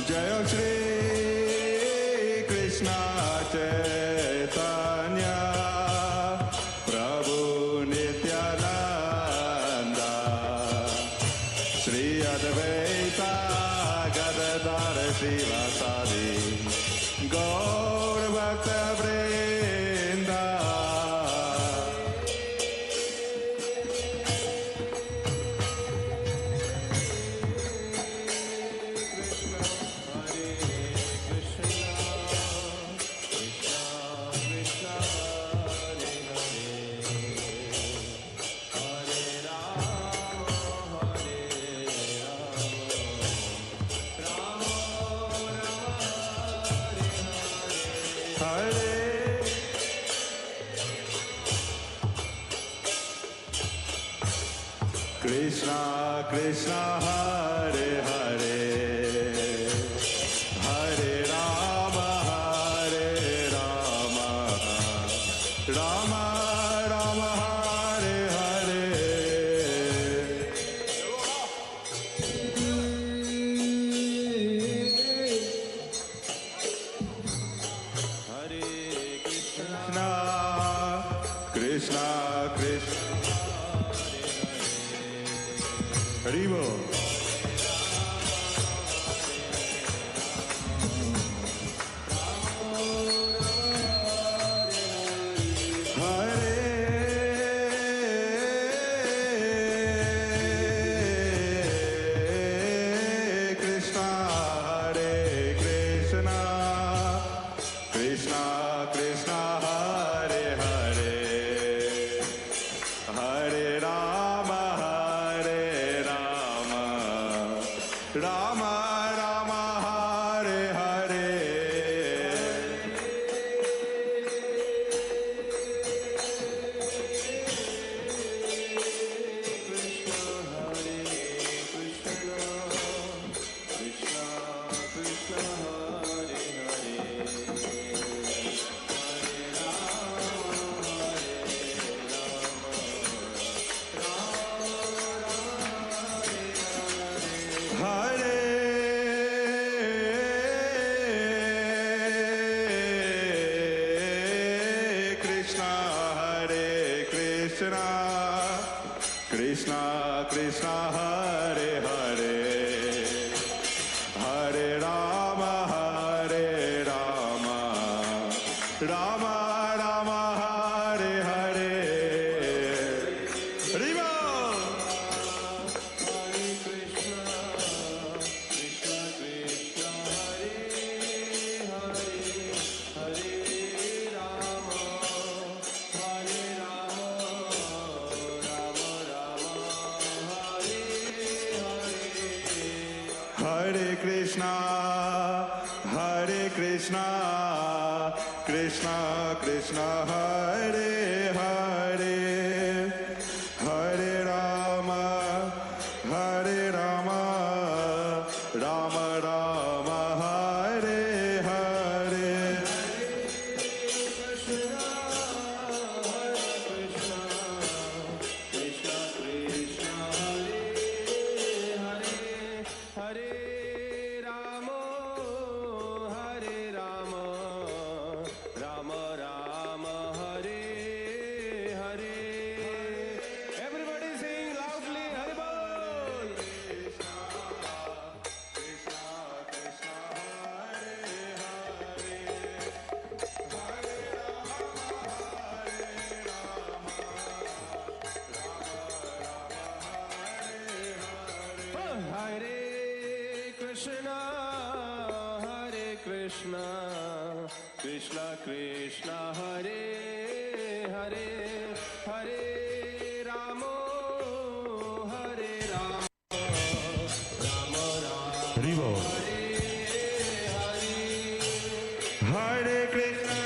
Jaya Shri Krishna Chaitanya Prabhu Nityananda Shri Advaita Gadadhar Sivasadi Gaur Bhakta Vrinda Hare Krishna Krishna Hare Hare Hare Rama Rama Rama Hare Hare Krishna Krishna Haribo Hare Krishna Krishna Krishna Hare Hare Hare Rama Krishna, Krishna Krishna, Hare Hare, Hare Rama, Rama Rama, Hare Hare. Hare Krishna, Krishna Krishna, Hare Hare, Hare Rama, Rama Rama, Hare Hare. Everybody sing loudly, Hari Bol. Hare Krishna, Krishna Krishna, Hare Hare, Hare Rama, Hare Rama, Rama Rama, Hare Bol. Hare Hare Krishna.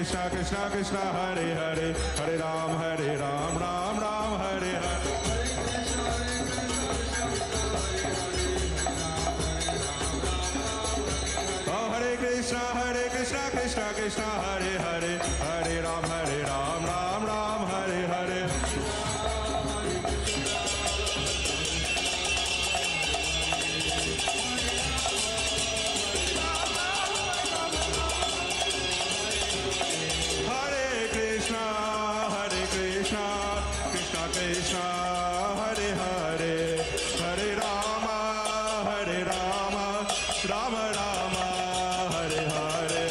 Krishna, Krishna Krishna, Hare Hare, Hare Ram, Ram Ram, Hare Hare. Oh, Hare Krishna, Krishna Krishna, Hare Hare, Hare Ram, Ram Ram, Hare Hare. Hare Krishna, Krishna Krishna, Hare Hare, Hare Rama, Rama Rama, Hare Hare.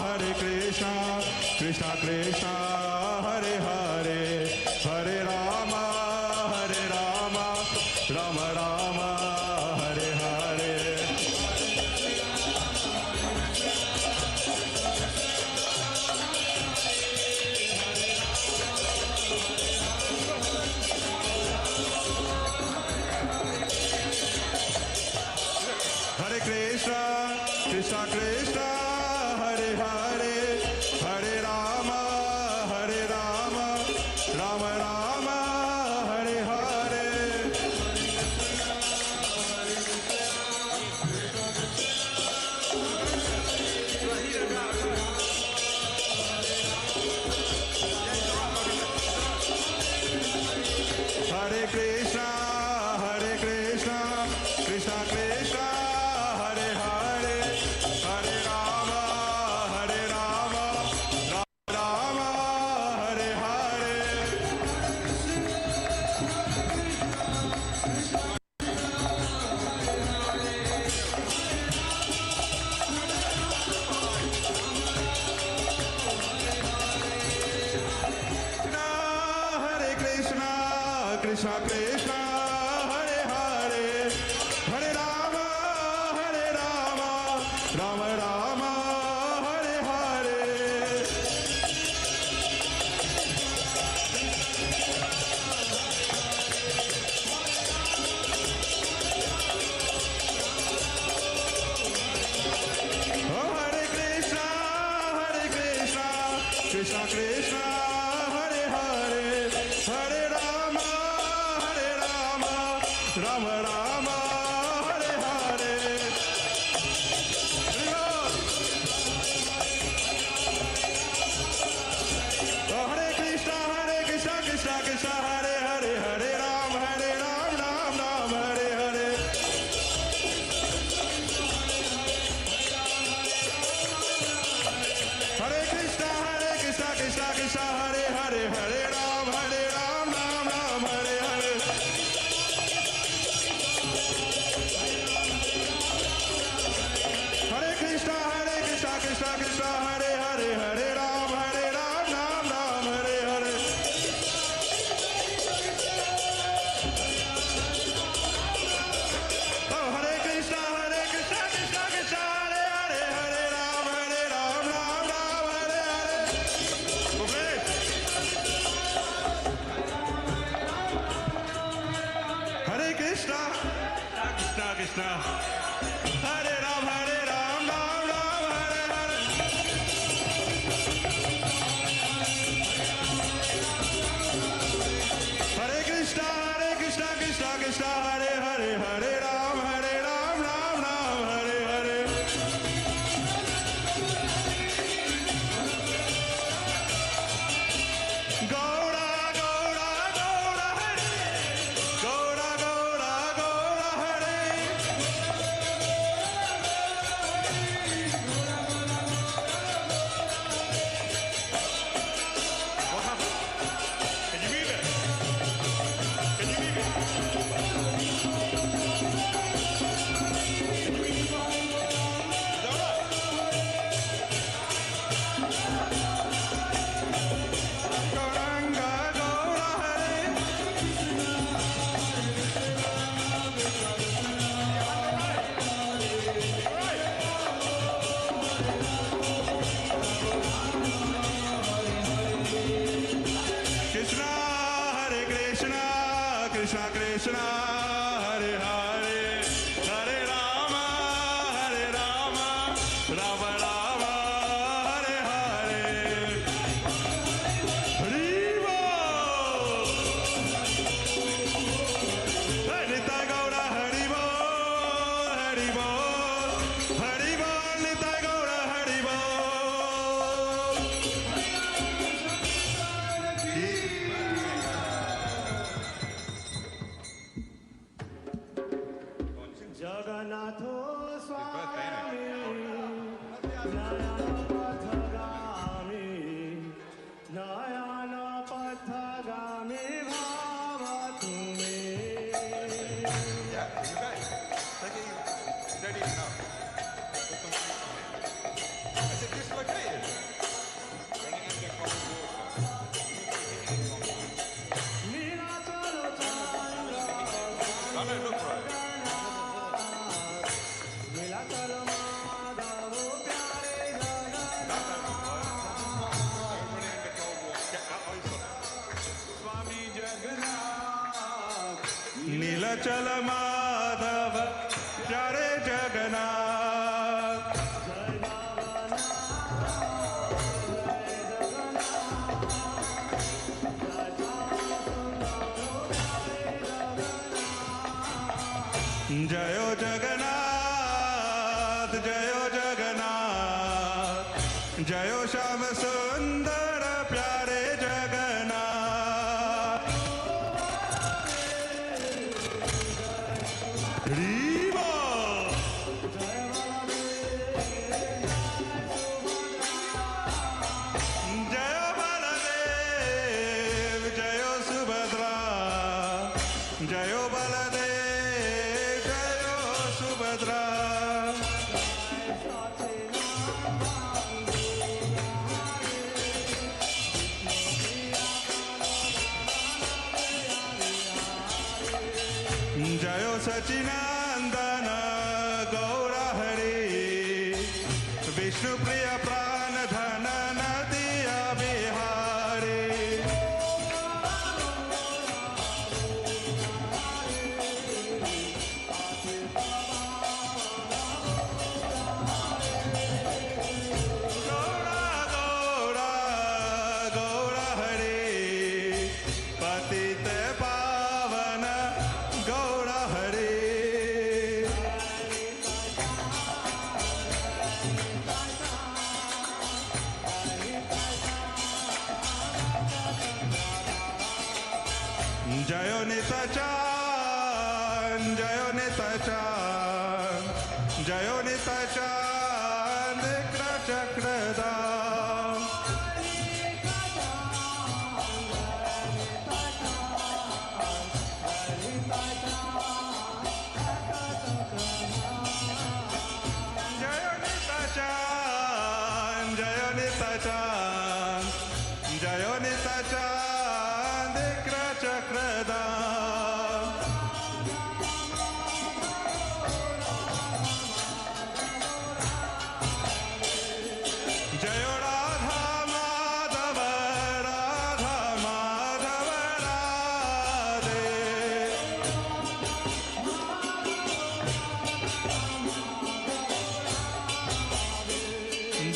Hare Krishna, Krishna Krishna, Hare Hare, Hare Rama, Rama Rama, Hare Hare. Hare Krishna, Krishna Krishna, Hare Hare, Hare Rama, Rama Rama, Hare Hare. Hare Krishna, Krishna Krishna, Hare Hare, Hare Rama, Rama, Hare Hare. Hare Krishna, Krishna Krishna, Hare Hare, Hare Rama, Rama Rama, Hare Hare. Oh, Hare Krishna, Krishna Krishna, Hare Hare, Hare Rama, Rama Rama, Hare Hare. Oh, Hare Krishna, Krishna Krishna, Hare Hare, Hare Ram, Ram Ram, Hare Hare. Hare Krishna, Krishna, Hare Hare, Hare Ram, Ram Ram, Hare Hare. Hare Krishna, Krishna, Hare Hare, Hare Ram, Ram Hare Hare. Oh, Hare Krishna, Krishna, Hare Hare, Hare Ram, Ram Hare Hare. Okay. Hare Krishna, Krishna, Hare Ram, Ram Hare Hare. Hare Krishna, Krishna, Hare Hare, Hare Ram, Ram Hare Hare. Gaura, Hare, Gaura, Hare. What happened? Can you move it? Can you move it? Krishna, Krishna Krishna, Hare Hare, Hare Rama, Rama Rama, Hare Hare. Haribo! Hey, Nitai Gaura, Haribo, Haribo, Haribo, Nitai Gaura, Haribo. Jagannato birthday, Swami, Nayana Pathagami, Nayana Pathagami Bhavatu me. Yeah, you guys. Take it easy. Ready now. I said dislocated. Running under cold water. Nilachalo Chandra, No, look right. Nilachalo Madhavu Pyare Jagannath. Swami Jagannath. नीलचल Madhav प्यारे जगन्नाथ जयो जगन्नाथ जयो जगन्नाथ जयो श्याम सुंदर प्यारे Jagannath Riva! Jaya Baladev, Jaya Subhadra, Jaya Baladev, Jaya Subhadra. Jayo Sachinandana Gaura Hari Vishnu Priya Prana Dhana Nadiya Bihari Gaura Gaura Gaura Hari Patite Pavana Gaura Hari Jayo Nitachan, Jayo Nitachan, Jayo Nitachan, Dikra Chakradam. Jayo Nitachan, Jayo Nitachan, Jayo Nitachan, Dikra Chakradam. Jayo Radha Madhava, Radha Madhava Radhe.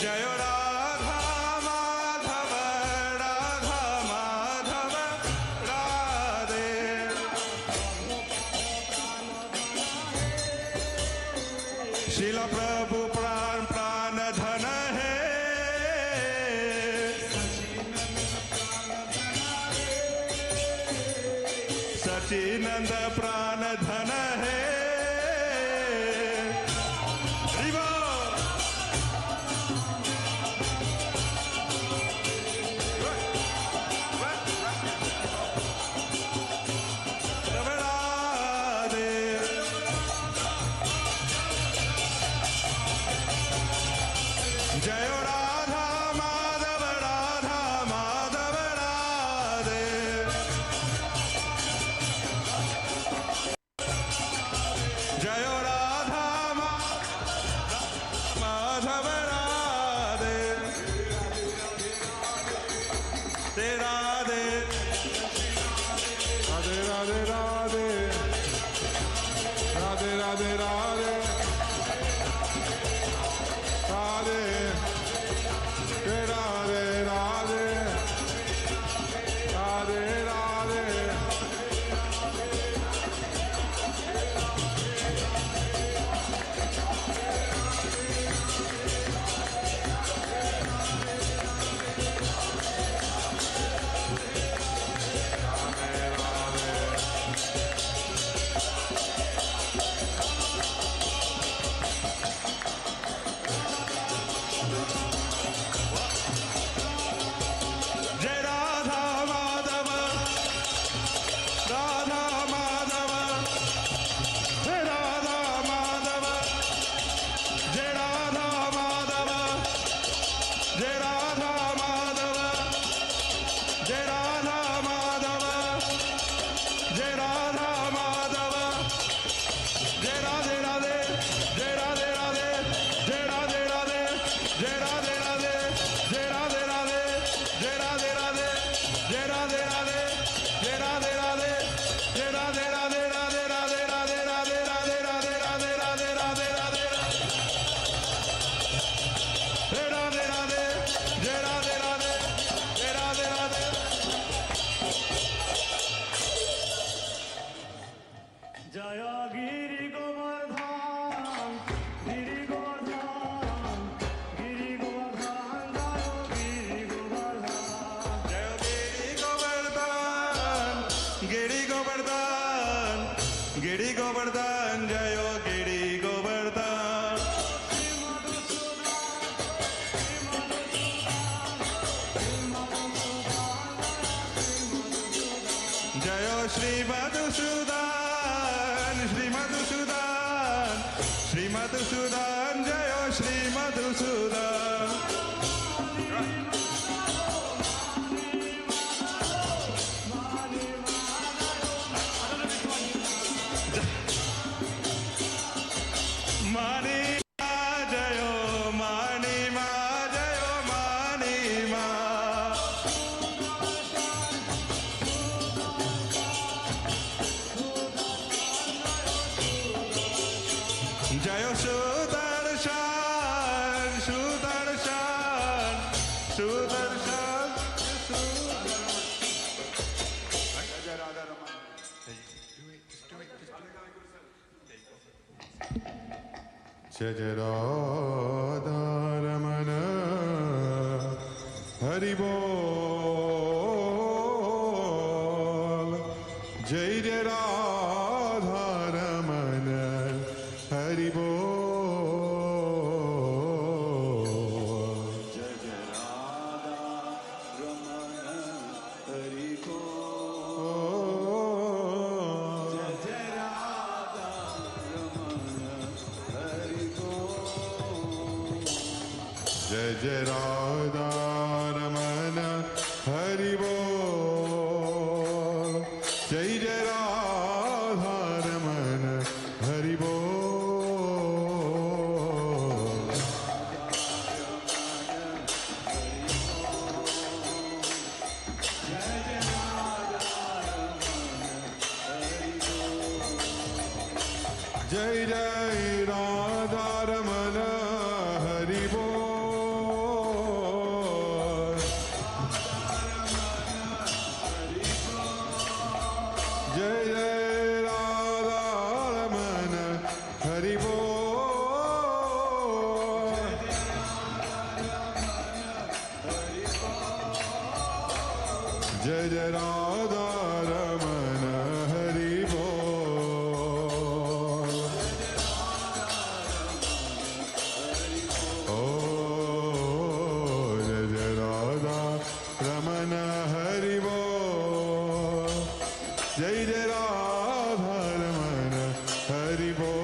Jayo Radha Madhava, Radha Madhava Radhe. Shila Prabhu Pran Pran Dhan hai Sachinand Pran Dhan hai Riva Radhe Jayo Radha Madhava Radha Madhava Radhe गिरी गोवर्धन गिरी गोवर्धन जयो गिरी गोवर्धन जयो श्री मधुसूदन श्री मधुसूदन श्री मधुसूदन जयो श्री मधुसूदन मानी मा जयो मानी मा जयो मानी मा जयो सुदर्शन सुदर्शन सुदर्शन जय जय राधा रमन हरि बोल जय जय राधा रमन हरि बोल जय जय राधा रमन हरि बोल जय जय राधा रमन हरि बोल जय जय राधा रमन हरि बोल जय जय राधा रमन हरि बोल जय जय राधा रमन हरि बोल जय जय राधा रमन हरि बोल जय जय राधा रमन हरि बोल ओ जय जय राधा रमन हरि बोल जय जय राधा रमन हरि बोल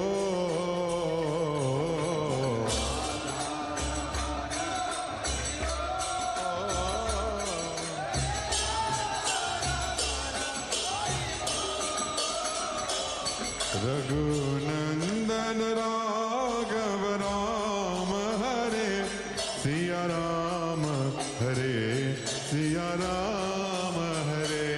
रघुनंदन राघव राम हरे सिया राम हरे सिया राम हरे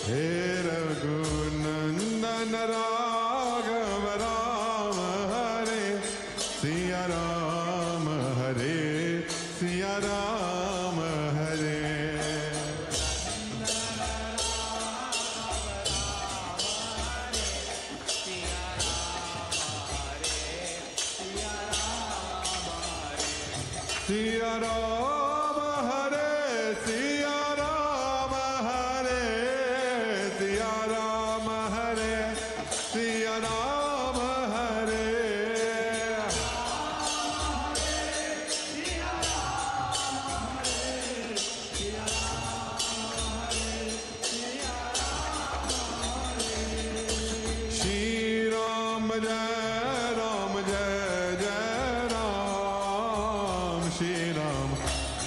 हे रघुनंदन राघव राम हरे सिया राम हरे सिया राम हरे सिया राम हरे सिया राम हरे सिया राम हरे सिया राम हरे श्री राम जय जय राम श्री राम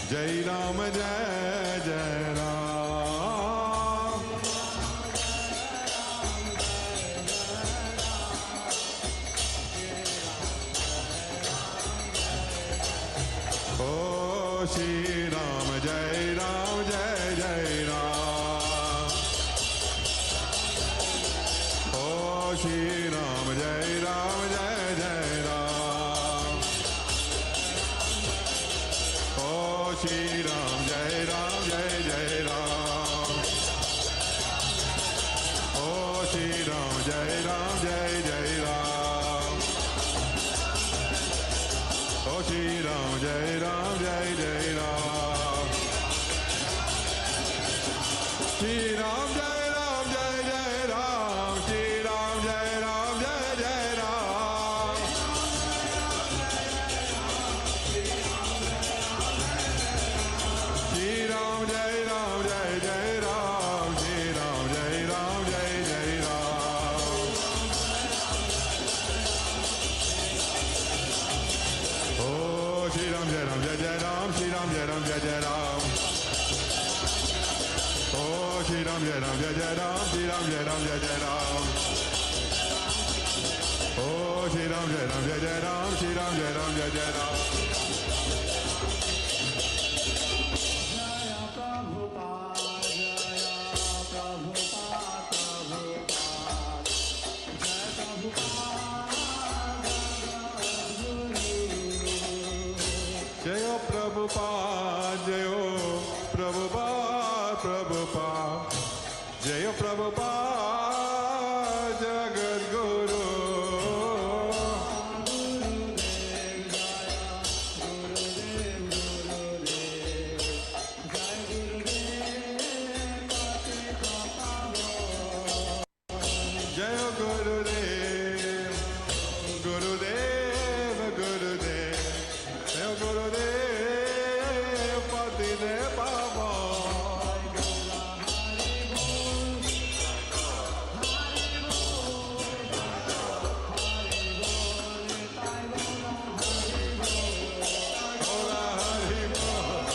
जय राम जय जय राम ओ श्री राम जय जय राम ओ श्री राम जय जय राम ओ श्री राम जय जय राम ओ श्री राम जय जय Ram Shri Ram Jai Ram Jai Jai Ram. Oh Shri Ram Jai Ram Jai Jai Ram. Shri Ram Jai Ram Jai Jai Ram. Oh Shri Ram Jai Ram Jai Jai Ram. Shri Ram Jai Ram Jai Jai Ram. Jayo Prabhupada, Jayo Prabhupada, Prabhupada, Jayo Prabhupada, Jagat Guru. Jayo Gurudev, Gurudev, Gurudev, Jayo Gurudev, Patidev Baba. Hola, Hari Bol.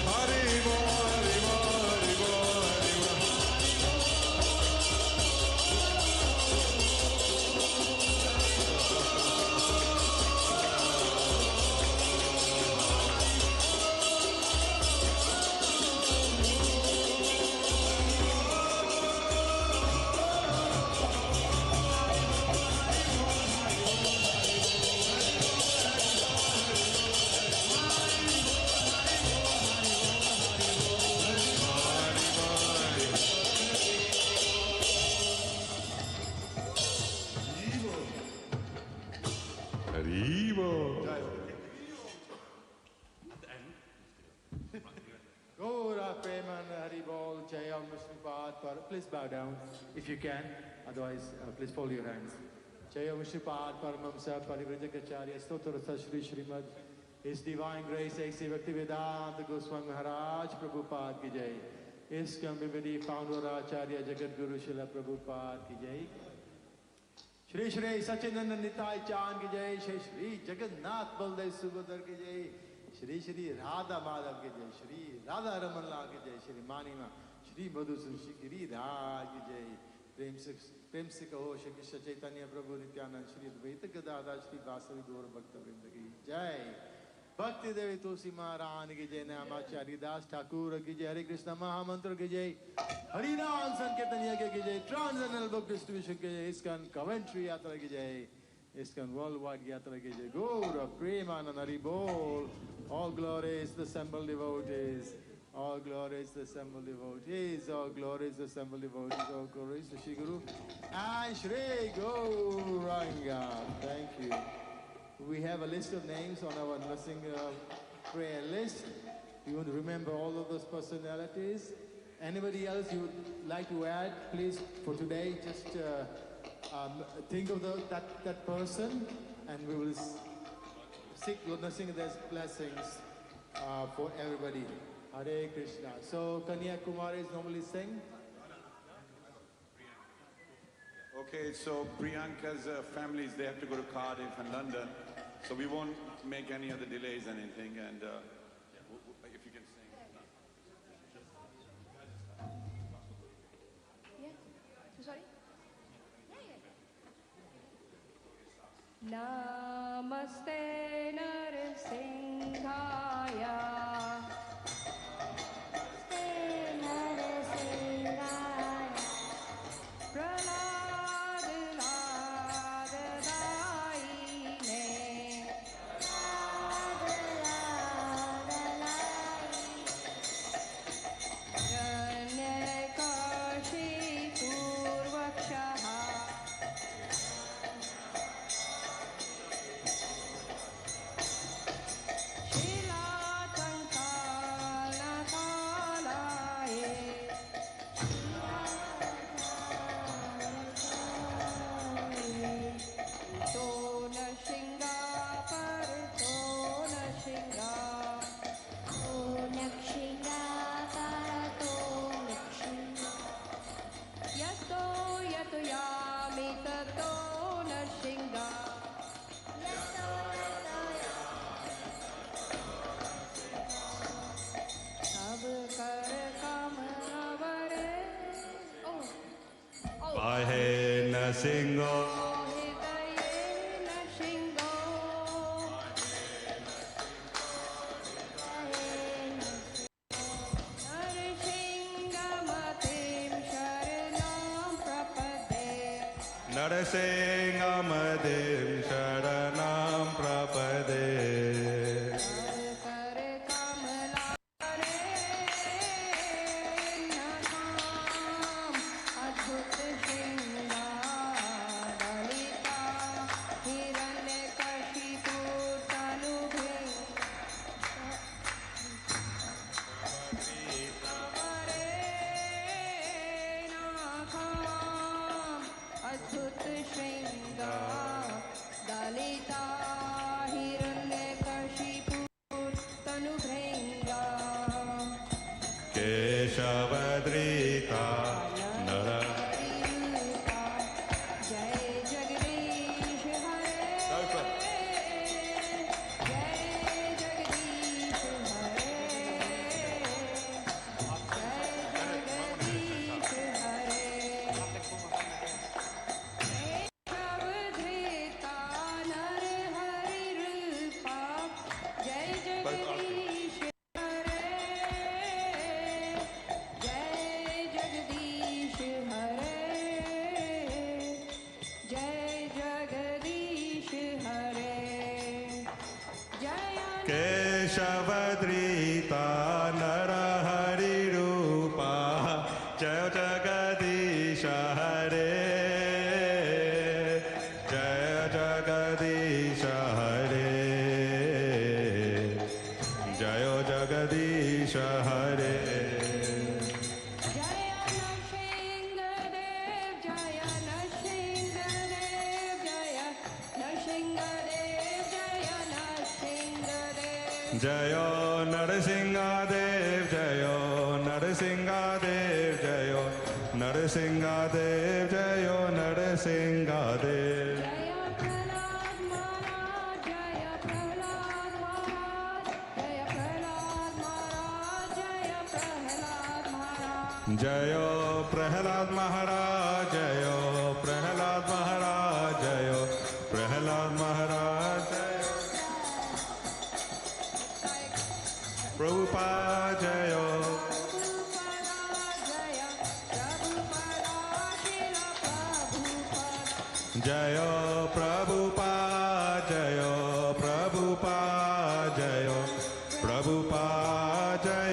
Hari Bol, Hari Bol, Hari Bol, Hari Bol. Hari Bol. Gaura Preman Haribol Jayam Vishnupad. Please bow down if you can. Otherwise, please fold your hands. Jayam Vishnupad Paramamsa Parivrajagacharya Stotra Shri Srimad. His Divine Grace A.C. Bhaktivedanta Goswami Maharaj Prabhupada Ki Jai. ISKCON Coventry Founder Acharya Jagat Guru Srila Prabhupada Ki Jai. Shri Shri Sachinanda Nitai Chan Ki Jai. Shri Shri Jagannath Baldev Subhadar Ki Jai. Shri Shri Radha Madhav Ki Jai. Shri Radha Ramanla Ki Jai. Shri Manima. Shri Madhusun Shri Giridhar Ki Jai. Prem se kaho Shri Krishna Chaitanya Prabhu Nityanand Shri Advaita Gadadhar Shri Vasavi Gaura Bhakta Vrinda Ki Jai. Bhakti Devi Tulsi Maharani Ki Jai. Namacharya Das Thakur Ki Jai. Hare Krishna Mahamantra Ki Jai. Hari Ram Sankirtan Yagya Ki Jai. Transcendental Book Distribution Ki Jai. ISKCON Coventry Yatra Ki Jai. ISKCON Worldwide Yatra Ki Jai. Gaura Premanand Hari Bol. All glories the assembled devotees. All glories the assembled devotees. All glories the assembled devotees. All glories to Shri Guru and Shri Gauranga. Thank you. We have a list of names on our nursing prayer list. You want to remember all of those personalities. Anybody else you would like to add, please, for today, just think of that person, and we will sing their blessings for everybody. Hare Krishna. So Kanya Kumaris normally sing. Okay, so Priyanka's families, they have to go to Cardiff and London, so we won't make any other delays or anything, and if you can sing. Yeah. Sorry? Yeah. Namaste Narasimhaya. Shri Narasimho, Narasimhamadim Sharanam Prapade. Keshavadrita Nara. Keshavadrita Narahari Rupa Jaya Jagadisha Hare Jaya Jagadisha Hare Jaya Jagadisha Hare Jayo Narasimhadev, Jayo Narasimhadev, Jayo Narasimhadev, Jayo Narasimhadev. Jayo Prahlad Maharaj, Jayo Prahlad Maharaj, Jayo Prahlad Maharaj, Jayo Prabhupada Jayo. Jayo Prabhupada Jayo Prabhupada Jayo Prabhupada Jayo